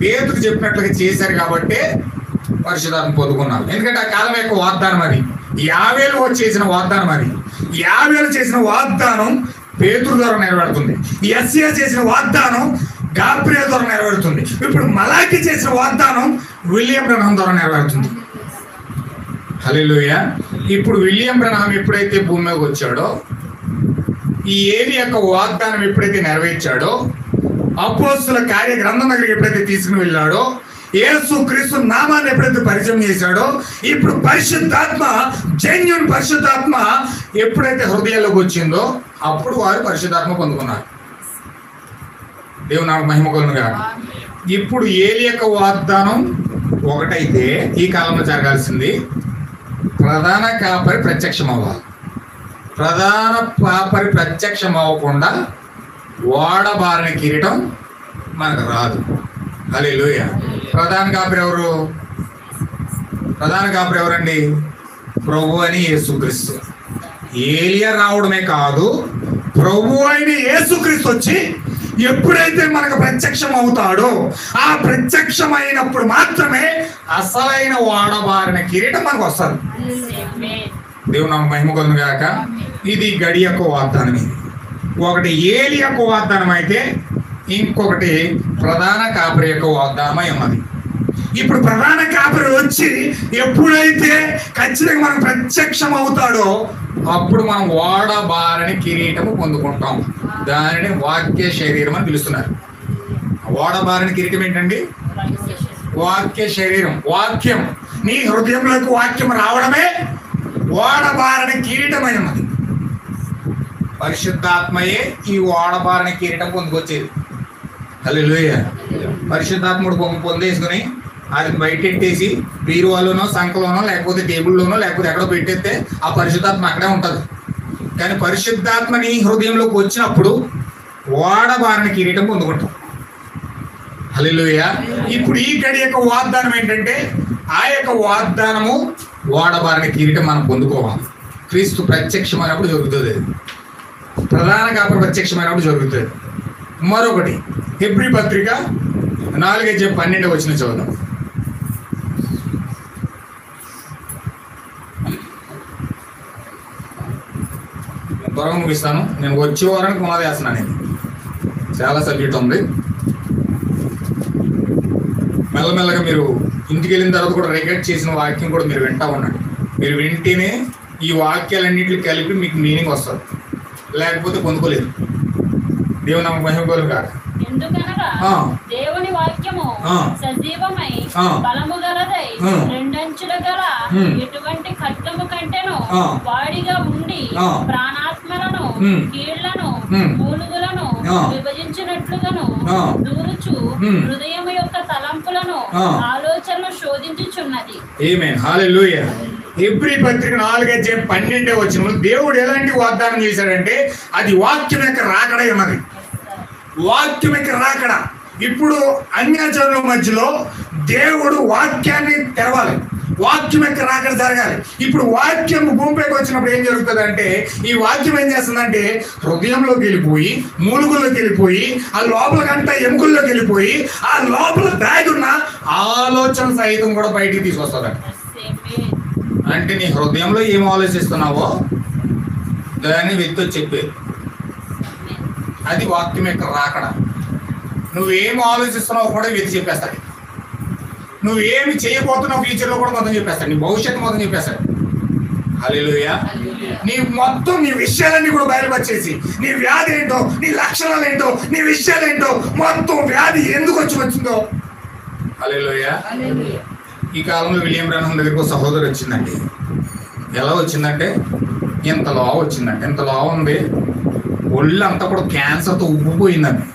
పేతురు చెప్పినట్లుగా చేశారు కాబట్టి పరిశుద్ధాత్మ పొందుకున్నారు. ఎందుకంటే ఆ కాలం యొక్క వాగ్దానం అది. యావేలు చేసిన వాగ్దానం అది. యావేలు చేసిన వాగ్దానం పేతురు ద్వారా నెరవేరుతుంది. యెషయా చేసిన వాగ్దానం గాబ్రియల్ ద్వారా నెరవేరుతుంది. ఇప్పుడు మలాకి చేసిన వాగ్దానం విలియం బ్రహ్మం ద్వారా నెరవేరుతుంది. హల్లెలూయా. ఇప్పుడు విలియం బ్రహ్మం ఎప్పుడైతే భూమి మీదకి వచ్చాడో, ఈ ఏలి యొక్క వాగ్దానం ఎప్పుడైతే నెరవేర్చాడో, అపోస్తుల కార్య గ్రంథం దగ్గరికి ఎప్పుడైతే తీసుకుని వెళ్ళాడో, యేసుక్రీస్తు నామాన్ని ఎప్పుడైతే పరిచయం చేశాడో, ఇప్పుడు పరిశుద్ధాత్మ, జెన్యూన్ పరిశుద్ధాత్మ ఎప్పుడైతే హృదయాల్లోకి వచ్చిందో అప్పుడు వారు పరిశుద్ధాత్మ పొందుకున్నారు. దేవుని మహిమ కలుగును గాక. ఇప్పుడు ఏలి యొక్క వాగ్దానం ఒకటైతే ఈ కాలంలో జరగాల్సింది ప్రధాన కాపరి ప్రత్యక్షం అవ్వాలి. ప్రధాన కాపరి ప్రత్యక్షం అవ్వకుండా వాడబారిన కిరీటం మనకు రాదు. హల్లెలూయా. ప్రధాన కాపరి ఎవరు? ప్రధాన కాపరి ఎవరండి? ప్రభు అని యేసుక్రీస్తు. ఏలియా రావడమే కాదు, ప్రభు అయిన యేసుక్రీస్తు వచ్చి ఎప్పుడైతే మనకు ప్రత్యక్షం అవుతాడో ఆ ప్రత్యక్షమైనప్పుడు మాత్రమే అసలైన వాడబారిన కిరీటం మనకు వస్తుంది. దేవుని మహిమ కలుగును గాక. ఇది గడి యొక్క వాగ్దానం. ఇది ఒకటి ఏలి యొక్క వాగ్దానం అయితే ఇంకొకటి ప్రధాన కాపరి యొక్క వాగ్దానం ఉన్నది. ఇప్పుడు ప్రధాన కాపరి వచ్చి ఎప్పుడైతే ఖచ్చితంగా మనం ప్రత్యక్షం అవుతాడో అప్పుడు మనం వాడబారని కిరీటము పొందుకుంటాం. దానిని వాక్య శరీరం అని పిలుస్తున్నారు. వాడబారని కిరీటం ఏంటండి? వాక్య శరీరం. వాక్యం నీ హృదయంలోకి వాక్యం రావడమే వాడబారని కిరీటమైనది. పరిశుద్ధాత్మయే ఈ వాడబారని కిరీటం పొందుకొచ్చేది. హల్లెలూయా. పరిశుద్ధాత్ముడు పొందేసుకుని అది బయటెట్టేసి బీరువాలోనో సంఖలోనో లేకపోతే టేబుల్లోనో లేకపోతే ఎక్కడో పెట్టేస్తే ఆ పరిశుద్ధాత్మ అక్కడే ఉంటుంది. కానీ పరిశుద్ధాత్మని హృదయంలోకి వచ్చినప్పుడు వాడబారిన కిరీటం పొందుకుంటాం. హల్లెలూయా. ఇప్పుడు ఈ గడి యొక్క వాగ్దానం ఏంటంటే ఆ యొక్క వాగ్దానము వాడబారిన కిరీటం మనం పొందుకోవాలి. క్రీస్తు ప్రత్యక్షమైనప్పుడు జరుగుతుంది. ప్రధాన కాపరి ప్రత్యక్షమైనప్పుడు జరుగుతుంది. మరొకటి హెబ్రీ పత్రిక 4:12 చదువుదాం. త్వరగా ముగిస్తాను. నేను వచ్చే వారానికి పునాది వేస్తున్నాను. నేను చాలా సబ్జెక్ట్ ఉంది. మెల్లమెల్లగా మీరు ఇంటికి వెళ్ళిన తర్వాత కూడా రికార్డ్ చేసిన వాక్యం కూడా మీరు వింటా ఉండండి. మీరు వింటేనే ఈ వాక్యాలన్నింటినీ కలిపి మీకు మీనింగ్ వస్తుంది, లేకపోతే పొందుకోలేదు. దేవుని మహిమ కలుగును గాక. ఎందుకనగా దేవుని వాక్యము సజీవమై బలము గలదై రెండంచుల గల ఎటువంటి ఖడ్గము కంటెను వాడిగా ఉండి ప్రాణాత్మలను కీళ్లను మూలుగులను విభజించినట్లుగాను దూరుచు హృదయము యొక్క తలంపులను ఆలోచనలు శోధించుచున్నది. ఆమేన్. హల్లెలూయా. హెబ్రీ పత్రిక 4:12 దేవుడు ఎలాంటి వాగ్దానం చేశాడంటే అది వాక్యం యొక్క రాకడై ఉన్నది. వాక్యం యొక్క రాకడ. ఇప్పుడు అన్యజనుల మధ్యలో దేవుడు వాక్యాన్ని తెరవాలి. వాక్యం యొక్క రాకడ జరగాలి. ఇప్పుడు వాక్యం భూమిపైకి వచ్చినప్పుడు ఏం జరుగుతుంది అంటే ఈ వాక్యం ఏం చేస్తుందంటే హృదయంలోకి వెళ్ళిపోయి మూలుగుల్లోకి వెళ్ళిపోయి ఆ లోపలకంతా ఎముకల్లోకి వెళ్ళిపోయి ఆ లోపల దాగి ఉన్న ఆలోచన సహితం కూడా బయటికి తీసుకొస్తుంది. అంటే నీ హృదయంలో ఏం ఆలోచిస్తున్నావో దాన్ని వ్యక్తి చెప్పేది. అది వాక్యం యొక్క రాకడ. నువ్వేం ఆలోచిస్తున్నావో కూడా వ్యక్తి చెప్పేస్తాడు. నువ్వేమి చేయబోతున్నావు ఫ్యూచర్లో కూడా మొత్తం చెప్పేస్తాడు. నీ భవిష్యత్తు మొత్తం చెప్పేస్తాడు. హల్లెలూయా. నీ మొత్తం నీ విషయాలన్నీ కూడా బయలుపరిచేసి నీ వ్యాధి ఏంటో, నీ లక్షణాలు ఏంటో, నీ విషయాలు ఏంటో, మొత్తం వ్యాధి ఎందుకు వచ్చిందో. హల్లెలూయా. ఈ కాలంలో విలియం బ్రహ్మం దగ్గరకు ఒక సహోదరు వచ్చిందండి. ఎలా వచ్చిందంటే ఇంత లావు వచ్చిందండి. ఇంత లావు ఉంది, ఒళ్ళు అంతా కూడా క్యాన్సర్తో ఉబ్బిపోయిందండి.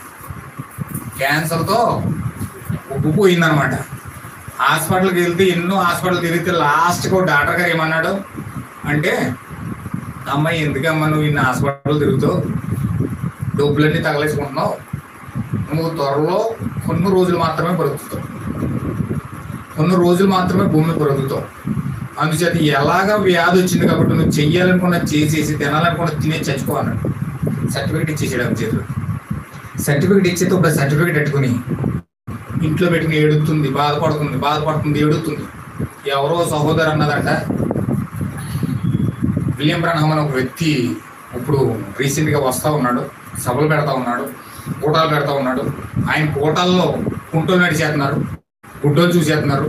క్యాన్సర్తో ఉబ్బిపోయిందనమాట. హాస్పిటల్కి వెళ్తే ఎన్నో హాస్పిటల్ తిరిగితే లాస్ట్కి ఒక డాక్టర్ గారు ఏమన్నాడు అంటే, అమ్మాయి ఎందుకమ్మా నువ్వు ఇన్ని హాస్పిటల్ తిరుగుతావు, డబ్బులన్నీ తగలేసుకుంటున్నావు, నువ్వు త్వరలో కొన్ని రోజులు మాత్రమే బ్రతుకుతావు, కొన్ని రోజులు మాత్రమే భూమి బ్రతుకుతావు. అందుచేత ఎలాగా వ్యాధి వచ్చింది కాబట్టి నువ్వు చెయ్యాలనుకున్న చేసేసి తినాలనుకున్న తినే చచ్చిపో అన్నాడు. సర్టిఫికేట్ ఇచ్చేసాడు చేతిలో. సర్టిఫికేట్ ఇచ్చేది ఒక సర్టిఫికేట్ పెట్టుకుని ఇంట్లో పెట్టుకుని ఏడుతుంది, బాధపడుతుంది, ఏడుతుంది. ఎవరో సహోదరు అన్నదంట, విలియం బ్రహ్మం అనే ఒక వ్యక్తి ఇప్పుడు రీసెంట్గా వస్తూ ఉన్నాడు, సభలు పెడతా ఉన్నాడు, కూటాలు పెడతా ఉన్నాడు. ఆయన కూటాల్లో కుంటోలు నడిచేస్తున్నారు, గుడ్డోలు చూసేస్తున్నారు,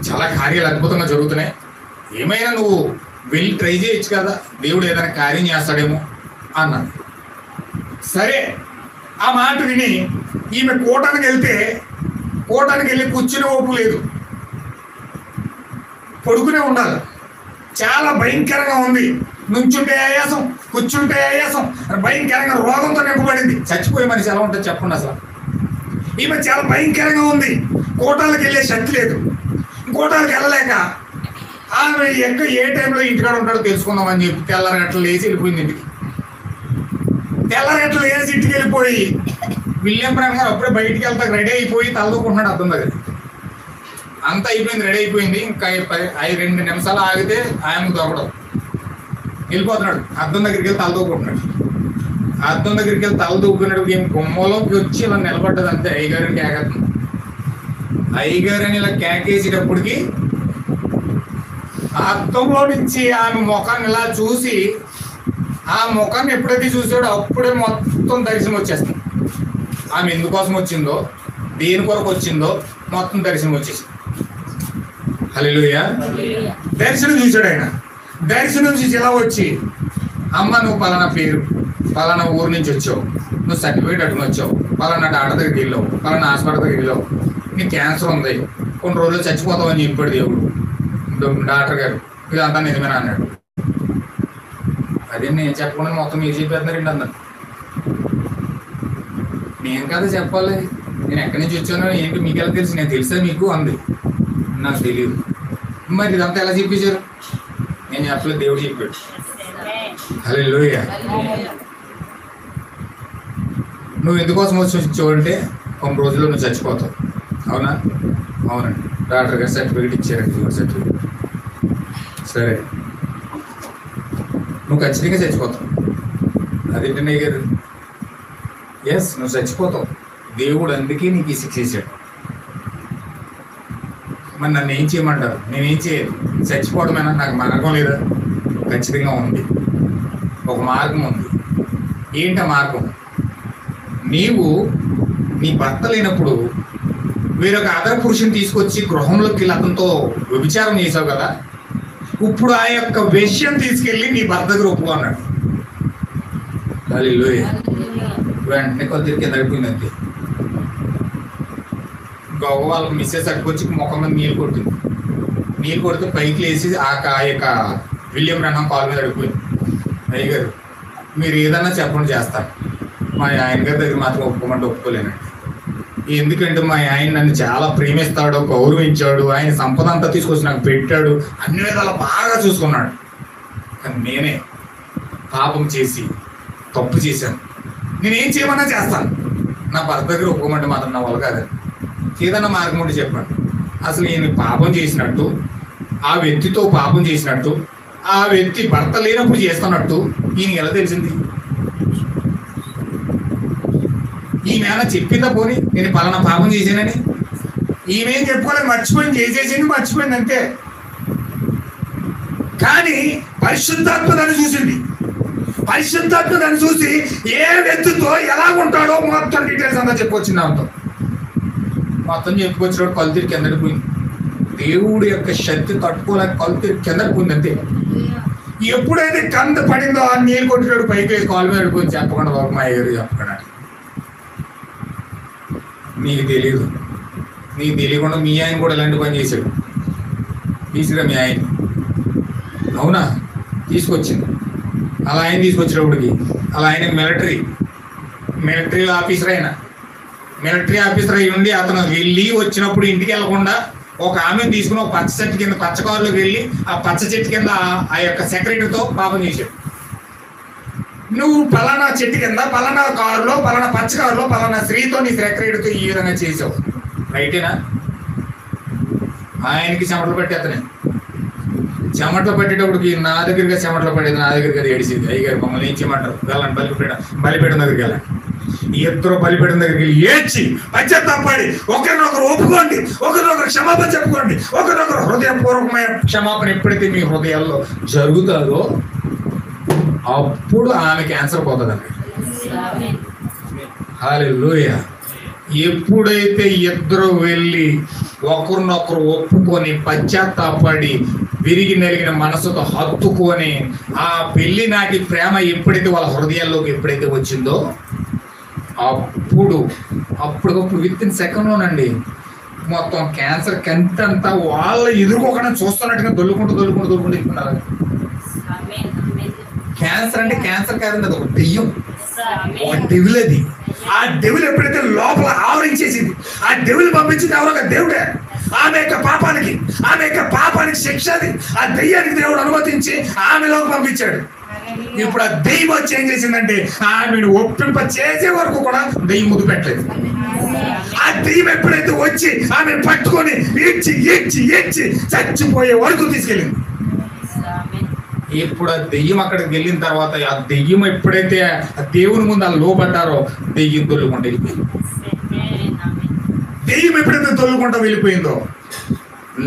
చాలా కార్యాలు అద్భుతంగా జరుగుతున్నాయి. ఏమైనా నువ్వు వెళ్ళి ట్రై చేయొచ్చు కదా, దేవుడు ఏదైనా కార్యం చేస్తాడేమో అన్నాడు. సరే, ఆ మాట విని ఈమె కూటానికి వెళ్ళి కూర్చునే ఓపు లేదు, పడుకునే ఉండాలి. చాలా భయంకరంగా ఉంది. నుంచుంటే ఆయాసం, కూర్చుంటే ఆయాసం, భయంకరంగా రోగంతో నింపబడింది. చచ్చిపోయే మనిషి ఎలా ఉంటుంది చెప్పండి అసలు. ఈమె చాలా భయంకరంగా ఉంది. కూటాలకు వెళ్ళే శక్తి లేదు. కూటాలకు వెళ్ళలేక ఆమె ఏ టైంలో ఇంటికాడ ఉంటాడో తెలుసుకుందామని చెప్పి తెల్లరగట్లు లేచి వెళ్ళిపోయింది ఇంటికి. తెల్లరగట్లు లేచి ఇంటికి వెళ్ళిపోయి విలియం బ్రహ్మం గారు అప్పుడే బయటికి వెళ్తాక రెడీ అయిపోయి తలదూకుంటున్నాడు అర్థం దగ్గర. అంతా అయిపోయింది, రెడీ అయిపోయింది. ఇంకా 2 నిమిషాలు ఆగితే ఆయనకు దొరకడం, వెళ్ళిపోతున్నాడు. అద్దం దగ్గరికి వెళ్ళి తలదూకుంటున్నాడు. అద్దం దగ్గరికి వెళ్ళి తలదూకున్నాడు. ఏం గుమ్మలోకి వచ్చి ఇలా నిలబడ్డది అంతే. అయ్యగారిని కేకేస్తుంది. అయ్యగారిని ఇలా కేకేసేటప్పటికి ఆ అద్దంలో నుంచి ఆమె ముఖాన్ని ఇలా చూసి, ఆ ముఖాన్ని ఎప్పుడైతే చూసాడో అప్పుడే మొత్తం దర్శనం వచ్చేస్తుంది. ఆమె ఎందుకోసం వచ్చిందో, దేని కొరకు వచ్చిందో మొత్తం దర్శనం వచ్చేసింది. హల్లెలూయా. దర్శనం చూశాడు ఆయన. దర్శనం చూసి ఇలా వచ్చి, అమ్మ నువ్వు పలానా పేరు, పలానా ఊరు నుంచి వచ్చావు, నువ్వు సర్టిఫికేట్ అట్టుకుని వచ్చావు, పలానా డాక్టర్ దగ్గరికి వెళ్ళావు, పలానా హాస్పిటల్ దగ్గరికి వెళ్ళావు, నీకు క్యాన్సర్ ఉంది, కొన్ని రోజులు చచ్చిపోతావు అని చెప్పాడు దేవుడు. డాక్టర్ గారు ఇదంతా నిజమేనా అన్నాడు. అదే నేను చెప్పకుండా మొత్తం మీరు చెప్పేస్తున్నారండి అన్నాడు. నేను కదా చెప్పాలి, నేను ఎక్కడి నుంచి వచ్చానో ఏంటి మీకు ఎలా తెలుసు, నేను తెలుసా మీకు అంది. నాకు తెలియదు. మరి ఇదంతా ఎలా చెప్పించారు? నేను చెప్పలేదు, దేవుడు చెప్పాడు. హల్లెలూయా. నువ్వు ఎందుకోసం వచ్చావు అంటే కొన్ని రోజుల్లో నువ్వు చచ్చిపోతావు. అవునా? అవునండి. డాక్టర్ గారు సర్టిఫికేట్ ఇచ్చారండి, సర్టిఫికేట్. సరే, నువ్వు ఖచ్చితంగా చచ్చిపోతావు. అదేంటండి గారు? ఎస్, నువ్వు చచ్చిపోతావు. దేవుడు అందుకే నీకు ఈ శిక్ష ఇచ్చాడు. మరి నన్ను ఏం చేయమంటారు? నేనేం చేయలేదు. చచ్చిపోవడమేనా? నాకు మార్గం లేదా? ఖచ్చితంగా ఉంది, ఒక మార్గం ఉంది. ఏంటి ఆ మార్గం? నీవు నీ భర్త లేనప్పుడు వేరొక అదర పురుషుని తీసుకొచ్చి గృహంలోకి వెళ్ళి అతనితో వ్యభిచారం చేసావు కదా, ఇప్పుడు ఆ యొక్క విషయం తీసుకెళ్ళి నీ భర్త దగ్గర ఒప్పుకో అన్నాడు. హల్లెలూయా. వెంటనే కొద్దిగా కింద అయిపోయింది అంతే. గొప్ప వాళ్ళకి మిస్సెస్ అట్టుకొచ్చి ముఖం మీద నీళ్ళు కొట్టింది. నీళ్ళు కొడితే పైకి లేచి ఆ యొక్క విలియం బ్రహ్మం కాల్ మీద అడిగిపోయింది. అయ్యగారు మీరు ఏదన్నా చెప్పండి చేస్తాను, మా ఆయన గారి దగ్గర మాత్రం ఒప్పుకోమంటే ఒప్పుకోలేనండి. ఎందుకంటే మా ఆయన నన్ను చాలా ప్రేమిస్తాడు, గౌరవించాడు, ఆయన సంపద అంతా తీసుకొచ్చి నాకు పెట్టాడు, అన్ని విధాలా బాగా చూసుకున్నాడు. కానీ నేనే పాపం చేసి తప్పు చేశాను. నేనేం చేయమన్నా చేస్తాను, నా భర్త దగ్గర ఒప్పుకోమంటే మాత్రం నా వల్ల కాదు. ఏదన్నా మార్గం ఉంటే చెప్పండి. అసలు ఈయన పాపం చేసినట్టు, ఆ వ్యక్తితో పాపం చేసినట్టు, ఆ వ్యక్తి భర్త లేనప్పుడు చేస్తున్నట్టు ఈయన ఎలా తెలిసింది? ఈమె చెప్పిందా పోనీ నేను పలానా పాపం చేశానని? ఈమెం చెప్పుకోలేదు, మర్చిపోయింది, చేసేసింది, మర్చిపోయింది అంతే. కానీ పరిశుద్ధాత్మ దాన్ని చూసింది. పరిశుద్ధాత్మ దాన్ని చూసి ఏ వ్యక్తితో ఎలా ఉంటాడో మొత్తం డీటెయిల్స్ అంతా చెప్పొచ్చింది. ఆమెతో మొత్తం చెప్పుకొచ్చినప్పుడు కళ్ళు తిరిగి కిందకి పోయింది. దేవుడి యొక్క శక్తి తట్టుకోలేక కళ్ళు తిరిగి కిందకి పోయింది అంతే. ఎప్పుడైతే కంద పడిందో ఆ నీళ్ళు కొట్టినాడు పైకి వేసి కాలు మీద పడిపోయి చెప్పకుండా బాబు మా ఎదురు చెప్పకుండా. నీకు తెలియకుండా మీ ఆయన కూడా ఇలాంటి పని చేశాడు. తీసుకురా మీ ఆయన, అవునా, తీసుకొచ్చింది. అలా ఆయన తీసుకొచ్చినప్పటికి అలా ఆయన మిలిటరీ ఆఫీసర్ అయి ఉండి అతను వెళ్ళి వచ్చినప్పుడు ఇంటికి వెళ్ళకుండా ఒక ఆమెను తీసుకుని ఒక పచ్చ చెట్టు కింద పచ్చ కారులోకి వెళ్ళి ఆ పచ్చ చెట్టు కింద ఆ యొక్క సెక్రటరీతో పాపం చేశాడు. నువ్వు పలానా చెట్టు కింద పలానా కారులో పలానా పచ్చ కారులో పలానా స్త్రీతో నీ సెక్రటరీతో ఈ విధంగా చేసావు, రైటేనా? ఆయనకి చెమటలు పట్టి అతనే చెమటలు పట్టేటప్పటికి నా దగ్గరగా చెమటలు పడేది, నా దగ్గరికి అది ఏడిసింది. అయ్యగారు మమ్మల్ని ఏం చేయమంటారు, వెళ్ళండి బలిపీఠం దగ్గరికి వెళ్ళండి. ఇద్దరు బలిపీఠం దగ్గరికి వెళ్ళి ఏడ్చి పశ్చాత్తాపడి ఒకరినొకరు ఒప్పుకోండి, ఒకరినొకరు క్షమాపణ చెప్పుకోండి, ఒకరినొకరు హృదయపూర్వకమైన క్షమాపణ ఎప్పుడైతే మీ హృదయాల్లో జరుగుతుందో అప్పుడు ఆమె క్యాన్సర్ పోతుందండి. హల్లెలూయా. ఎప్పుడైతే ఇద్దరు వెళ్ళి ఒకరినొకరు ఒప్పుకొని పశ్చాత్తాపడి విరిగి నలిగిన మనసుతో హత్తుకొని ఆ పెళ్లి నాటి ప్రేమ ఎప్పుడైతే వాళ్ళ హృదయాల్లోకి ఎప్పుడైతే వచ్చిందో అప్పటికప్పుడు విత్ ఇన్ సెకండ్లోనండి మొత్తం క్యాన్సర్ కంతంతా వాళ్ళ ఎదుర్కోకుండా చూస్తున్నట్టుగా దొల్లుకుంటూ ఇస్తున్నారు. క్యాన్సర్ అంటే క్యాన్సర్ కాదండి, అది ఒక దెయ్యం, ఒక డెవిల్. అది ఆ డెవిల్ ఎప్పుడైతే లోపల ఆవరించేసింది, ఆ డెవిల్ పంపించింది ఎవరో ఒక దేవుడే. ఆమె యొక్క పాపానికి శిక్ష అది. ఆ దెయ్యానికి దేవుడు అనుమతించి ఆమెలోకి పంపించాడు. ఇప్పుడు ఆ దెయ్యం వచ్చి ఏం చేసిందంటే ఆమెను ఒప్పింప చేసే వరకు కూడా దెయ్యం ముద్దు పెట్టలేదు. ఆ దెయ్యం ఎప్పుడైతే వచ్చి ఆమె పట్టుకొని ఏడ్చి చచ్చిపోయే వరకు తీసుకెళ్ళింది. ఇప్పుడు ఆ దెయ్యం అక్కడికి వెళ్ళిన తర్వాత ఆ దెయ్యం ఎప్పుడైతే ఆ దేవుని ముందు ఆ లోపడ్డారో దెయ్యం తొలుకుంటూ వెళ్ళిపోయింది. దెయ్యం ఎప్పుడైతే తొలుకుంటూ వెళ్ళిపోయిందో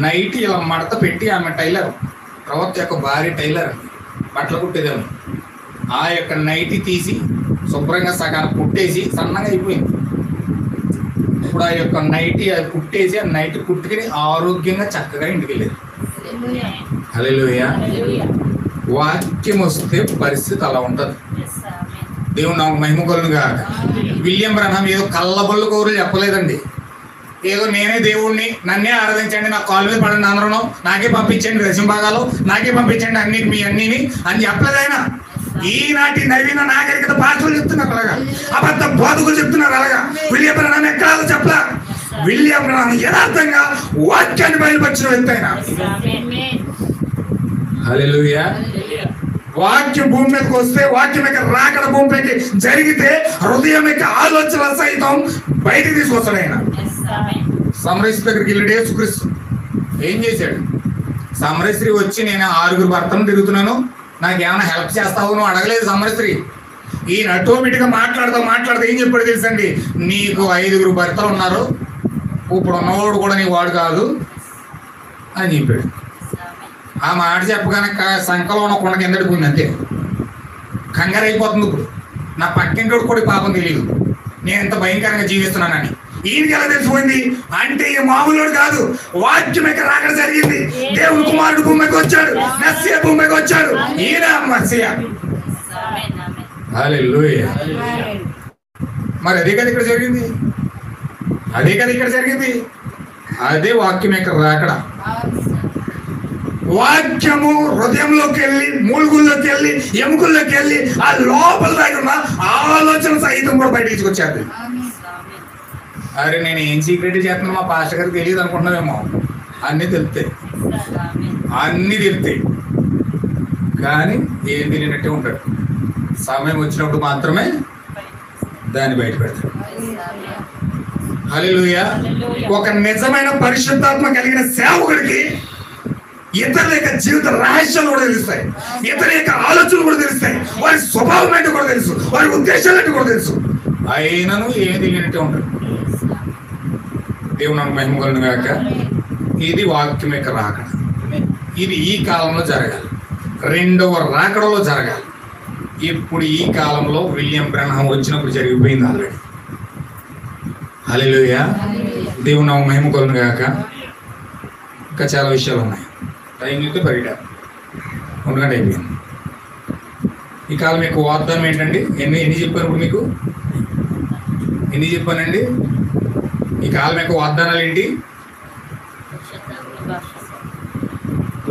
నైట్ ఇలా మడత పెట్టి ఆమె టైలర్, ప్రవక్త యొక్క భార్య టైలర్, బట్టలు కుట్టేదేమో, ఆ యొక్క నైట్ తీసి శుభ్రంగా సగాన్ని కుట్టేసి సన్నగా అయిపోయింది. ఇప్పుడు ఆ యొక్క నైట్ కుట్టేసి ఆ నైట్ కుట్టుకుని ఆరోగ్యంగా చక్కగా ఇంటికి వెళ్ళేది. హల్లెలూయా. వాక్యం వస్తే పరిస్థితి అలా ఉంటుంది. దేవుడు నాకు మహిమ కలుగునుగా. విలియం బ్రహ్మం ఏదో కళ్ళబొల్లు కౌరులు చెప్పలేదండి. ఏదో నేనే దేవుణ్ణి, నన్నే ఆరాధించండి, నా కాలు మీద పడండి, అందరూ నాకే పంపించండి, దశంభాగాలు నాకే పంపించండి, అన్ని మీ అన్నిని అని చెప్పలేదు ఆయన. ఈనాటి నవీన నాగరికత భాషలు చెప్తున్నారు అలాగా, అబద్ధ బోధకులు చెప్తున్నారు అలాగా. విలియం బ్రహ్మం ఎక్కడా చెప్పలా. విలియం బ్రహ్మం యథార్థంగా వాక్యాన్ని బయలుపరిచిన వ్యక్తి ఆయన. హల్లెలూయా. వాక్యం భూమి మీదకి వస్తే, వాక్యం యొక్క రాకడ భూమిపైకి జరిగితే హృదయం యొక్క ఆలోచన సైతం బయటికి తీసుకొస్తాడు ఆయన. సమరస్త్రీ దగ్గరికి వెళ్ళాడు యేసుక్రీస్తు. ఏం చేశాడు? సమరస్త్రీ వచ్చి నేను 6 భర్తను తిరుగుతున్నాను, నాకేమైనా హెల్ప్ చేస్తావు నువ్వు అడగలేదు సమరస్త్రీ. ఈయన ఆటోమేటిక్గా మాట్లాడుతూ ఏం చెప్పాడు తెలుసండి? నీకు 5 భర్తలు ఉన్నారు, ఇప్పుడు ఉన్నవాడు కూడా నీ వాడు కాదు అని చెప్పాడు. ఆ మాట చెప్పగానే సంకలో ఉన్న కొండ కిందటి పోయింది. అంతే, కంగారు అయిపోతుంది. ఇప్పుడు నా పక్కింటోడు కూడా పాపం తెలియదు నేను ఎంత భయంకరంగా జీవిస్తున్నానని. ఈయనకి ఎలా తెలిసిపోయింది అంటే ఈ మామూలుడు కాదు, వాక్యం యొక్క రాకడ జరిగింది. దేవుని కుమారుడు భూమికి వచ్చాడు, మెస్సియా భూమికి వచ్చాడు, ఈయన మెస్సియా. హల్లెలూయా. మరి అదే కదా ఇక్కడ జరిగింది, అదే వాక్యం యొక్క రాకడ. వాక్యము హృదయంలోకి వెళ్ళి, మూలుగుల్లోకి వెళ్ళి, ఎముకల్లోకి వెళ్ళి ఆ లోపల దాకా ఆలోచన సహితం కూడా బయట తీసుకొచ్చేది. అరే నేను ఏం సీక్రెట్ చేస్తున్నా మా పాస్టర్ గారికి తెలియదు అనుకుంటున్నామేమో. అన్నీ తెలుస్తాయి కానీ ఏం తెలియనట్టే ఉంటాడు. సమయం వచ్చినప్పుడు మాత్రమే దాన్ని బయట పెడతాడు. హల్లెలూయా. ఒక నిజమైన పరిశుద్ధాత్మ కలిగిన సేవకుడికి ఇతరుల యొక్క జీవిత రహస్యాలు కూడా తెలుస్తాయి, ఇతరుల యొక్క ఆలోచనలు కూడా తెలుస్తాయి, వారి స్వభావం ఏంటో కూడా తెలుసు, వారి ఉద్దేశాలు ఏంటో కూడా తెలుసు. అయినను ఏమి తెలియనట్టే ఉంటాడు. దేవుని మహిమ కలుగును గాక. ఇది వాక్యం యొక్క రాకడ. ఇది ఈ కాలంలో జరగాలి, 2వ రాకడలో జరగాలి. ఇప్పుడు ఈ కాలంలో విలియం బ్రహ్మం వచ్చినప్పుడు జరిగిపోయింది ఆల్రెడీ. హల్లెలూయా. దేవుని మహిమ కలుగును గాక. ఇంకా చాలా విషయాలు ఉన్నాయి. టైం అయితే పరిగెట్టాలి, 1 గంట అయిపోయింది. ఈ కాలం యొక్క వాగ్దానం ఏంటండి? ఎన్ని చెప్పాను ఇప్పుడు మీకు? ఎన్ని చెప్పానండి? ఈ కాలం యొక్క వాగ్దానాలు ఏంటి?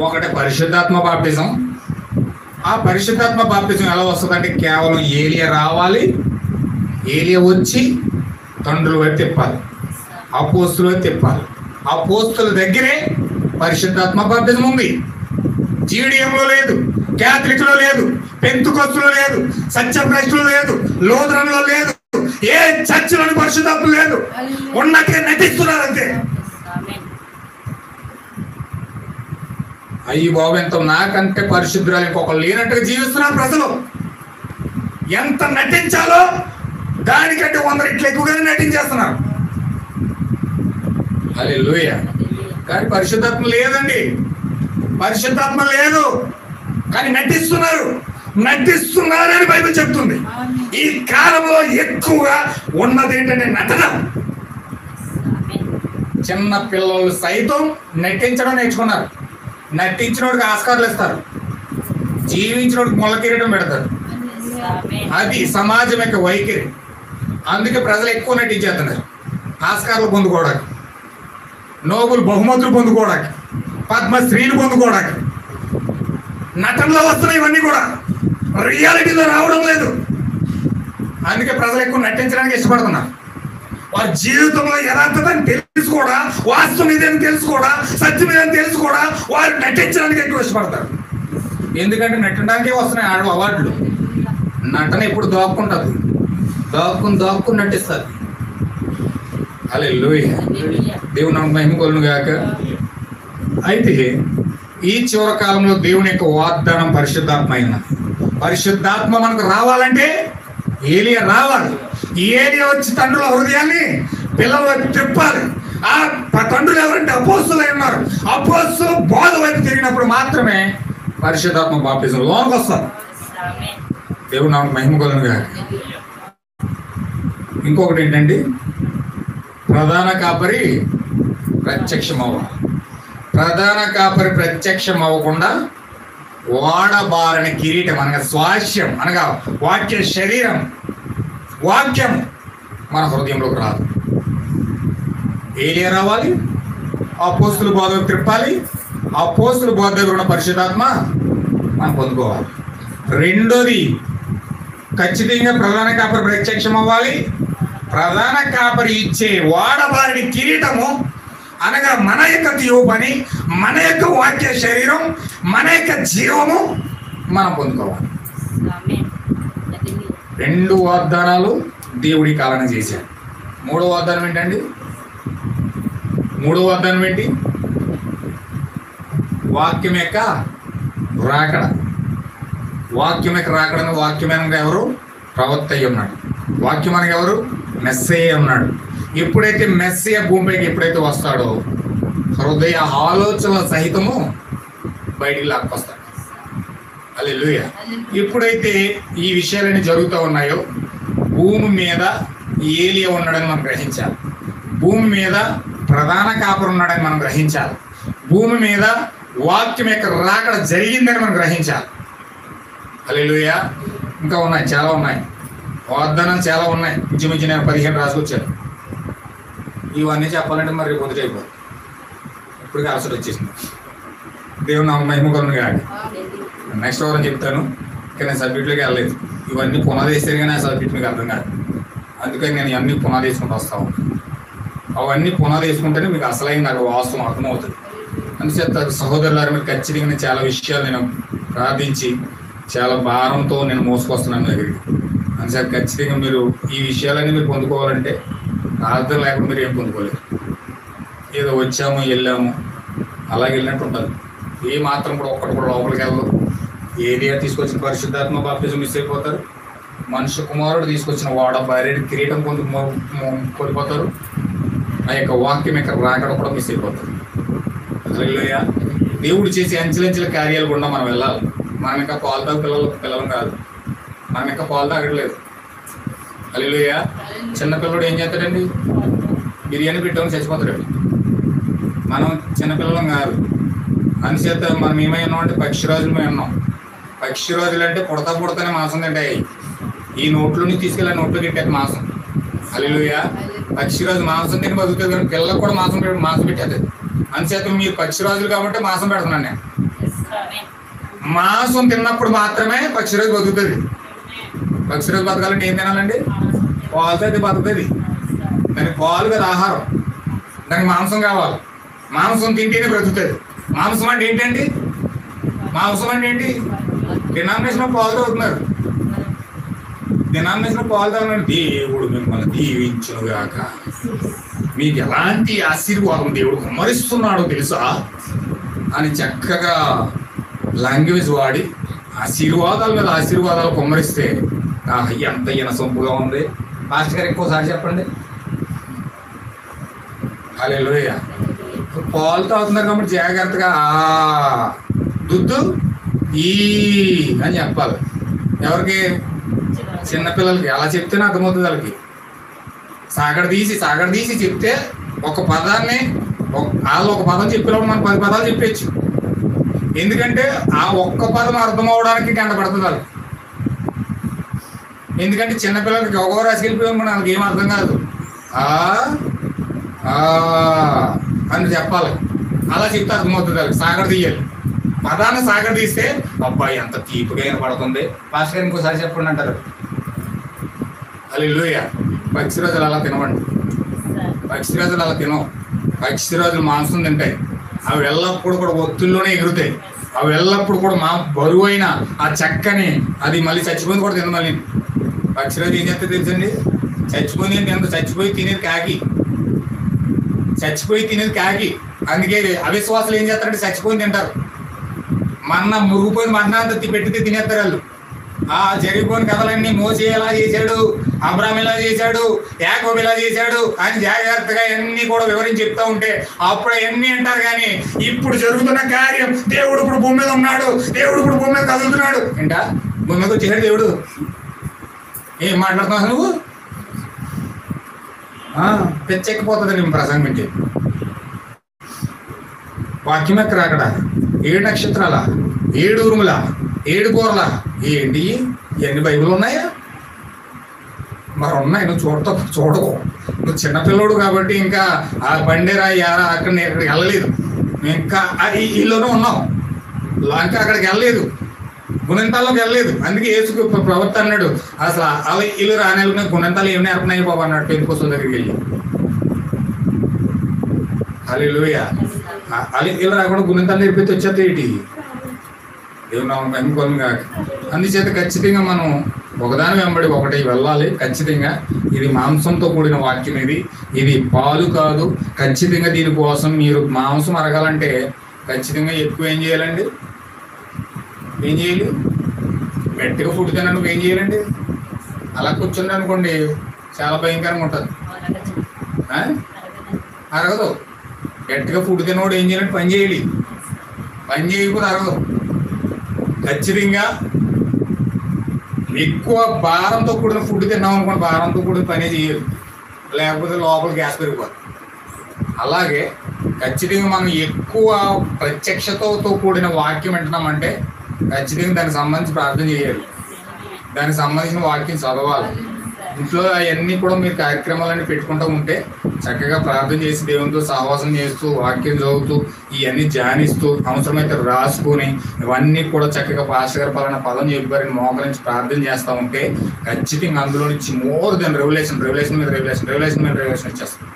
ఒకటి పరిశుద్ధాత్మ బాప్టిజం. ఆ పరిశుద్ధాత్మ బాప్టిజం ఎలా వస్తుందంటే కేవలం ఏలియా రావాలి, ఏలియా వచ్చి తండ్రుల వైపు తిప్పాలి, అపోస్తుల వైపు తిప్పాలి. అపోస్తుల దగ్గరే పరిశుద్ధాత్మ బాప్టిజం ఉంది. జీడియంలో లేదు, క్యాథలిక్ లో లేదు, పెంతుకొస్తులో లేదు, సత్యప్రశ్నలో లేదు, లోదరంలో లేదు, ఏ చర్చిలోని పరిశుద్ధాత్మ లేదు. ఉన్నట్టే నటిస్తున్నారు అంతే. అయ్యి బాబు, ఎంత నాకంటే పరిశుద్ధురాలు ఇంకొకరు లేనట్టుగా జీవిస్తున్నారు ప్రజలు. ఎంత నటించాలో దానికంటే 100 రెట్లు ఎక్కువగానే నటించేస్తున్నారు. హల్లెలూయా. కానీ పరిశుద్ధాత్మ లేదండి, పరిశుద్ధాత్మ లేదు. కానీ నటిస్తున్నారని బైబిల్ చెప్తుంది. ఈ కాలంలో ఎక్కువగా ఉన్నది ఏంటంటే నటన. చిన్న పిల్లలు సైతం నటించడం నేర్చుకున్నారు. నటించినోడికి ఆస్కార్లు ఇస్తారు, జీవించినోడికి ముళ్ళ కిరీటం పెడతారు. అది సమాజం యొక్క వైఖరి. అందుకే ప్రజలు ఎక్కువ నటించేస్తున్నారు. ఆస్కార్లు పొందుకోవడానికి, నోబుల్ బహుమతులు పొందుకోవడానికి, పద్మశ్రీలు పొందుకోవడానికి నటనలో వస్తున్నాయి. ఇవన్నీ కూడా రియాలిటీలో రావడం లేదు. అందుకే ప్రజలు ఎక్కువ నటించడానికి ఇష్టపడుతున్నారు. వారి జీవితంలో యథార్థతని తెలుసుకోవడా, వాస్తవం ఇదని తెలుసుకోవడా, సత్యం ఇదని తెలుసుకోవడా వారు నటించడానికి ఎక్కువ ఇష్టపడతారు. ఎందుకంటే నటించడానికే వస్తున్నాయి అవార్డులు. నటన ఎప్పుడు దాక్కుంటుంది, దాక్కుని నటిస్తారు. హల్లెలూయా. దేవుని నామమునకు మహిమ కలుగును గాక. అయితే ఈ చివరి కాలంలో దేవుని యొక్క వాగ్దానం పరిశుద్ధాత్మ అయినది. పరిశుద్ధాత్మ మనకు రావాలంటే ఏలియా రావాలి. ఏలియా వచ్చి తండ్రుల హృదయాన్ని పిల్లల వైపు తిప్పాలి. ఆ తండ్రులు ఎవరంటే అపోస్తులు అయి ఉన్నారు. అపోస్తులు బోధ వైపు తిరిగినప్పుడు మాత్రమే పరిశుద్ధాత్మ బాప్టిజం లోనికి వస్తారు. దేవుని నామమునకు మహిమ కలుగును గాక. ఇంకొకటి ఏంటండి, ప్రధాన కాపరి ప్రత్యక్షం అవ్వాలి. ప్రధాన కాపరి ప్రత్యక్షం అవ్వకుండా వాడబారని కిరీటం అనగా స్వాస్యం అనగా వాక్య శరీరం, వాక్యం మన హృదయంలోకి రాదు. ఏలియా రావాలి, అపోస్తుల బోధ తిప్పాలి, అపోస్తుల బోధ దగ్గర ఉన్న పరిశుద్ధాత్మ మనం పొందుకోవాలి. రెండోది ఖచ్చితంగా ప్రధాన కాపరి ప్రత్యక్షం అవ్వాలి. ప్రధాన కాపరి ఇచ్చే వాడబారిని కిరీటము అనగా మన యొక్క దీవపని, మన యొక్క వాక్య శరీరం, మన యొక్క జీవము మనం పొందుకోవాలి. 2 వాగ్దానాలు దేవుడి కాలన చేశాడు. 3వ వాగ్దానం ఏంటండి? 3వ వాగ్దానం ఏంటి? వాక్యం యొక్క రాకడ. వాక్యం యొక్క రాకడను వాక్యమనగా ఎవరు? ప్రవక్త అయి ఉన్నాడు. వాక్యం అనగా ఎవరు? మెస్సయ్య ఉన్నాడు. ఎప్పుడైతే మెస్సయ్య భూమిపైకి ఎప్పుడైతే వస్తాడో హృదయ ఆలోచన సహితము బయటికి లాక్కొస్తాడు. హల్లెలూయా. ఎప్పుడైతే ఈ విషయాలన్నీ జరుగుతూ ఉన్నాయో భూమి మీద ఏలియా ఉన్నాడని మనం గ్రహించాలి. భూమి మీద ప్రధాన కాపరి ఉన్నాడని మనం గ్రహించాలి. భూమి మీద వాక్యం యొక్క రాకడ జరిగిందని మనం గ్రహించాలి. హల్లెలూయా. ఇంకా ఉన్నాయి, చాలా ఉన్నాయి, వాగ్దానాలు చాలా ఉన్నాయి. ఇంచుమించు నేను 15 రాసుకొచ్చాను. ఇవన్నీ చెప్పాలంటే మరి పొద్దుట అయిపోతుంది. ఇప్పటికీ అలసట వచ్చేసింది. దేవుని నామమునకు మహిమ కలుగును గాక. నెక్స్ట్ వారం చెప్తాను, కానీ నేను సబ్జెక్ట్లోకి వెళ్ళలేదు. ఇవన్నీ పునాది వేస్తే కానీ ఆ సబ్జెక్ట్ మీకు అర్థం కాదు. అందుకని నేను ఇవన్నీ పునాది వేసుకుంటూ వస్తా ఉంటాను. అవన్నీ పునాది వేసుకుంటేనే మీకు అసలైన నాకు వాస్తవం అర్థమవుతుంది. అందుచేత సహోదరులారు, మీరు ఖచ్చితంగా నేను చాలా విషయాలు నేను ప్రార్థించి చాలా భారంతో నేను మోసుకొస్తున్నాను దగ్గరికి. అందుచేత ఖచ్చితంగా మీరు ఈ విషయాలన్నీ మీరు పొందుకోవాలంటే ప్రార్థన లేకుండా మీరు ఏం పొందుకోలేరు. ఏదో వచ్చాము వెళ్ళాము అలాగే వెళ్ళినట్టు ఉంటుంది. ఏ మాత్రం కూడా ఒక్కటి కూడా లోపలికి వెళ్ళదు. ఏలియా తీసుకొచ్చిన పరిశుద్ధాత్మ బాప్తిజం మిస్ అయిపోతారు. మనుష్య కుమారుడు తీసుకొచ్చిన వాడ భార్యని కిరీటం కోల్పోతారు. ఆ యొక్క వాక్యం యొక్క రాకడ కూడా మిస్ అయిపోతారు. హల్లెలూయా. దేవుడు చేసే అంచెలంచెల కార్యాలు కూడా మనం వెళ్ళాలి. మనం ఇంకా పాలు తాగు పిల్లలు కాదు. మనం ఇంకా పాలు తాగట్లేదు. హల్లెలూయా. చిన్నపిల్లడు ఏం చేస్తాడండి? బిర్యానీ పెట్టామని చచ్చిపోతాడు. మనం చిన్నపిల్లలం కాదు. అందుచేత మనం ఏమై ఉన్నాం అంటే పక్షిరాజులమై ఉన్నాం. పక్షి రోజులు అంటే పుడతానే మాంసం తింటాయి. ఈ నోట్లోని తీసుకెళ్ళి నోట్లో తింటారు మాంసం. హల్లెలూయా. పక్షి రోజు మాంసం తిని బతుకుతుంది, కానీ పిల్లలకు కూడా మాంసం పెట్టేది. అందుచేత మీరు పక్షి రోజులు కాబట్టి మాంసం పెడుతున్నాను నేను. మాంసం తిన్నప్పుడు మాత్రమే పక్షి రోజు బతుకుతుంది. పక్షి రోజు బతకాలంటే ఏం తినాలండి? పాలతో అయితే బతుకుతుంది. దానికి పాలు కదా ఆహారం, దానికి మాంసం కావాలి. మాంసం తింటేనే బ్రతుకుతుంది. మాంసం అంటే ఏంటండి? మాంసం అంటే ఏంటి? డినామినేషన్ పాలు తాగుతున్నారు. డినామినేషన్ పాలు తాగుతున్నారు. దేవుడు మిమ్మల్ని దీవించునుగాక, మీకు ఎలాంటి ఆశీర్వాదం దేవుడు కుమ్మరిస్తున్నాడో తెలుసా అని చక్కగా లాంగ్వేజ్ వాడి ఆశీర్వాదాల మీద ఆశీర్వాదాలు కుమ్మరిస్తే ఎంత సొంపుగా ఉంది. పాస్టర్ గారు ఇంకోసారి చెప్పండి. హల్లెలూయా. పాలు తాగుతున్నారు కాబట్టి జాగ్రత్తగా దుద్దు ఈ అని చెప్పాలి. ఎవరికి? చిన్నపిల్లలకి. అలా చెప్తేనే అర్థమవుతుంది వాళ్ళకి. సాగడదీసి చెప్తే ఒక పదాన్ని వాళ్ళు ఒక పదం చెప్పినప్పుడు మనం 10 పదాలు చెప్పచ్చు. ఎందుకంటే ఆ ఒక్క పదం అర్థం అవడానికి గంట పడుతుంది వాళ్ళకి. ఎందుకంటే చిన్నపిల్లలకి ఒక రాసుకెళ్ళిపోయాం మన వాళ్ళకి ఏం అర్థం కాదు. అని చెప్పాలి. అలా చెప్తే అర్థమవుతుంది వాళ్ళకి. సాగడదీయాలి. పదాన్ని సాగడదీస్తే అబ్బాయి ఎంత తీపిగా పడుతుంది. పాస్టర్ గారు ఇంకోసారి చెప్పండి అంటారు. హల్లెలూయా. పక్షి రోజులు అలా తినవండి. పక్షి రోజులు అలా తినవు. పక్షి రోజులు మాంసం తింటాయి. అవి ఎల్లప్పుడు కూడా ఒత్తుల్లోనే ఎగురుతాయి. అవి ఎల్లప్పుడు కూడా బరువు అయిన ఆ చెక్కని అది మళ్ళీ చచ్చిపోయింది కూడా తిన. మళ్ళీ పక్షి రోజు ఏం చేస్తే తెలుసండి? చచ్చిపోయింది తినదు. చచ్చిపోయి తినేది కాకి. అందుకే అవిశ్వాసాలు ఏం చేస్తారంటే చచ్చిపోయింది తింటారు. మురిగిపోయిన మన్నాంత పెట్టితే తినేస్తారు వాళ్ళు. జరిగిపోయిన కథలన్నీ మోసే ఎలా చేశాడు, అబ్రాహాం ఎలా చేశాడు, యాకోబు ఎలా చేశాడు అని జాగ్రత్తగా అన్ని కూడా వివరించి చెప్తా ఉంటే అప్పుడు అవన్నీ అంటారు. కానీ ఇప్పుడు జరుగుతున్న కార్యం, దేవుడు ఇప్పుడు భూమి మీద ఉన్నాడు, దేవుడు ఇప్పుడు భూమి మీద కదులుతున్నాడు. ఏంటా భూమి మీద వచ్చేసాడు దేవుడు? ఏం మాట్లాడుతున్నావు నువ్వు? తెచ్చెక్కిపోతుంది నేను ప్రసంగం అంటే. వాక్యం ఎక్కడ అక్కడ 7 నక్షత్రాల, 7 ఉరుముల, 7 కూరల ఏంటి? ఇవన్నీ బైబిల్ ఉన్నాయా? మరి ఉన్నాయి. నువ్వు చూడకు. నువ్వు చిన్నపిల్లడు కాబట్టి ఇంకా ఆ బండేరా యారా అక్కడ ఎక్కడికి వెళ్ళలేదు. ఇంకా ఇల్లునే ఉన్నావు. ఇంకా అక్కడికి వెళ్ళలేదు. గుణంతాల్లోకి వెళ్ళలేదు. అందుకే యేసు ప్రవక్త అన్నాడు, అసలు అలా ఇల్లు రానేళ్ళుకునే గుణంతాలు ఏమి నేర్పనాయి బాబు అన్నాడు పెందుకోసం దగ్గరికి వెళ్ళి. హల్లెలూయా. ఇల్లు రాకుండా గుణంతాలు నేర్పితే వచ్చేది ఏంటి? దేవుని కాక. అందుచేత ఖచ్చితంగా మనం ఒకదాని వెంబడి ఒకటి వెళ్ళాలి. ఖచ్చితంగా ఇది మాంసంతో కూడిన వాక్యం. ఇది పాలు కాదు. ఖచ్చితంగా దీనికోసం మీరు మాంసం అరగాలంటే ఖచ్చితంగా ఎక్కువ ఏం చేయాలండి? ఏం చేయాలి? గట్టిగా ఫుడ్ తిన్నా నువ్వు ఏం చేయాలండి? అలా కూర్చుంది అనుకోండి చాలా భయంకరంగా ఉంటుంది. అరగదు. గట్టిగా ఫుడ్ తిన్నవాడు ఏం చేయాలంటే పని చేయాలి. పని చేయకపోతే అరగదు. ఖచ్చితంగా ఎక్కువ భారంతో కూడిన ఫుడ్ తిన్నాం అనుకోండి, భారంతో కూడిన పనే చేయాలి. లేకపోతే లోపల గ్యాస్ పెరిగిపోతుంది. అలాగే ఖచ్చితంగా మనం ఎక్కువ ప్రత్యక్షతతో కూడిన వాక్యం వింటున్నామంటే ఖచ్చితంగా దానికి సంబంధించి ప్రార్థన చేయాలి. దానికి సంబంధించిన వాక్యం చదవాలి. ఇంట్లో అవన్నీ కూడా మీరు కార్యక్రమాలన్నీ పెట్టుకుంటూ ఉంటే చక్కగా ప్రార్థన చేసి దేవునితో సహవాసం చేస్తూ వాక్యం చదువుతూ ఇవన్నీ ధ్యానిస్తూ అవసరమైతే రాసుకొని ఇవన్నీ కూడా చక్కగా పాస్టర్ గారు పలానా పదం చెప్పారని మోకరించి ప్రార్థన చేస్తూ ఉంటే ఖచ్చితంగా అందులో నుంచి మోర్ దెన్ రెవల్యూషన్ మీద రెవల్యూషన్ వచ్చేస్తుంది.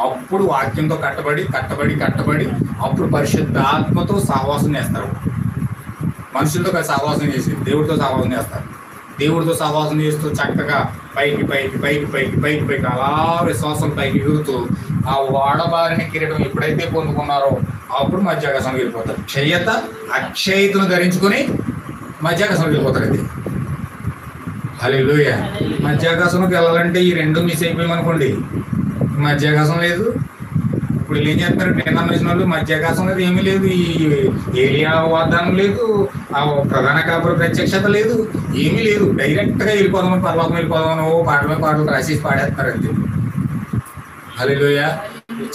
అప్పుడు వాక్యంతో కట్టబడి అప్పుడు పరిశుద్ధాత్మతో సహవాసం చేస్తారు. మనుషులతో సహవాసం చేసి దేవుడితో సహవాసం చేస్తారు. దేవుడితో సహవాసం చేస్తూ చక్కగా పైకి అలా విశ్వాసం పైకి ఎగురుతూ ఆ వాడబారిన కిరీటం ఎప్పుడైతే పొందుకున్నారో అప్పుడు మధ్యాకాశంలోకి వెళ్ళిపోతారు. క్షయత అక్షయతను ధరించుకొని మధ్యాకాశంలోకి వెళ్ళిపోతారు. అది హల్లెలూయా. మధ్యాకాశంలోకి వెళ్ళాలంటే ఈ 2 మిస్ అయిపోయామనుకోండి, మధ్యాకాశం లేదు. ఇప్పుడు ఏం చేస్తారు? డినామినేషన్ వాళ్ళు మధ్యాకాశం లేదు, ఏమీ లేదు. ఈ ఏలియా వాగ్దానం లేదు, ఆ ప్రధాన కాపుర ప్రత్యక్షత లేదు, ఏమీ లేదు. డైరెక్ట్గా వెళ్ళిపోదామని పరలోకం వెళ్ళిపోదామని పాటలు రాసేసి పాడేస్తారు అంతే. హల్లెలూయా.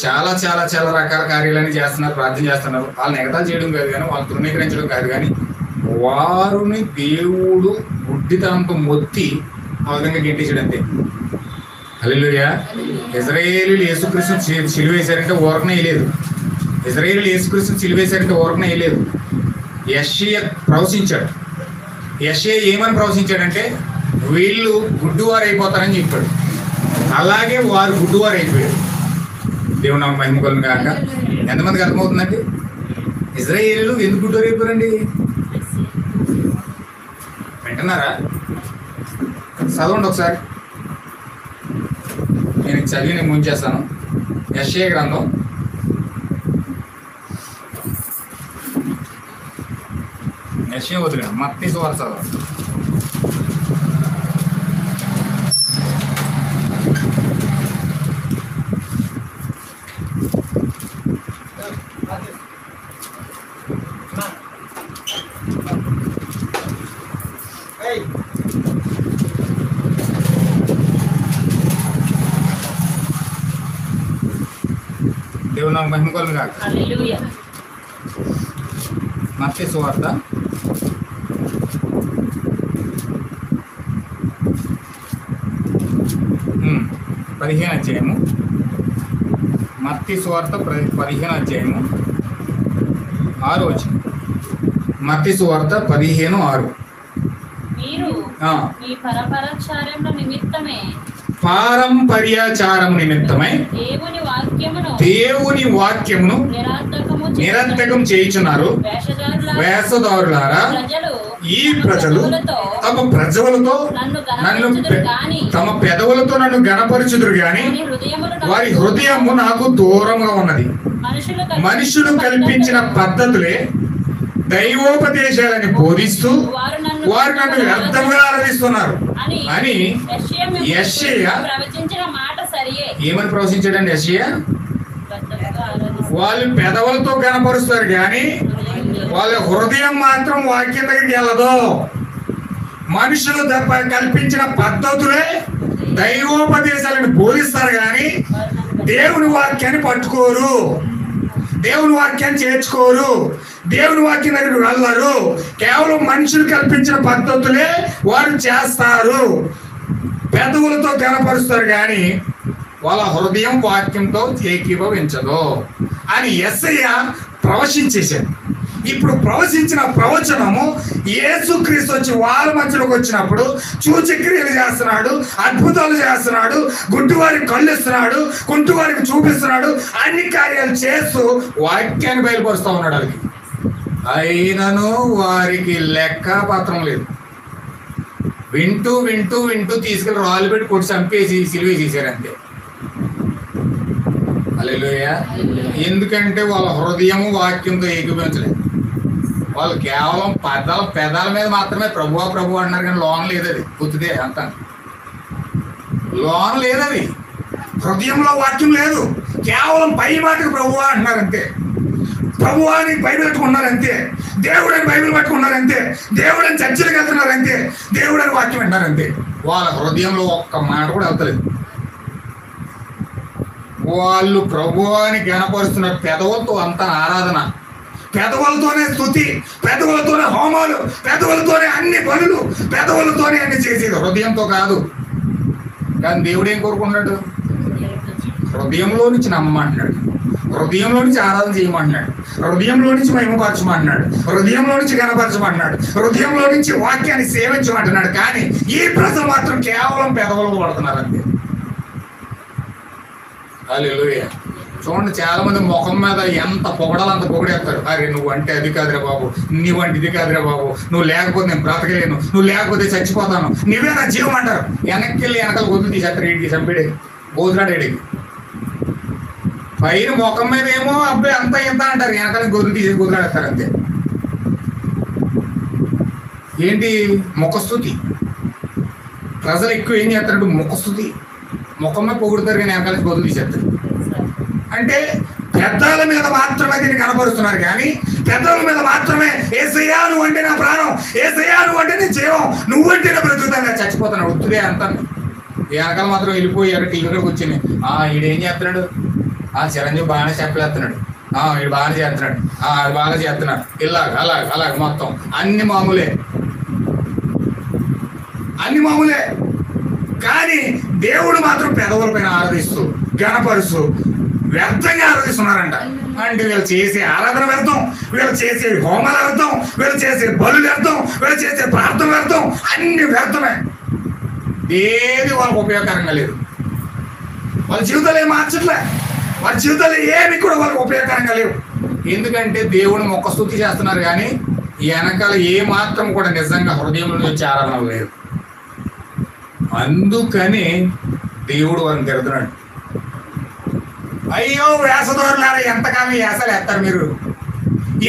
చాలా చాలా చాలా రకాల కార్యాలన్నీ చేస్తున్నారు, ప్రార్థన చేస్తున్నారు. వాళ్ళని ఎగతాలు చేయడం కాదు కానీ, వాళ్ళు తృణీకరించడం కాదు కానీ వారిని దేవుడు గుడ్డితనంతో మొత్తి ఆ విధంగా గెంటేసాడు అంతే. హల్లెలూయా. ఇశ్రాయేలీయులు యేసుక్రీస్తుని సిలువేశారంటే ఊరకనే వేయలేదు. ఇశ్రాయేలీయులు యేసుక్రీస్తుని సిలువేశారంటే ఊరకనే వేయలేదు. యెషయా ప్రవచించాడు. యెషయా ఏమని ప్రవచించాడంటే వీళ్ళు గుడ్డివారు అయిపోతారని చెప్పాడు. అలాగే వారు గుడ్డివారు అయిపోయారు. దేవుడు నామ మహిమ కలుగును గాక. ఎంతమందికి అర్థమవుతుందండి? ఇశ్రాయేలీయులు ఎందుకు గుడ్డివారు అయిపోయారండి? వింటున్నారా? చదవండి ఒకసారి. నేను చదివి నేను ముంచేస్తాను. యెషయా గ్రంథం మత్తయి సువార్త చదవండి. దేవుని నామమునకు మహిమ కలుగును గాక. హల్లెలూయా. మత్తయి సువార్త 15 అధ్యాయము. మత్తయి సువార్త 15 అధ్యాయము 6 వచనం. మత్తయి సువార్త 15:6. మీరు మీ పారంపర్యాచారం నిమిత్తమై దేవుని వాక్యమును నిరర్థకం చేయుచున్నారు. వేషధారులారా, ఈ ప్రజలు తమ ప్రజలతో తమ పెదవులతో నన్ను గణపరచుదురు గాని వారి హృదయము నాకు దూరంగా ఉన్నది. మనుషులు కల్పించిన పద్ధతులే దైవోపదేశాలని బోధిస్తూ వారు నన్ను వ్యర్థంగా ఆరాధిస్తున్నారు అని యెషయా ఏమని ప్రవచించాడండి? యెషయా వాళ్ళు పెదవులతో కనపరుస్తారు కానీ వాళ్ళ హృదయం మాత్రం వాక్యం దగ్గరికి వెళ్ళదు. మనుషులు కల్పించిన పద్ధతులే దైవోపదేశాలను బోధిస్తారు కానీ దేవుని వాక్యాన్ని పట్టుకోరు, దేవుని వాక్యాన్ని చేర్చుకోరు, దేవుని వాక్యం దగ్గర వెళ్ళరు. కేవలం మనుషులు కల్పించిన పద్ధతులే వారు చేస్తారు. పెదవులతో కనపరుస్తారు కానీ వాళ్ళ హృదయం వాక్యంతో ఏకీభవించదు అని యెషయా ప్రవచించేశాడు. ఇప్పుడు ప్రవచించిన ప్రవచనము యేసుక్రీస్తు వచ్చి వాళ్ళ మధ్యలోకి వచ్చినప్పుడు సూచక్రియలు చేస్తున్నాడు, అద్భుతాలు చేస్తున్నాడు, గుడ్డివారికి కళ్ళు ఇస్తున్నాడు, కుంటివారికి చూపిస్తున్నాడు, అన్ని కార్యాలు చేస్తూ వాక్యాన్ని బయలుపరుస్తూ ఉన్నాడు. వాళ్ళకి అయినను వారికి లెక్కపత్రం లేదు. వింటూ వింటూ వింటూ తీసుకెళ్ళి రాళ్ళు పెట్టి కొట్టి చంపేసి సిలువేసేసారు అంతే. హల్లెలూయా. ఎందుకంటే వాళ్ళ హృదయము వాక్యంతో ఏకీభవించలేదు. వాళ్ళు కేవలం పెదాల మీద మాత్రమే ప్రభువా ప్రభు అంటున్నారు కానీ లోన లేదు. అది గుర్తుదే అంత లోన లేదు. అది హృదయంలో వాక్యం లేదు. కేవలం పై మాటకు ప్రభువా అంటున్నారు అంతే. ప్రభువా అని బైబిల్ పెట్టుకున్నారు అంతే. దేవుడు అని బైబిల్ పట్టుకున్నారు అంతే. దేవుడు అని చర్చలకు వెళ్తున్నారు అంతే. దేవుడు అని వాక్యం అంటున్నారు అంతే. వాళ్ళ హృదయంలో ఒక్క మాట కూడా వెళ్తలేదు. వాళ్ళు ప్రభువాని గణపరుస్తున్న పెదవులతో అంతా ఆరాధన, పెదవులతోనే స్తుతి, పెదవులతోనే హోమాలు, పెదవులతోనే అన్ని పనులు, పెదవులతోనే అన్ని చేసేది, హృదయంతో కాదు. కానీ దేవుడు ఏం కోరుకుంటున్నాడు? హృదయంలో నుంచి నమ్మమంటున్నాడు, హృదయంలో నుంచి ఆరాధన చేయమంటున్నాడు, హృదయంలో నుంచి మహిమపరచమంటున్నాడు, హృదయంలో నుంచి గణపరచమంటున్నాడు, హృదయంలో నుంచి వాక్యాన్ని సేవించమంటున్నాడు. కానీ ఈ ప్రజలు మాత్రం కేవలం పెదవులకు పడుతున్నారు అంతే. హల్లెలూయా. చూడండి, చాలా మంది ముఖం మీద ఎంత పొగడాలో అంత పొగడేస్తారు. అరే నువ్వు అంటే అది కాదురా బాబు, నువ్వంటే ఇది కాదురా బాబు, నువ్వు లేకపోతే నేను బ్రతకలేను, నువ్వు లేకపోతే చచ్చిపోతాను, నువ్వే నా జీవం అంటారు. వెనక్కి వెళ్ళి వెనకాల గొంతు తీసేస్తారు. ఇంటికి చంపేడే గోతురాడేడికి పైన ముఖం మీద ఏమో అబ్బాయి అంతా ఇంత అంటారు, వెనకాల గొంతు తీసేసి గోతురాడేస్తారు అంతే. ఏంటి? ముఖస్థుతి. ప్రజలు ఎక్కువ ఏం చేస్తారంటే ముఖస్థుతి, ముఖమే పొగుడుతారు కానీ వెనకాల గొంతు తీసేస్తారు. అంటే పెద్దల మీద మాత్రమే దీన్ని కనపరుస్తున్నారు కానీ పెద్దల మీద మాత్రమే యేసయ్యా నువ్వు అంటే నా ప్రాణం, యేసయ్యా నువ్వు అంటే నీ జీవం, నువ్వంటే నా బ్రతుకుతాను, చచ్చిపోతున్నాడు వద్దుదే అంటాను. వెనకాల మాత్రం వెళ్ళిపోయారు. టీవీలోకి వచ్చింది ఈడేం చేస్తున్నాడు, చిరంజీవి బాగానే చెప్పలేస్తున్నాడు, వీడు బాగా చేస్తున్నాడు, బాగా చేస్తున్నాడు, అలాగ మొత్తం అన్ని మామూలే. కానీ దేవుడు మాత్రం పెదవుల పైన ఆరాధిస్తూ గణపరుస్తూ వ్యర్థంగా ఆరాధిస్తున్నారంట. అంటే వీళ్ళు చేసే ఆరాధన వ్యర్థం, వీళ్ళు చేసే హోమాలు వ్యర్థం, వీళ్ళు చేసే బలు వ్యర్థం, వీళ్ళు చేసే ప్రార్థన వ్యర్థం, అన్ని వ్యర్థమే. ఏది వాళ్ళకు ఉపయోగకరంగా లేదు. వాళ్ళ జీవితాలు ఏం మార్చట్లే, వాళ్ళ జీవితాలు ఏమి కూడా వాళ్ళకి ఉపయోగకరంగా లేవు. ఎందుకంటే దేవుని మొక్క స్తుతి చేస్తున్నారు కానీ వెనకాల ఏ మాత్రం కూడా నిజంగా హృదయంలో వచ్చే ఆరాధన లేదు. అందుకని దేవుడు వారిని తిడుతున్నాడు. అయ్యో వేసదారులారా, ఎంతకాలం వేసాలు వేస్తారు మీరు?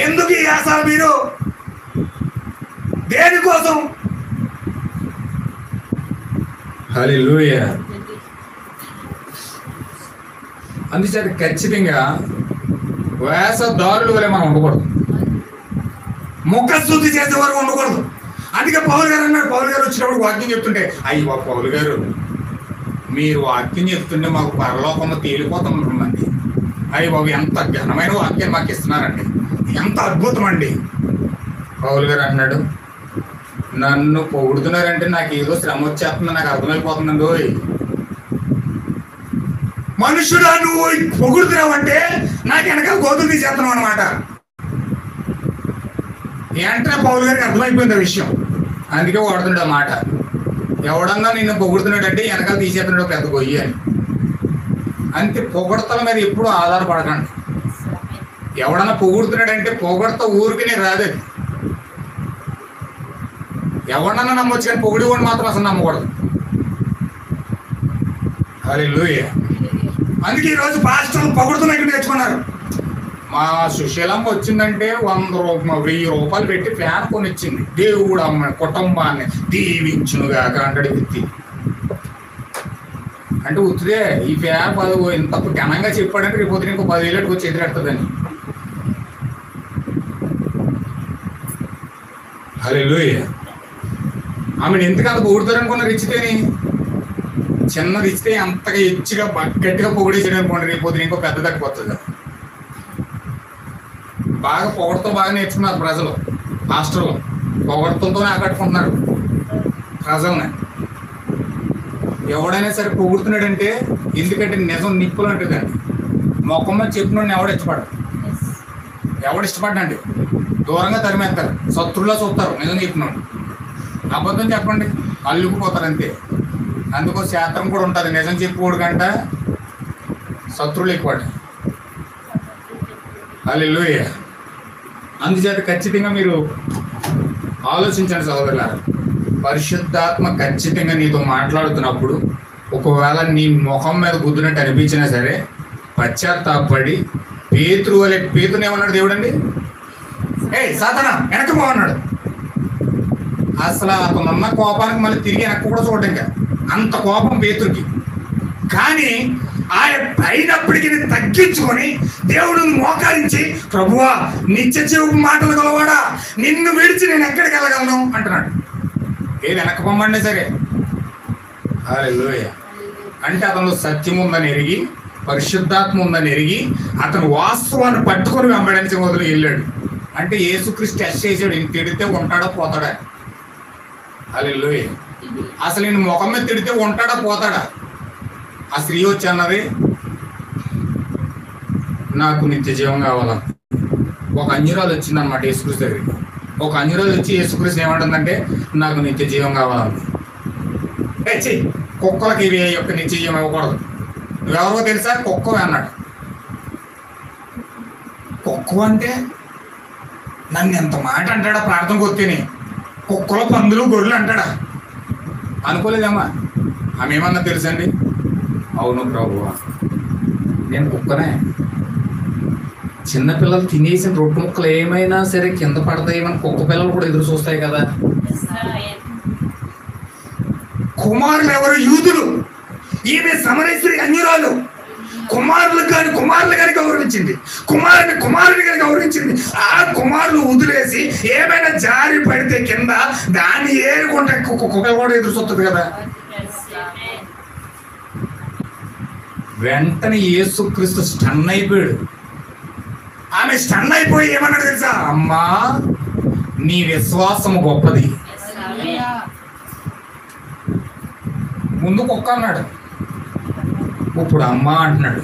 ఎందుకు ఈ వేసాలు మీరు? దేనికోసం? హల్లెలూయా. అందుచేత ఖచ్చితంగా వేసదారులు వలె మనం ఉండకూడదు, ముఖస్తుతి చేసే వరకు ఉండకూడదు. అందుకే పౌలు గారు అన్నాడు, పౌలు గారు వచ్చినప్పుడు వాక్యం చెప్తుంటే, అయ్యో పౌలు గారు మీరు వాక్యం చెప్తుంటే మాకు పరలోకంలో తేలిపోతామండి. అయ్యి బాబు ఎంత ఘనమైన వాక్యం మాకు ఇస్తున్నారండి, ఎంత అద్భుతం అండి. పౌలు గారు అన్నాడు, నన్ను పొగుడుతున్నారంటే నాకు ఏదో శ్రమ వచ్చేస్తుంది, నాకు అర్థమైపోతుందండి. ఓయ్ మనుషుడా, నువ్వు పొగుడుతున్నావు అంటే నాకు వెనకాల గోతులు తీసేస్తున్నావు అనమాట. వెంటనే పౌలు గారికి అర్థమైపోయింది ఆ విషయం. అందుకే వాడుతున్నాడు ఆ మాట, ఎవడన్నా నిన్ను పొగుడుతున్నాడంటే వెనకాల తీసేస్తున్నాడు పెద్ద గొయ్యి అని. అంతే, పొగడతల మీద ఎప్పుడు ఆధారపడకండి. ఎవడన్నా పొగుడుతున్నాడంటే పొగడత ఊరికి రాదు. ఎవడన్నా నమ్మొచ్చు కానీ పొగిడివాడు మాత్రం అసలు నమ్మకూడదు. హల్లెలూయా. అందుకే ఈరోజు పాస్టర్లు పొగుడుతున్నట్టు నేర్చుకున్నారు. మా సుశీలమ్మ వచ్చిందంటే 1000 రూపాయలు పెట్టి ఫ్యాన్ కొనిచ్చింది, దేవుడు అమ్మ కుటుంబాన్ని దీవించునుగాక అంటాడు వ్యక్తి. అంటే ఉత్తిదే ఈ ఫ్యాన్ ఇంత ఘనంగా చెప్పాడంటే రేపు పొద్దున ఇంకో 10,000 వచ్చి ఎదురెడుతుందని. హల్లెలూయా. ఆమెను ఎందుకంత పొగుడుతారనుకున్న రిచ్చితేని, చిన్నది ఇస్తే అంతగా హెచ్చుగా గట్టిగా పొగిడేసాడు అనుకోండి, రేపు పొద్దున ఇంకో పెద్ద తగ్గిపోతుంది. బాగా పొగడతో బాగా నేర్చుకున్నారు ప్రజలు, హాస్టల్లో పొగడతలతోనే ఆకట్టుకుంటున్నారు ప్రజల్ని. ఎవడైనా సరే పొగుడుతున్నాడంటే ఎందుకంటే నిజం నిప్పులు అంటుందండి. మొక్కమ్మ చెప్పిన ఎవడు ఇష్టపడ్డండి దూరంగా తరిమేస్తారు, శత్రువులా చూస్తారు. నిజం చెప్పినాడు అబద్ధం చెప్పండి అల్లుకుపోతారు అంతే. అందుకో శాస్త్రం కూడా ఉంటుంది, నిజం చెప్పుకోడు కంట శత్రువులు ఎక్కువ. హల్లెలూయా. అందుచేత ఖచ్చితంగా మీరు ఆలోచించండి సహోదరులారా. పరిశుద్ధాత్మ ఖచ్చితంగా నీతో మాట్లాడుతున్నప్పుడు ఒకవేళ నీ ముఖం మీద గుద్దునట్టు అనిపించినా సరే పశ్చాత్తాపడి పేతురుని ఏమన్నాడు దేవుడండి, సాతానా వెనక్కి పోమన్నాడు. అసలు అతనున్న కోపానికి మళ్ళీ తిరిగి వెనక్కి కూడా చూడటం ఇంకా అంత కోపం పేతురికి. కానీ ఆయన అయినప్పటికీ తగ్గించుకొని దేవుడిని మోకారించి, ప్రభువా నిత్య జీవపు మాటలు గలవాడా, నిన్ను విడిచి నేను ఎక్కడికి వెళ్ళగలను అంటున్నాడు. ఏది వెనక్కి పొమ్మండి సరే. హల్లెలూయా. అంటే అతను సత్యం ఉందని ఎరిగి, పరిశుద్ధాత్మ ఉందని ఎరిగి అతను వాస్తవాన్ని పట్టుకొని వెంబడించి మొదలు వెళ్ళాడు. అంటే యేసుక్రీస్తు టెస్ట్ చేసాడు, ఈయన తిడితే ఉంటాడా పోతాడా. హల్లెలూయా. అసలు ఈయన ముఖం మీద తిడితే ఉంటాడా పోతాడా. ఆ స్త్రీ వచ్చి అన్నది, నాకు నిత్య జీవం కావాలా. ఒక అన్యురాలు వచ్చిందనమాట యేసుక్రీస్తు దగ్గరికి. ఒక అన్యురాలు వచ్చి యేసుక్రీస్తు ఏమంటుందంటే, నాకు నిత్య జీవం కావాలండి. కుక్కలకి ఇవి యొక్క నిత్య జీవం ఇవ్వకూడదు. నువ్వెవరో తెలుసా? కుక్కవే అన్నాడు. కుక్క అంటే నన్ను ఎంత మాట అంటాడా ప్రార్థనకు వస్తేనే, కుక్కలు పందులు గొర్రెలు అంటాడా అనుకోలేదమ్మా. ఆమె ఏమన్నా తెలుసండి, అవును ప్రభువా నేను కుక్కనే. చిన్నపిల్లలు తినేసిన రొట్టె ముక్కలు ఏమైనా సరే కింద పడతాయేమని కుక్క పిల్లలు కూడా ఎదురు చూస్తాయి కదా. కుమారులు ఎవరు? యూదులు. ఈమె సమరేశ్వరి అన్యురాలు. కుమారులు కానీ గౌరవించింది, కుమారుని కానీ గౌరవించింది. ఆ కుమారులు వదిలేసి ఏమైనా జారి పడితే కింద దాన్ని ఏరుకుంటే కుక్క కూడా ఎదురు చూస్తుంది కదా. వెంటనే యేసుక్రీస్తు స్టన్ అయిపోయాడు. ఆమె స్టన్ అయిపోయి ఏమన్నాడు తెలుసా? అమ్మా నీ విశ్వాసము గొప్పది. ముందు కుక్క అన్నాడు, ఇప్పుడు అమ్మ అంటున్నాడు.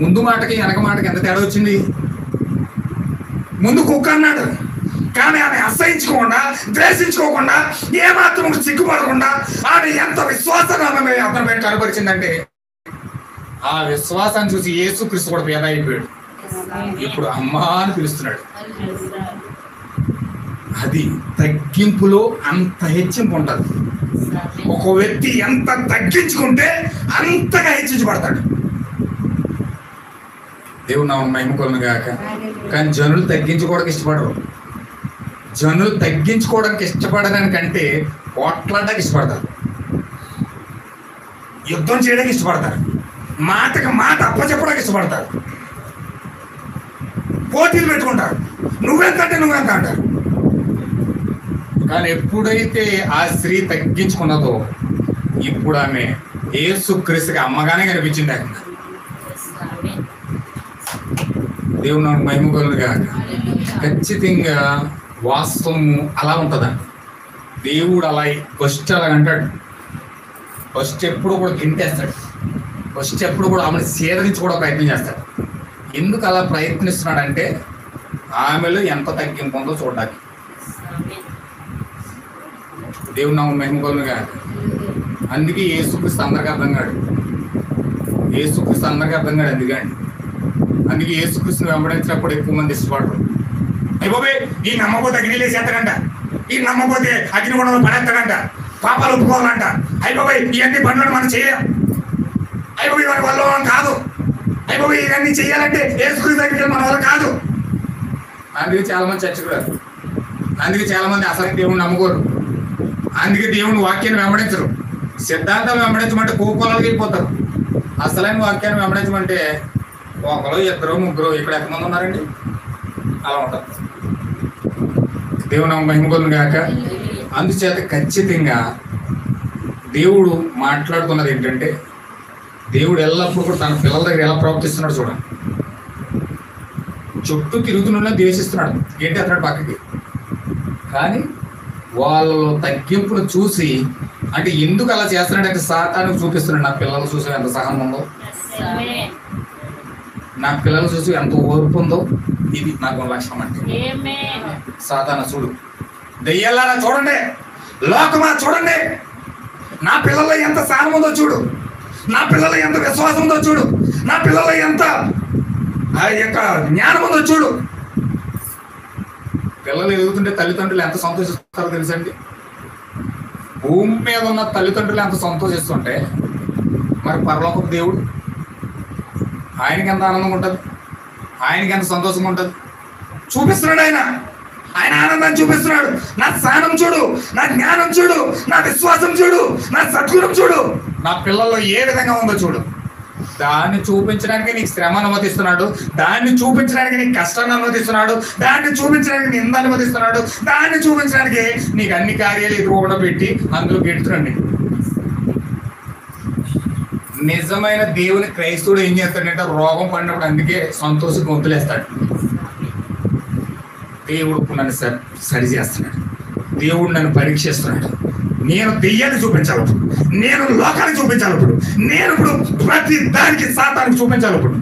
ముందు మాటకి వెనక మాటకి ఎంత తేడా వచ్చింది? ముందు కుక్క అన్నాడు, కానీ ఆమె అసహించుకోకుండా, ద్వేషించుకోకుండా, ఏమాత్రం సిగ్గుపడకుండా ఆమె ఎంత విశ్వాసాన్ని ఆమె అతని పైన కనపరిచిందంటే, ఆ విశ్వాసాన్ని చూసి యేసుక్రీస్తు కూడా పేద అయిపోయాడు. ఇప్పుడు అమ్మా అని పిలుస్తున్నాడు. అది తగ్గింపులో అంత హెచ్చింపు ఉంటుంది. ఒక వ్యక్తి ఎంత తగ్గించుకుంటే అంతగా హెచ్చించబడతాడు. దేవుడు నా మహిమ కొలను గాక. కానీ జనులు తగ్గించుకోవడానికి ఇష్టపడరు. జనులు తగ్గించుకోవడానికి ఇష్టపడడానికంటే పోట్లాడడానికి ఇష్టపడతారు, యుద్ధం చేయడానికి ఇష్టపడతారు, మాటకి మాట అప్పచెప్పడానికి ఇష్టపడతారు, పోటీలు పెట్టుకుంటారు, నువ్వెంత అంటే నువ్వెంత అంటారు. కానీ ఎప్పుడైతే ఆ స్త్రీ తగ్గించుకున్నదో ఇప్పుడు ఆమె యేసుక్రీస్తుకి అమ్మగానే కనిపించింది. ఆయన దేవుడు నాకు మహిమ కలుగును గాక. ఖచ్చితంగా వాస్తవం అలా ఉంటుందండి. దేవుడు అలా ఫస్ట్ అలా అంటాడు. ఫస్ట్ ఎప్పుడు కూడా గింటేస్తాడు. ఫస్ట్ ఎప్పుడు కూడా ఆమెను సేదరించుకోవడం ప్రయత్నం చేస్తాడు. ఎందుకు అలా ప్రయత్నిస్తున్నాడంటే ఆమెలో ఎంత తగ్గింపు ఉందో చూడడానికి. దేవుడు నాకు మహిమ కలుగును గాక. అందుకే యేసుక్రీస్తు అందరికీ అర్థం కాడు. యేసుక్రీస్తు అందరికీ అర్థం కాడు. అందుకే యేసుక్రీస్తుని వెంబడించినప్పుడు ఎక్కువ మంది ఇష్టపడరు. అయిపోయి ఈ నమ్మపోతే అగ్నిలో చేస్తాడంట, ఈ నమ్మపోతే అగ్ని కూడా పడేస్తాడంట, పాపాలు ఒప్పుకోవాలంట. అయిపోయి ఇవన్నీ పనులను మనం చేయం. అయిపోయి మన వల్ల కాదు. అయిపోయి ఇవన్నీ చేయాలంటే యేసుక్రీస్తు దగ్గరికి మన వల్ల కాదు. అందుకే చాలా మంది చచ్చిపోయారు. అందుకే చాలా మంది అసలు దేవుణ్ణి నమ్ముకోరు. అందుకే దేవుని వాక్యాన్ని వెంబడించరు. సిద్ధాంతాలు వెంబడించమంటే కోపాలకు వెళ్ళిపోతారు. అసలైన వాక్యాన్ని వెంబడించమంటే ఒకరు, ఇద్దరు, ముగ్గురు, ఇక్కడ ఎంతమంది ఉన్నారండి? అలా ఉంటారు. దేవుని మహిమ కలుగును గాక. అందుచేత ఖచ్చితంగా దేవుడు మాట్లాడుతున్నది ఏంటంటే, దేవుడు ఎల్లప్పుడూ కూడా తన పిల్లల దగ్గర ఎలా ప్రవర్తిస్తున్నాడు చూడండి. చుట్టూ తిరుగుతున్నా ద్వేషిస్తున్నాడు. ఏంటి అతడు పక్కకి. కానీ వాళ్ళలో తగ్గింపును చూసి, అంటే ఎందుకు అలా చేస్తున్నాడంటే సాతానుకు చూపిస్తున్నాడు. నా పిల్లలు చూసి ఎంత సహనం ఉందో, నా పిల్లలు చూసి ఎంత ఓర్పు ఉందో, ఇది నాకు లక్షణం అంటే. సాతాను చూడు, దెయ్యాలారా చూడండి, లోకమా చూడండి, నా పిల్లల్లో ఎంత సహనం ఉందో చూడు, నా పిల్లల్లో ఎంత విశ్వాసం ఉందో చూడు, నా పిల్లల్లో ఎంత ఆ యొక్క జ్ఞానం ఉందో చూడు. పిల్లలు ఎదుగుతుంటే తల్లిదండ్రులు ఎంత సంతోషిస్తారో తెలుసండి. భూమి మీద ఉన్న తల్లిదండ్రులు ఎంత సంతోషిస్తుంటే మరి పరలోకపు దేవుడు ఆయనకి ఎంత ఆనందంగా ఉంటుంది, ఆయనకి ఎంత సంతోషంగా ఉంటుంది. చూపిస్తున్నాడు ఆయన ఆనందాన్ని చూపిస్తున్నాడు. నా సహనం చూడు, నా జ్ఞానం చూడు, నా విశ్వాసం చూడు, నా సద్గుణం చూడు, నా పిల్లల్లో ఏ విధంగా ఉందో చూడు. దాన్ని చూపించడానికి నీకు శ్రమ అనుమతిస్తున్నాడు, దాన్ని చూపించడానికి నీకు కష్టాన్ని అనుమతిస్తున్నాడు, దాన్ని చూపించడానికి నింద అనుమతిస్తున్నాడు, దాన్ని చూపించడానికి నీకు అన్ని కార్యాలు ఎదురుకుండా పెట్టి అందులో పెడుతున్నాడు. నిజమైన దేవుని క్రైస్తవుడు ఏం చేస్తాడంటే రోగం పడినప్పుడు అందుకే సంతోషం గొంతులేస్తాడు. దేవుడు నన్ను సరి చేస్తున్నాడు, దేవుడు నన్ను పరీక్షిస్తున్నాడు. నేను దెయ్యాన్ని చూపించాలి, నేను లోకాన్ని చూపించాలి, నేను ఇప్పుడు ప్రతి దానికి సాతానికి చూపించాలి. ఇప్పుడు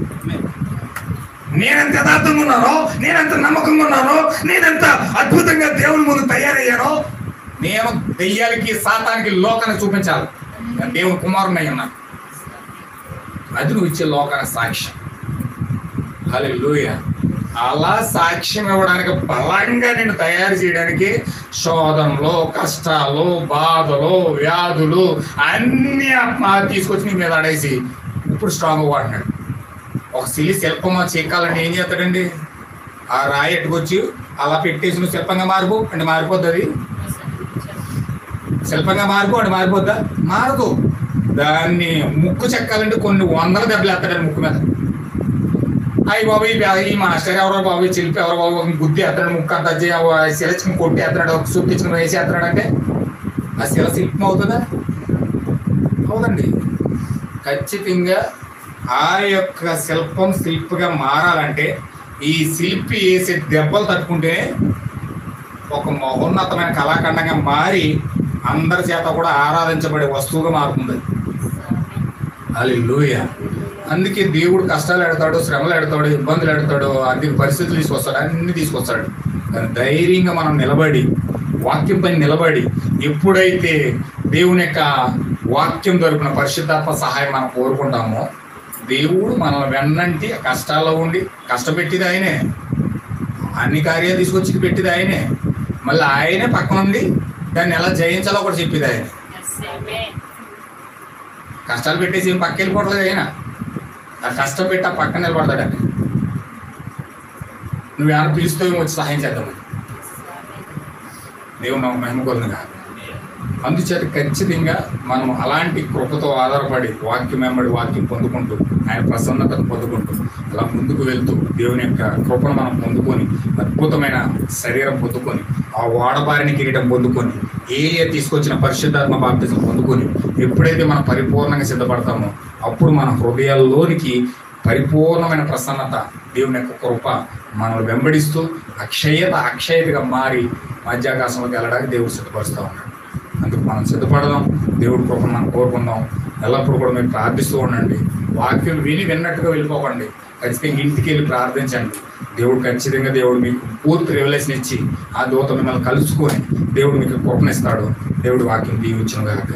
నేనెంత యథార్థంగా ఉన్నానో, నేనెంత నమ్మకంగా ఉన్నానో, నేనెంత అద్భుతంగా దేవుని ముందు తయారయ్యానో, నేను దెయ్యాలకి సాతానికి లోకాన్ని చూపించాలి. దేవుని కుమారుని అయి ఉన్నాను. అది నువ్వు ఇచ్చే లోకానికి సాక్ష్యం. హల్లెలూయా. అలా సాక్ష్యం ఇవ్వడానికి బలంగా నేను తయారు చేయడానికి శోధనలు, కష్టాలు, బాధలు, వ్యాధులు అన్నీ తీసుకొచ్చి నీ మీద ఆడేసి ఇప్పుడు స్ట్రాంగ్ వాడినాడు. ఒక శిల్పం చెక్కాలంటే ఏం చేస్తాడండి? ఆ రాయి ఎట్టుకొచ్చి అలా పెట్టేసి నువ్వు శిల్పంగా మారిపో అంటే మారిపోద్ది. అది శిల్పంగా మారిపో అంటే మారిపోద్దా? మారదు. దాన్ని ముక్కు చెక్కాలంటే కొన్ని వందల దెబ్బలు ఎత్తాడండి ముక్కు మీద. అయ్యి బాబు ఈ మాస్టర్ ఎవరో బాబు, ఈ శిల్పి ఎవరో బాబు, గుద్ది ఎత్తాడు, ముక్కు అంత శిలచి కొట్టి ఎత్తాడు, చూపించిన వేసి ఎత్తాడంటే ఆ శిల శిల్పం అవుతుందా? అవుదండి. ఖచ్చితంగా ఆ యొక్క శిల్పం శిల్పిగా మారాలంటే ఈ శిల్పి వేసే దెబ్బలు తట్టుకుంటే ఒక మహోన్నతమైన కళాఖండంగా మారి అందరి చేత కూడా ఆరాధించబడే వస్తువుగా మారుతుంది. హల్లెలూయా. అందుకే దేవుడు కష్టాలు ఎడతాడు, శ్రమలు ఎడతాడు, ఇబ్బందులు ఎడతాడు, అన్ని పరిస్థితులు తీసుకొస్తాడు, అన్ని తీసుకొస్తాడు. కానీ ధైర్యంగా మనం నిలబడి వాక్యం పైన నిలబడి ఎప్పుడైతే దేవుని యొక్క వాక్యం దొరికిన పరిశుద్ధాత్మ సహాయం మనం కోరుకుంటామో దేవుడు మనల్ని వెన్నంటి కష్టాల్లో ఉండి కష్టపెట్టిది ఆయనే, అన్ని కార్యాలు తీసుకొచ్చి పెట్టిది ఆయనే, మళ్ళీ ఆయనే పక్కన ఉండి దాన్ని ఎలా జయించాలో కూడా చెప్పేది ఆయన. కష్టాలు పెట్టేసి ఏం పక్క వెళ్ళిపోవట్లేదు ఆయన, ఆ కష్టం పెట్టి ఆ పక్కన నిలబడతాడు ఆయన. నువ్వు ఏమైనా పిలుస్తూ వచ్చి సహాయం చేద్దామని. దేవుడు నాకు మహిమ కొలుగా. అందుచేత ఖచ్చితంగా మనం అలాంటి కృపతో ఆధారపడి వాక్యం వెంబడి వాక్యం పొందుకుంటూ ఆయన ప్రసన్నతను పొందుకుంటూ అలా ముందుకు వెళ్తూ దేవుని యొక్క కృపను మనం పొందుకొని అద్భుతమైన శరీరం పొందుకొని ఆ వాడబారిని కిరీటం పొందుకొని ఏలియా తీసుకొచ్చిన పరిశుద్ధాత్మ బాప్తిజం పొందుకొని ఎప్పుడైతే మనం పరిపూర్ణంగా సిద్ధపడతామో అప్పుడు మన హృదయాల్లోనికి పరిపూర్ణమైన ప్రసన్నత దేవుని యొక్క కృప మనల్ని వెంబడిస్తూ అక్షయతగా మారి మధ్యాకాశంలోకి వెళ్ళడానికి దేవుడు సిద్ధపరుస్తూ ఉన్నాడు. అందుకు మనం సిద్ధపడదాం, దేవుడి కృపను మనం కోరుకుందాం. ఎల్లప్పుడూ కూడా మీరు ప్రార్థిస్తూ ఉండండి. వాక్యం విన్నట్టుగా వెళ్ళిపోకండి. ఖచ్చితంగా ఇంటికి వెళ్ళి ప్రార్థించండి. దేవుడు ఖచ్చితంగా దేవుడు మీకు పూర్తి రెవల్యూషన్ ఇచ్చి ఆ దూత మిమ్మల్ని కలుసుకొని దేవుడు మీకు కృపనిస్తాడు. దేవుడి వాక్యం దీవించును గాక.